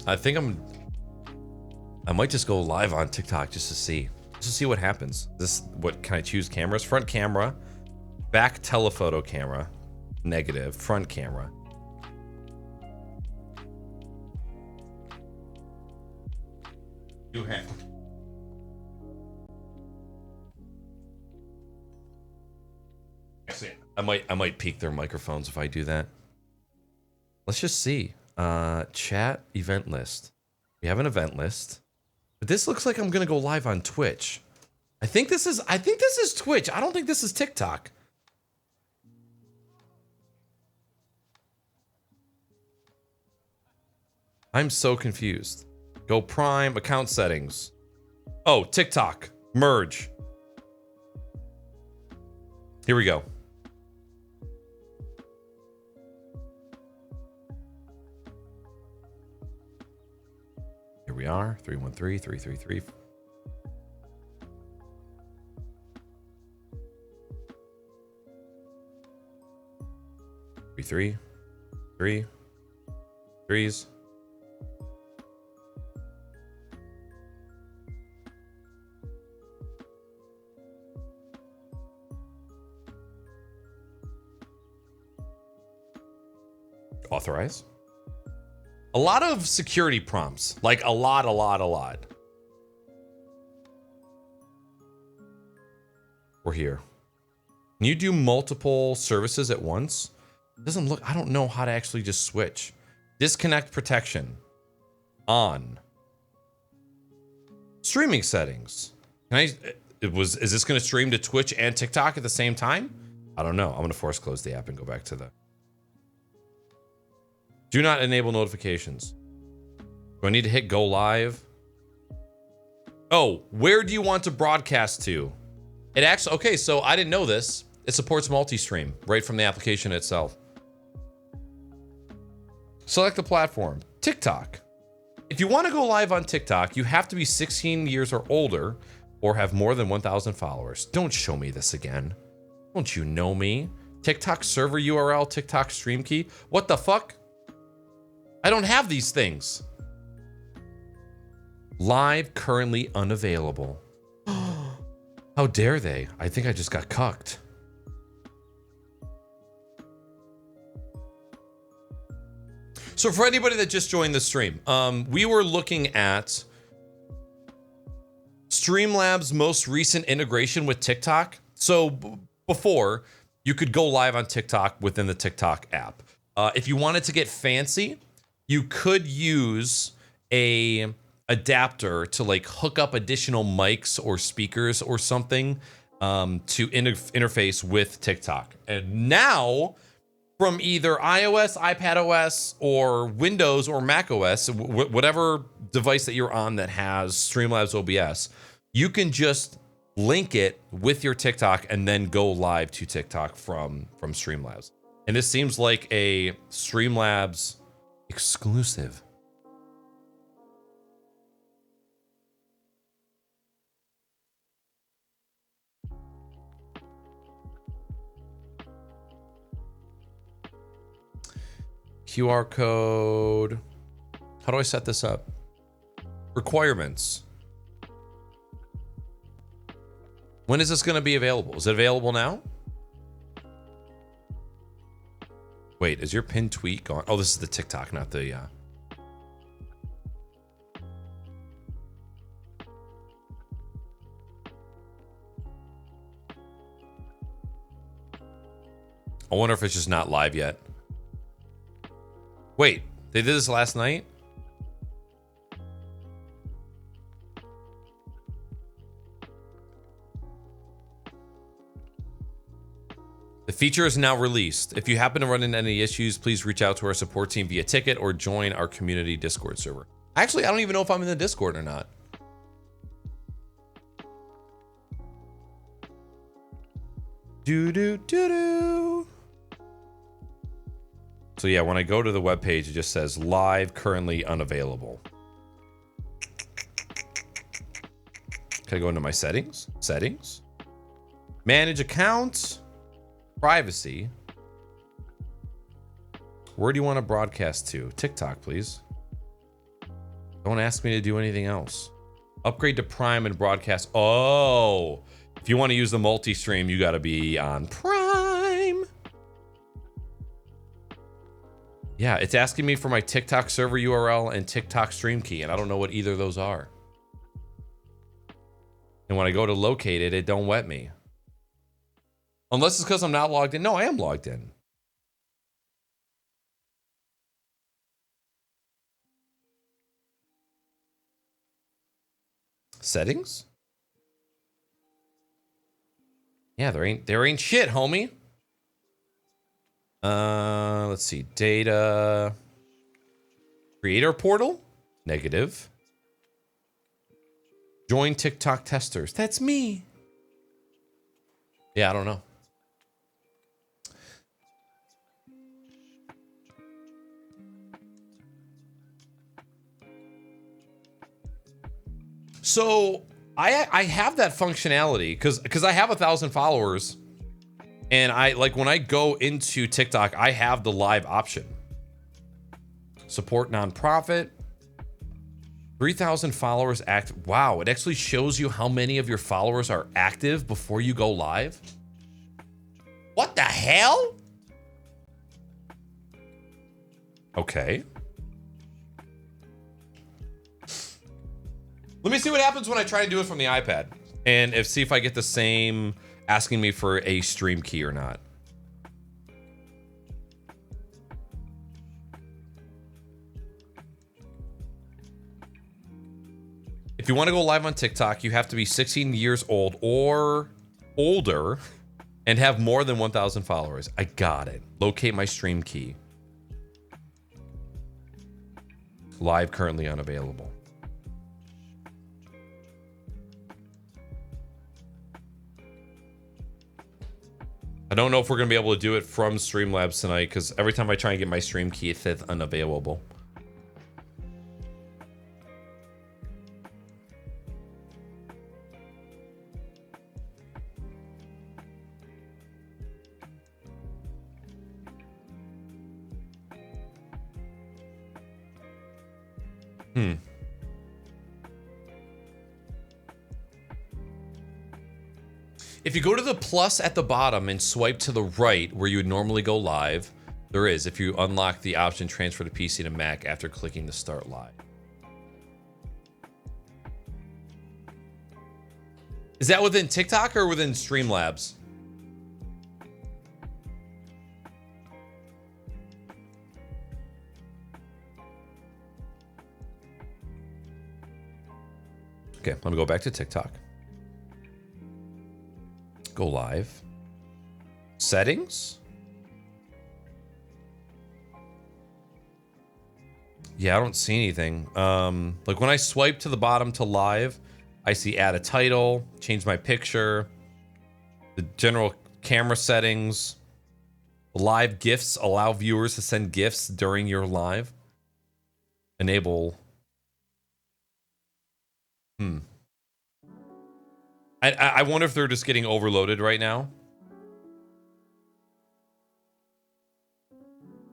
I think I might just go live on TikTok just to see what happens. What can I choose? Cameras, front camera, back telephoto camera, negative, front camera. You have. I might peek their microphones if I do that. Let's just see. Chat event list. We have an event list. But this looks like I'm gonna go live on Twitch. I think this is Twitch. I don't think this is TikTok. I'm so confused. Go Prime, account settings. Oh, TikTok. Merge. Here we go. Here we are, 313-333. Three threes. Authorize. A lot of security prompts, like a lot. We're here. Can you do multiple services at once? It doesn't look, I don't know how to actually just switch. Disconnect protection. On. Streaming settings. Is this going to stream to Twitch and TikTok at the same time? I don't know. I'm going to force close the app and go back to the... Do not enable notifications. Do I need to hit go live? Oh, where do you want to broadcast to? It actually, okay, so I didn't know this. It supports multi-stream right from the application itself. Select the platform. TikTok. If you want to go live on TikTok, you have to be 16 years or older or have more than 1,000 followers. Don't show me this again. Don't you know me? TikTok server URL, TikTok stream key. What the fuck? I don't have these things. Live currently unavailable. How dare they? I think I just got cucked. So for anybody that just joined the stream, we were looking at Streamlabs' most recent integration with TikTok. So before, you could go live on TikTok within the TikTok app. If you wanted to get fancy, you could use a adapter to like hook up additional mics or speakers or something to interface with TikTok. And now, from either iOS, iPadOS, or Windows or macOS, whatever device that you're on that has Streamlabs OBS, you can just link it with your TikTok and then go live to TikTok from Streamlabs. And this seems like a Streamlabs exclusive. QR code. How do I set this up? Requirements. When is this going to be available? Is it available now? Wait, is your pinned tweet gone? Oh, this is the TikTok, not the... I wonder if it's just not live yet. Wait, they did this last night? The feature is now released. If you happen to run into any issues, please reach out to our support team via ticket or join our community Discord server. Actually, I don't even know if I'm in the Discord or not. Do. So yeah, when I go to the webpage, it just says live, currently unavailable. Can I go into my settings? Settings? Manage accounts? Privacy? Where do you want to broadcast to? TikTok, please. Don't ask me to do anything else. Upgrade to Prime and broadcast. Oh, if you want to use the multi-stream, you got to be on Prime. Yeah, it's asking me for my TikTok server URL and TikTok stream key, and I don't know what either of those are. And when I go to locate it, it don't let me. Unless it's because I'm not logged in. No, I am logged in. Settings? Yeah, there ain't shit, homie. Let's see. Data. Creator portal? Negative. Join TikTok testers. That's me. Yeah, I don't know. So I have that functionality because I have 1,000 followers, and I like when I go into TikTok, I have the live option. Support nonprofit. 3,000 followers active. Wow, it actually shows you how many of your followers are active before you go live. What the hell? Okay. Let me see what happens when I try and do it from the iPad, and see if I get the same asking me for a stream key or not. If you want to go live on TikTok, you have to be 16 years old or older and have more than 1,000 followers. I got it. Locate my stream key. Live currently unavailable. I don't know if we're going to be able to do it from Streamlabs tonight because every time I try and get my stream key, it says unavailable. If you go to the plus at the bottom and swipe to the right where you would normally go live, there is, if you unlock the option transfer to PC to Mac after clicking the start live. Is that within TikTok or within Streamlabs? Okay, let me go back to TikTok. Go live. Settings. Yeah, I don't see anything. Like when I swipe to the bottom to live, I see add a title, change my picture, the general camera settings, live gifts, allow viewers to send gifts during your live, enable. I wonder if they're just getting overloaded right now.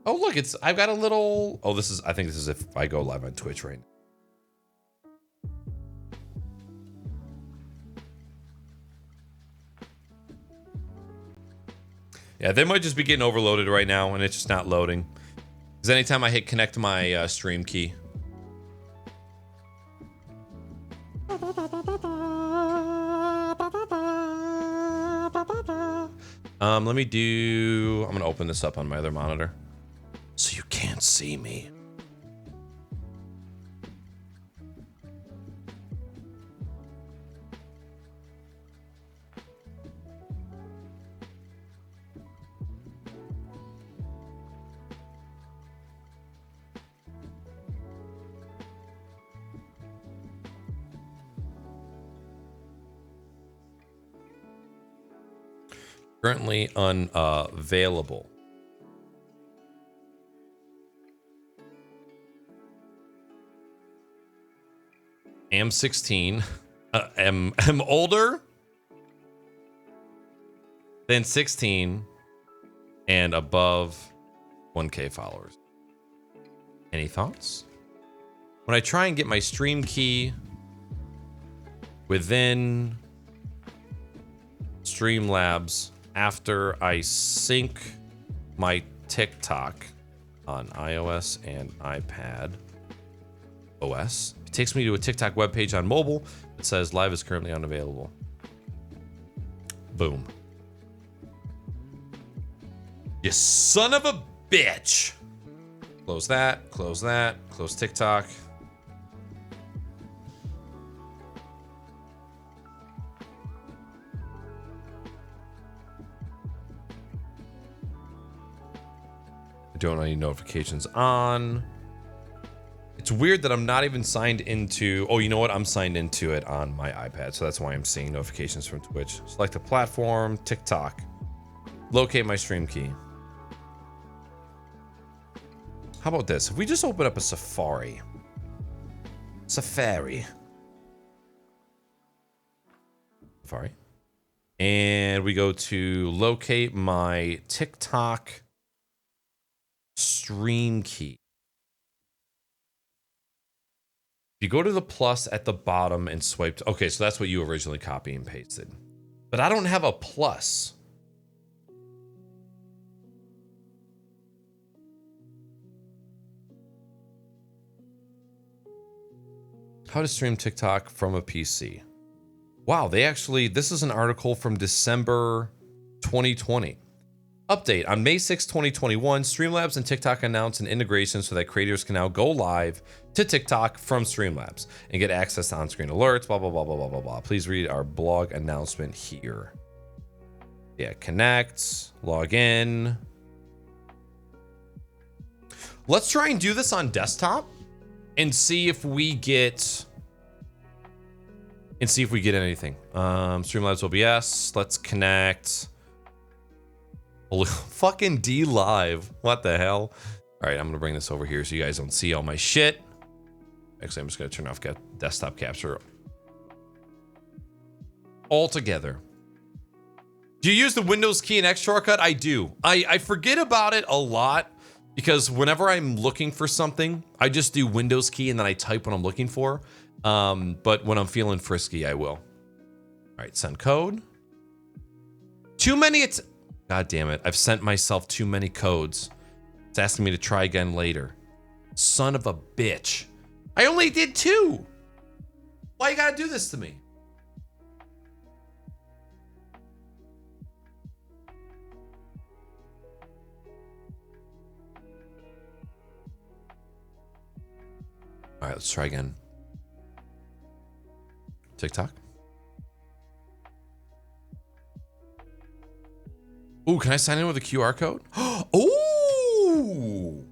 Oh, look, I've got a little, oh, I think this is if I go live on Twitch right now. Yeah, they might just be getting overloaded right now and it's just not loading. Because anytime I hit connect to my stream key. I'm gonna open this up on my other monitor so you can't see me. Currently unavailable. Am 16. Am older than 16 and above 1K followers. Any thoughts? When I try and get my stream key within Streamlabs after I sync my TikTok on iOS and iPad OS, it takes me to a TikTok webpage on mobile that says live is currently unavailable. Boom. You son of a bitch. Close that, close TikTok. I don't know any notifications on. It's weird that I'm not even signed into, oh, you know what? I'm signed into it on my iPad, so that's why I'm seeing notifications from Twitch. Select a platform, TikTok. Locate my stream key. How about this? If we just open up a Safari. And we go to locate my TikTok stream key. If you go to the plus at the bottom and swipe to, okay, so that's what you originally copy and pasted. But I don't have a plus. How to stream TikTok from a PC. Wow, this is an article from December 2020. Update, on May 6, 2021, Streamlabs and TikTok announced an integration so that creators can now go live to TikTok from Streamlabs and get access to on-screen alerts, blah, blah, blah, blah, blah, blah, blah. Please read our blog announcement here. Yeah, connect, log in. Let's try and do this on desktop and see if we get anything. Streamlabs OBS, let's connect. Holy fucking D live. What the hell? All right, I'm gonna bring this over here so you guys don't see all my shit. Actually, I'm just gonna turn off desktop capture altogether. Do you use the Windows key and X shortcut? I do. I forget about it a lot because whenever I'm looking for something, I just do Windows key and then I type what I'm looking for. But when I'm feeling frisky, I will. All right, send code. Too many. God damn it. I've sent myself too many codes. It's asking me to try again later. Son of a bitch. I only did 2. Why you gotta do this to me? All right, let's try again. TikTok. Ooh, can I sign in with a QR code? Ooh!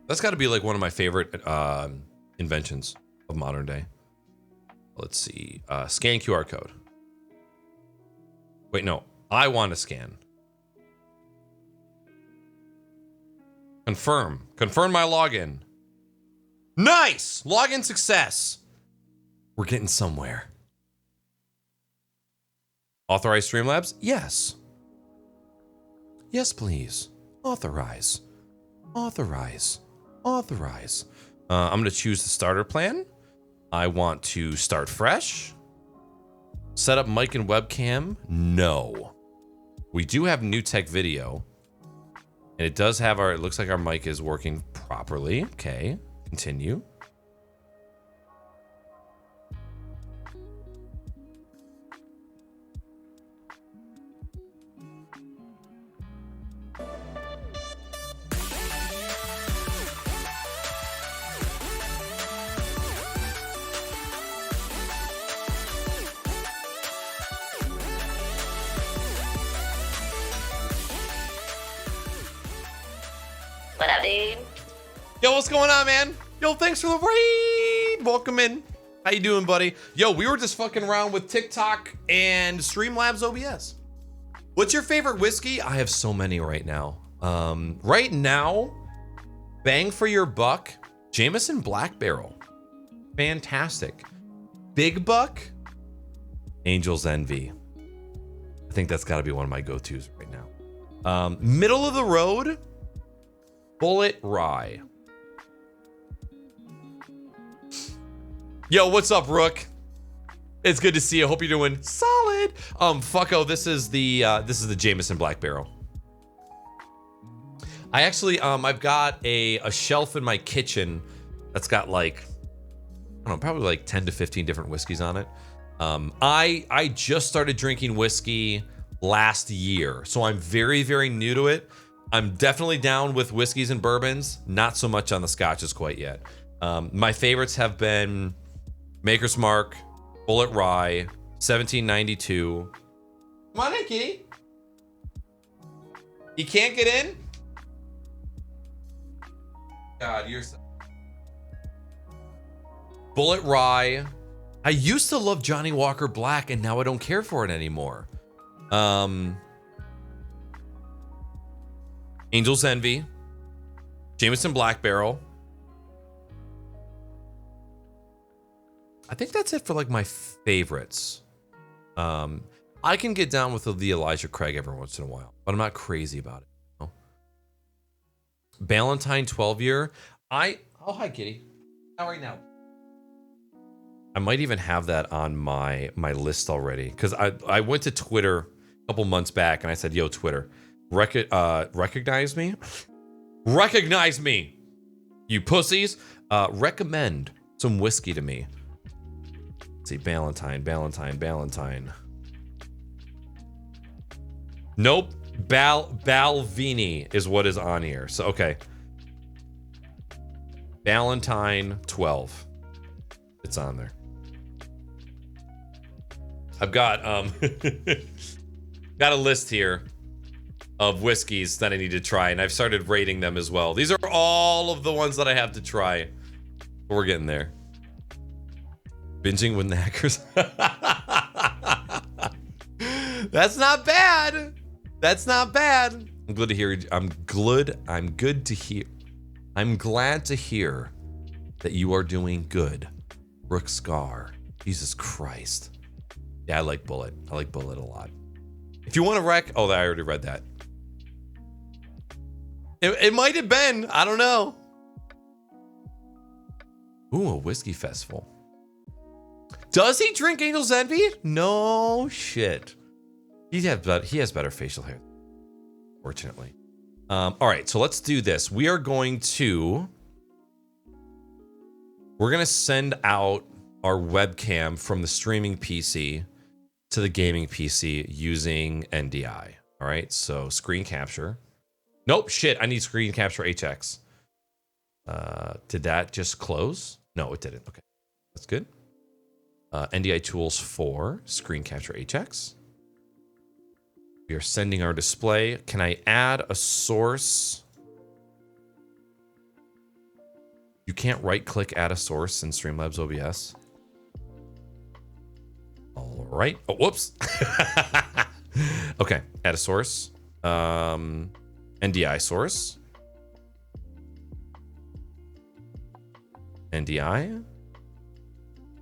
That's got to be like one of my favorite inventions of modern day. Let's see. Scan QR code. Wait, no. I want to scan. Confirm. Confirm my login. Nice! Login success. We're getting somewhere. Authorize Streamlabs? Yes. Yes, please. Authorize. Authorize. Authorize. I'm going to choose the starter plan. I want to start fresh. Set up mic and webcam? No. We do have new tech video. And it does have it looks like our mic is working properly. Okay. Continue. What up, dude? Yo, what's going on, man? Yo, thanks for the raid. Welcome in. How you doing, buddy? Yo, we were just fucking around with TikTok and Streamlabs OBS. What's your favorite whiskey? I have so many right now. Right now, bang for your buck, Jameson Black Barrel. Fantastic. Big buck, Angel's Envy. I think that's got to be one of my go-tos right now. Middle of the road, Bullet Rye. Yo, what's up, Rook? It's good to see you. Hope you're doing solid. Fucko, this is the Jameson Black Barrel. I actually I've got a shelf in my kitchen that's got like, I don't know, probably like 10 to 15 different whiskeys on it. I just started drinking whiskey last year, so I'm very, very new to it. I'm definitely down with whiskeys and bourbons, not so much on the scotches quite yet. My favorites have been Maker's Mark, Bullet Rye, 1792. Come on in, kitty. You can't get in? God, you're so... Bullet Rye. I used to love Johnny Walker Black, and now I don't care for it anymore. Angel's Envy, Jameson Black Barrel. I think that's it for like my favorites. I can get down with the Elijah Craig every once in a while, but I'm not crazy about it. You know? Ballantine 12 year. Oh, hi, kitty. How are you now? I might even have that on my list already, because I went to Twitter a couple months back and I said, yo, Twitter, recognize me? Recognize me, you pussies. Recommend some whiskey to me. Let's see, Ballantine. Nope. Balvenie is what is on here. So, okay. Ballantine 12. It's on there. I've got got a list here of whiskeys that I need to try, and I've started rating them as well. These are all of the ones that I have to try. We're getting there. Binging with knackers. That's not bad. That's not bad. I'm glad to hear. I'm good to hear. I'm glad to hear that you are doing good. Brooke Scar. Jesus Christ. Yeah, I like Bullet. I like Bullet a lot. If you want to wreck, oh, I already read that. It might have been. I don't know. Ooh, a whiskey festival. Does he drink Angel's Envy? No shit. He has better facial hair, fortunately. All right, so let's do this. We're gonna send out our webcam from the streaming PC to the gaming PC using NDI. All right, so screen capture. Nope, shit, I need screen capture HX. Did that just close? No, it didn't. Okay, that's good. NDI tools for screen capture HX. We are sending our display. Can I add a source? You can't right click add a source in Streamlabs OBS. All right. Oh, whoops. Okay, add a source. NDI source. NDI.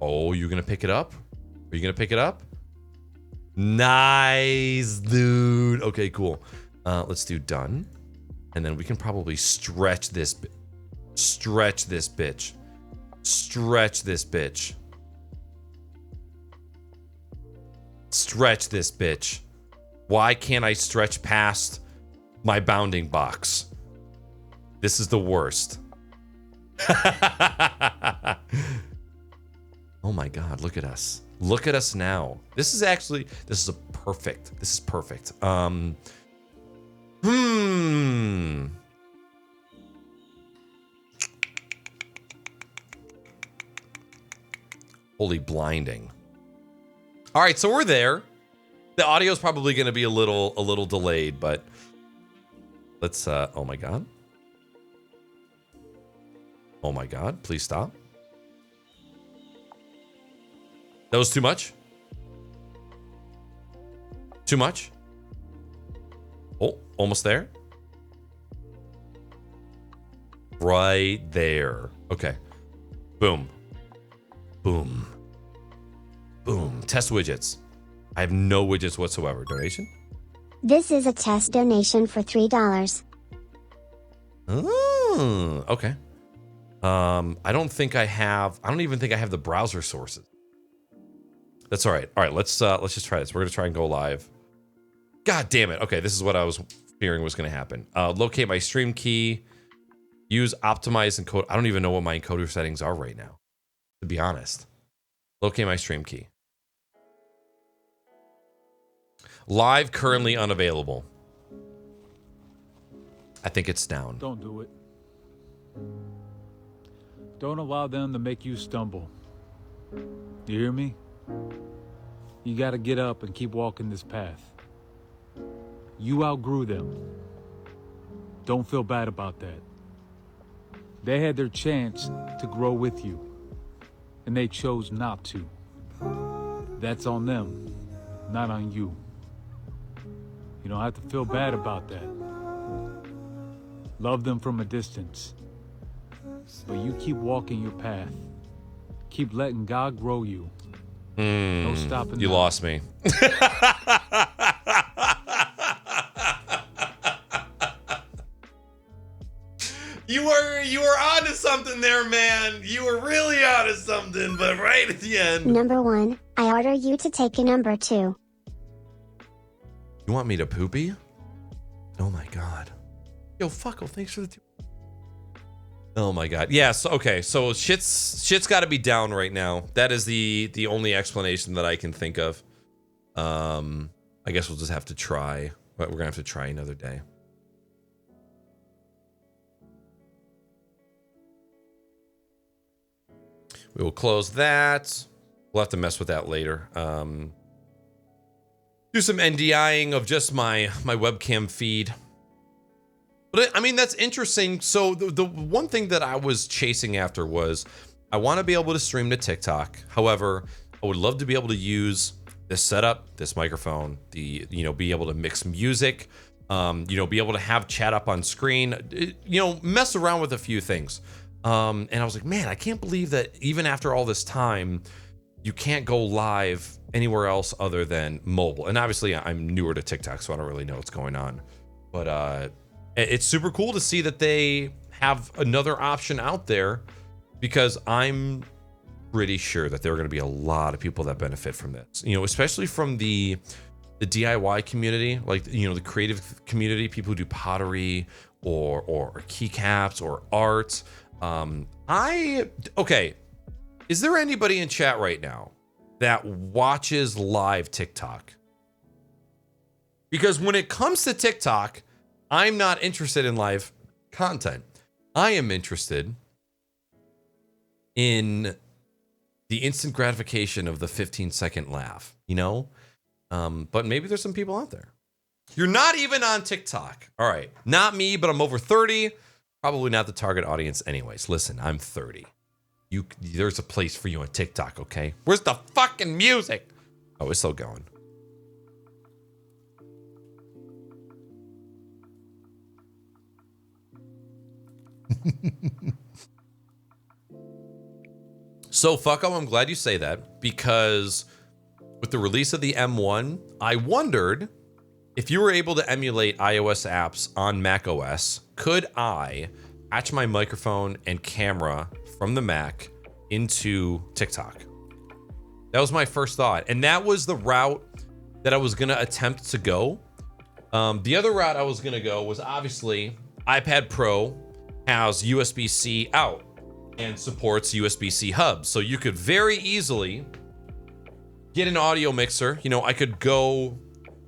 Oh, you're gonna pick it up? Are you gonna pick it up? Nice, dude. Okay, cool. Let's do done. And then we can probably stretch this bitch. Stretch this bitch. Stretch this bitch. Stretch this bitch. Why can't I stretch past my bounding box? This is the worst. Oh my God, look at us. Look at us now. This is perfect. This is perfect. Holy blinding. All right, so we're there. The audio is probably going to be a little delayed, but let's oh my God. Oh my God, please stop. That was too much? Too much? Oh, almost there. Right there. Okay. Boom. Boom. Boom. Test widgets. I have no widgets whatsoever. Donation? This is a test donation for $3. Oh, okay. I don't even think I have the browser sources. That's all right. All right, let's just try this. We're gonna try and go live. God damn it. Okay, this is what I was fearing was gonna happen. Locate my stream key. Use optimize encode. I don't even know what my encoder settings are right now, to be honest. Locate my stream key. Live currently unavailable. I think it's down. Don't do it. Don't allow them to make you stumble. You hear me? You gotta get up and keep walking this path. You outgrew them. Don't feel bad about that. They had their chance to grow with you, and they chose not to. That's on them, not on you. You don't have to feel bad about that. Love them from a distance. But you keep walking your path. Keep letting God grow you. No stopping. You lost me. You were onto something there, man. You were really onto something, but right at the end. Number 1, I order you to take a number 2. You want me to poopy? Oh my God. Yo, fucko, thanks for the Oh my God. Yeah, so okay, so shit's gotta be down right now. That is the only explanation that I can think of. I guess we'll just have to try. But we're gonna have to try another day. We will close that. We'll have to mess with that later. Do some NDIing of just my webcam feed. But I mean, that's interesting. So the one thing that I was chasing after was I want to be able to stream to TikTok. However, I would love to be able to use this setup, this microphone, the, be able to mix music, be able to have chat up on screen, mess around with a few things. And I was like, man, I can't believe that even after all this time, you can't go live anywhere else other than mobile. And obviously I'm newer to TikTok, so I don't really know what's going on. But it's super cool to see that they have another option out there, because I'm pretty sure that there are going to be a lot of people that benefit from this, especially from the DIY community, like, the creative community, people who do pottery or keycaps or art. Okay. Is there anybody in chat right now that watches live TikTok? Because when it comes to TikTok, I'm not interested in live content. I am interested in the instant gratification of the 15-second laugh, But maybe there's some people out there. You're not even on TikTok. All right. Not me, but I'm over 30. Probably not the target audience anyways. Listen, I'm 30. There's a place for you on TikTok, okay? Where's the fucking music? Oh, it's still going. So, Fucko, I'm glad you say that, because with the release of the M1, I wondered if you were able to emulate iOS apps on macOS, could I attach my microphone and camera from the Mac into TikTok? That was my first thought. And that was the route that I was going to attempt to go. The other route I was going to go was, obviously, iPad Pro has USB-C out and supports USB-C hubs. So you could very easily get an audio mixer. I could go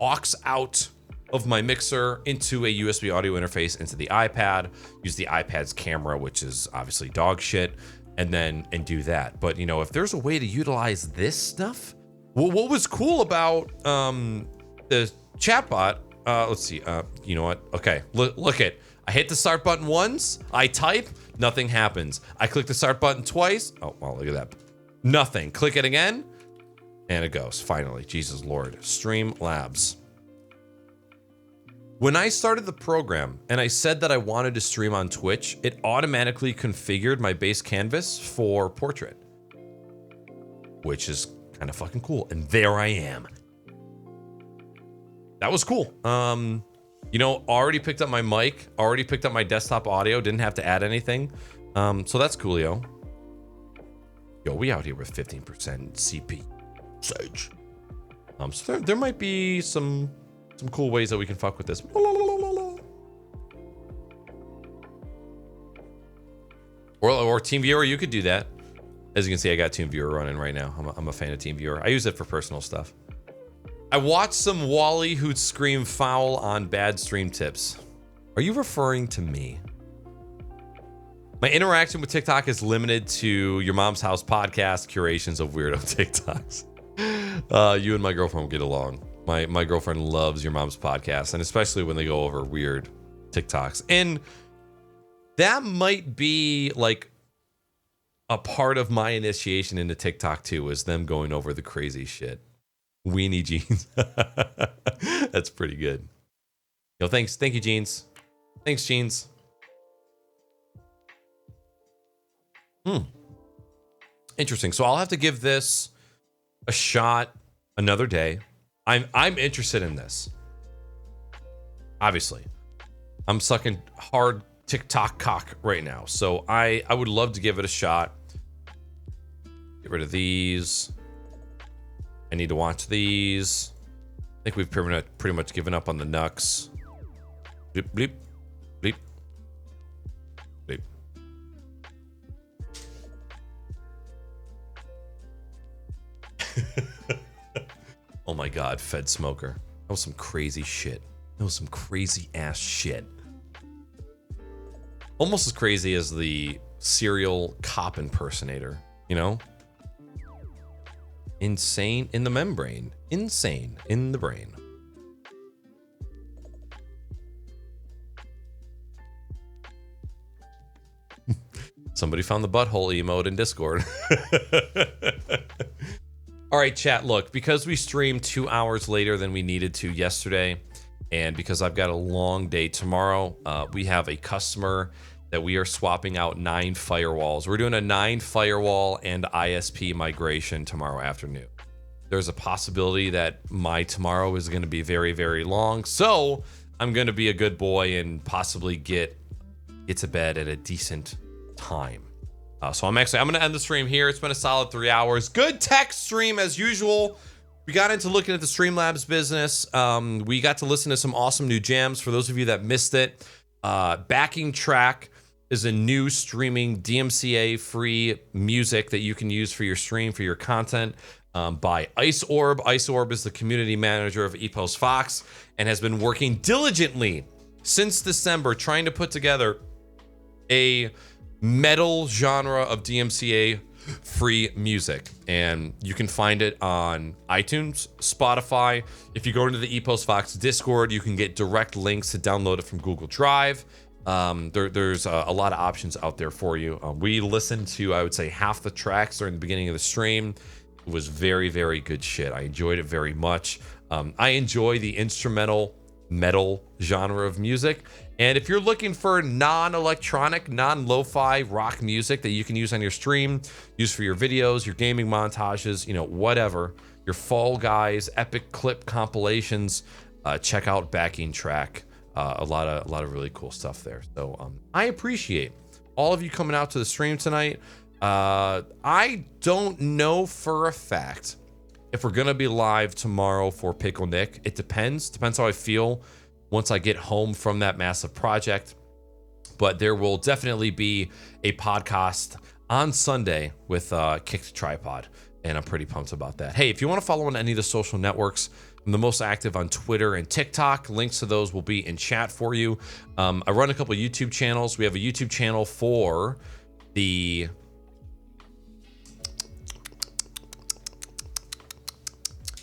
aux out of my mixer into a USB audio interface into the iPad, use the iPad's camera, which is obviously dog shit, and do that. But if there's a way to utilize this stuff, what was cool about the chatbot? Let's see. You know what? Okay, look at. I hit the start button once. I type, nothing happens. I click the start button twice. Oh, well, look at that. Nothing. Click it again, and it goes. Finally, Jesus Lord. Streamlabs. When I started the program and I said that I wanted to stream on Twitch, it automatically configured my base canvas for portrait, which is kind of fucking cool. And there I am. That was cool. Already picked up my mic, already picked up my desktop audio, didn't have to add anything. So that's coolio. Yo, we out here with 15% CP usage. So there might be some cool ways that we can fuck with this. Or TeamViewer, you could do that. As you can see, I got TeamViewer running right now. I'm a fan of TeamViewer. I use it for personal stuff. I watched some Wally who'd scream foul on bad stream tips. Are you referring to me? My interaction with TikTok is limited to Your Mom's House podcast curations of weirdo TikToks. You and my girlfriend will get along. My girlfriend loves Your Mom's podcast, and especially when they go over weird TikToks. And that might be like a part of my initiation into TikTok too, is them going over the crazy shit. Weenie Jeans. That's pretty good. Yo, thanks. Thank you, Jeans. Thanks, Jeans. Interesting. So I'll have to give this a shot another day. I'm interested in this. Obviously. I'm sucking hard TikTok cock right now. So I would love to give it a shot. Get rid of these. I need to watch these. I think we've pretty much given up on the Nux. Bleep, bleep, bleep, bleep. Oh my God, Fed Smoker. That was some crazy shit. That was some crazy ass shit. Almost as crazy as the serial cop impersonator, Insane in the membrane. Insane in the brain. Somebody found the butthole emote in Discord. All right, chat. Look, because we streamed 2 hours later than we needed to yesterday, and because I've got a long day tomorrow, we have a customer that we are swapping out 9 firewalls. We're doing a 9 firewall and ISP migration tomorrow afternoon. There's a possibility that my tomorrow is going to be very, very long. So I'm going to be a good boy and possibly get to bed at a decent time. So I'm going to end the stream here. It's been a solid 3 hours. Good tech stream as usual. We got into looking at the Streamlabs business. We got to listen to some awesome new jams. For those of you that missed it, Backing Track is a new streaming DMCA free music that you can use for your stream, for your content, by Ice Orb. Ice Orb is the community manager of Epos Fox and has been working diligently since December trying to put together a metal genre of DMCA free music, and you can find it on iTunes, Spotify. If you go into the Epos Fox Discord, you can get direct links to download it from Google Drive. There's a lot of options out there for you. We listened to, I would say, half the tracks during the beginning of the stream. It was very, very good shit. I enjoyed it very much. I enjoy the instrumental metal genre of music. And if you're looking for non-electronic, non-lo-fi rock music that you can use on your stream, use for your videos, your gaming montages, whatever, your Fall Guys, epic clip compilations, check out Backing Track. A lot of really cool stuff there. So I appreciate all of you coming out to the stream tonight. I don't know for a fact if we're gonna be live tomorrow for Pickle Nick. It depends how I feel once I get home from that massive project. But there will definitely be a podcast on Sunday with Kicked Tripod, and I'm pretty pumped about that. Hey, if you want to follow on any of the social networks, I'm the most active on Twitter and TikTok. Links to those will be in chat for you. I run a couple of YouTube channels. We have a YouTube channel for the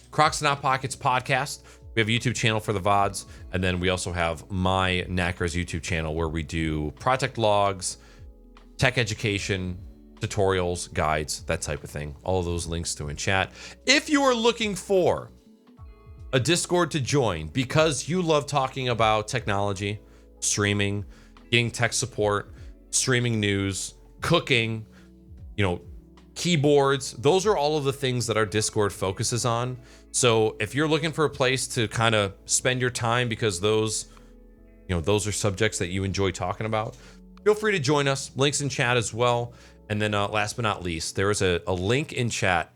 Crocs Not Pockets podcast. We have a YouTube channel for the VODs, and then we also have my Knackers YouTube channel where we do project logs, tech education, tutorials, guides, that type of thing. All of those links to in chat. If you are looking for a Discord to join because you love talking about technology, streaming, getting tech support, streaming news, cooking, keyboards, those are all of the things that our Discord focuses on. So if you're looking for a place to kind of spend your time because those are subjects that you enjoy talking about, feel free to join us. Links in chat as well. And then last but not least, there is a link in chat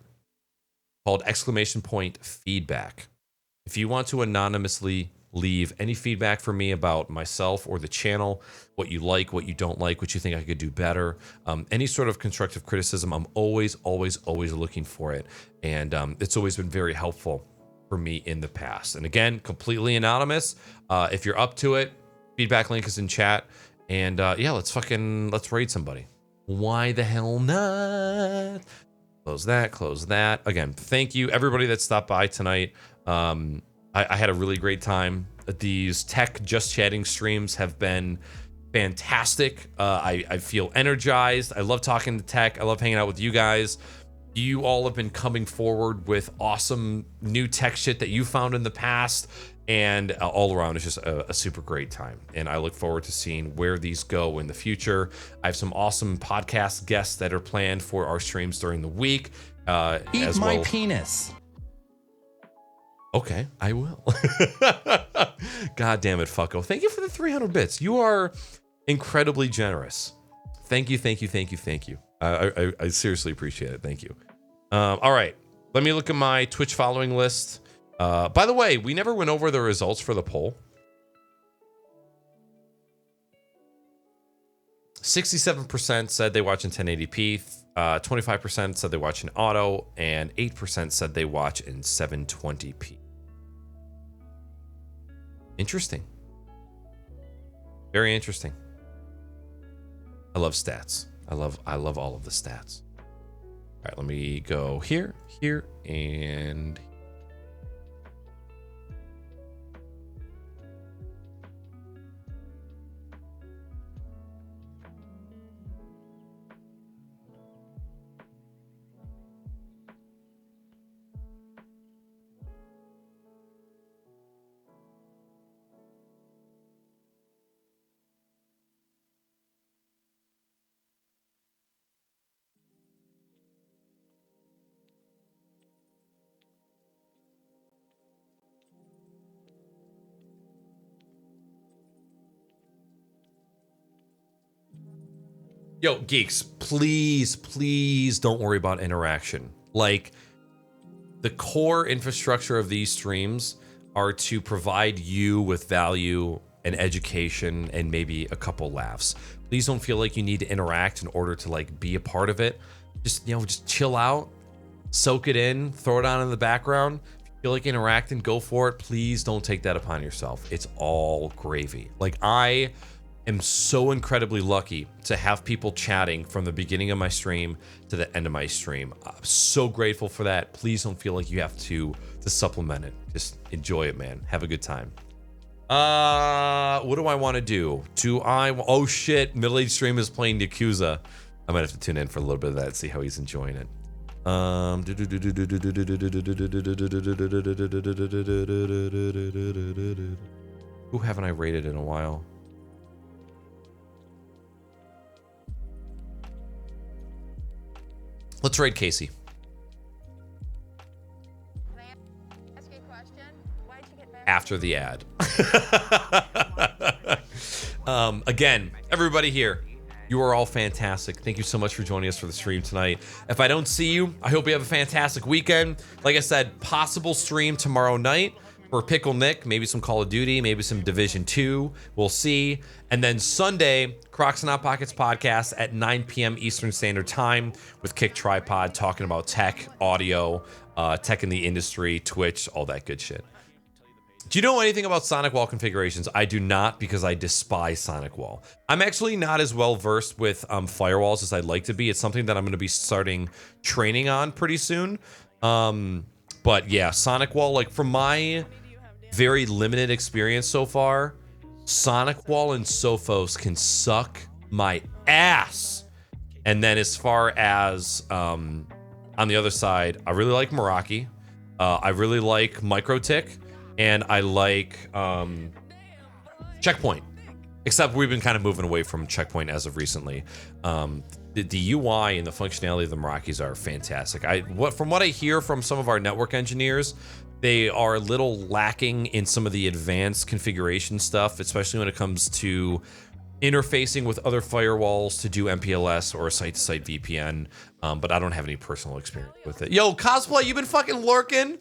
called !feedback. If you want to anonymously leave any feedback for me about myself or the channel, what you like, what you don't like, what you think I could do better, any sort of constructive criticism, I'm always looking for it. And it's always been very helpful for me in the past. And again, completely anonymous. If you're up to it, feedback link is in chat. And let's raid somebody. Why the hell not? Close that. Again, thank you everybody that stopped by tonight. I had a really great time. These tech just chatting streams have been fantastic. I feel energized. I love talking to tech. I love hanging out with you guys. You all have been coming forward with awesome new tech shit that you found in the past, and all around it's just a super great time. And I look forward to seeing where these go in the future. I have some awesome podcast guests that are planned for our streams during the week. Eat my penis. Okay, I will. God damn it, fucko. Thank you for the 300 bits. You are incredibly generous. Thank you. I seriously appreciate it. Thank you. All right, let me look at my Twitch following list. By the way, we never went over the results for the poll. 67% said they watch in 1080p, 25% said they watch in auto, and 8% said they watch in 720p. Interesting. Very interesting. I love stats. I love all of the stats. All right, let me go here, and Yo, geeks, please don't worry about interaction. Like, the core infrastructure of these streams are to provide you with value and education and maybe a couple laughs. Please don't feel like you need to interact in order to like be a part of it. Just chill out, soak it in, throw it on in the background. If you feel like interacting, go for it. Please don't take that upon yourself. It's all gravy. Like, I am so incredibly lucky to have people chatting from the beginning of my stream to the end of my stream. I'm so grateful for that. Please don't feel like you have to supplement it. Just enjoy it, man. Have a good time. What do I want to do? Oh shit, Middle Age Stream is playing Yakuza. I might have to tune in for a little bit of that, see how he's enjoying it. Who haven't I rated in a while? Let's raid Casey. After the ad. Again, everybody here, you are all fantastic. Thank you so much for joining us for the stream tonight. If I don't see you, I hope you have a fantastic weekend. Like I said, possible stream tomorrow night for Pickle Nick, maybe some Call of Duty, maybe some Division 2. We'll see. And then Sunday, Crocs and Hot Pockets podcast at 9 p.m. Eastern Standard Time with Kick Tripod, talking about tech, audio, tech in the industry, Twitch, all that good shit. Do you know anything about Sonic Wall configurations? I do not, because I despise Sonic Wall. I'm actually not as well versed with firewalls as I'd like to be. It's something that I'm going to be starting training on pretty soon. But yeah, Sonic Wall, like from my very limited experience so far, Sonic Wall and Sophos can suck my ass. And then as far as on the other side, I really like Meraki. I really like MikroTik. And I like Checkpoint, except we've been kind of moving away from Checkpoint as of recently. The UI and the functionality of the Merakis are fantastic. From what I hear from some of our network engineers, they are a little lacking in some of the advanced configuration stuff, especially when it comes to interfacing with other firewalls to do MPLS or a site-to-site VPN. But I don't have any personal experience with it. Yo, Cosplay, you been fucking lurking?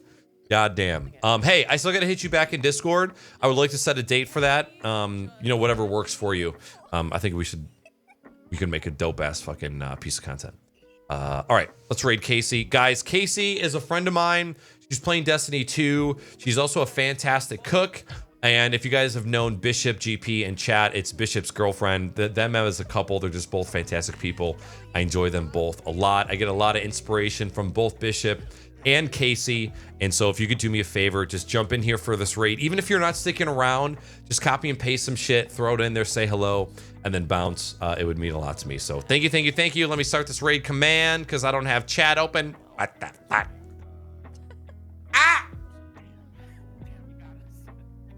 God damn. Hey, I still gotta hit you back in Discord. I would like to set a date for that. Whatever works for you. I think we could make a dope ass fucking piece of content. All right, let's raid Casey. Guys, Casey is a friend of mine. She's playing Destiny 2. She's also a fantastic cook. And if you guys have known Bishop GP and chat, it's Bishop's girlfriend. Them as a couple, they're just both fantastic people. I enjoy them both a lot. I get a lot of inspiration from both Bishop and Casey. And so if you could do me a favor, just jump in here for this raid. Even if you're not sticking around, just copy and paste some shit, throw it in there, say hello, and then bounce. It would mean a lot to me. So thank you. Let me start this raid command because I don't have chat open. What the fuck? Ah!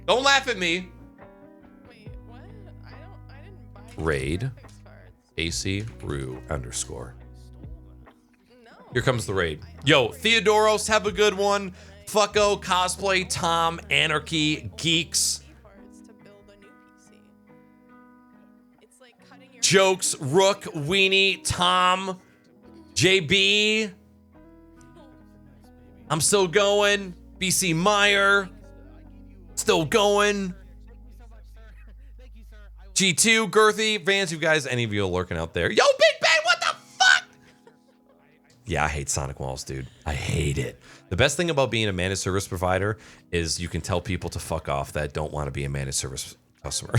Don't laugh at me. Wait, what? I didn't buy Raid AC Rue _ Here comes the raid. Yo, Theodoros, have a good one. Fucko, Cosplay, Tom, Anarchy, Geeks. Jokes, Rook, Weenie, Tom, JB. I'm still going. BC Meyer. Still going. G2, Girthy, Vans, you guys, any of you are lurking out there. Yo, Big Bang, what the fuck? Yeah, I hate Sonic Walls, dude. I hate it. The best thing about being a managed service provider is you can tell people to fuck off that don't want to be a managed service customer.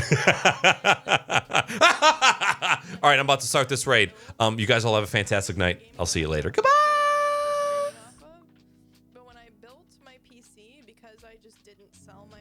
All right, I'm about to start this raid. You guys all have a fantastic night. I'll see you later. Goodbye. But when I built my PC, because I just didn't sell my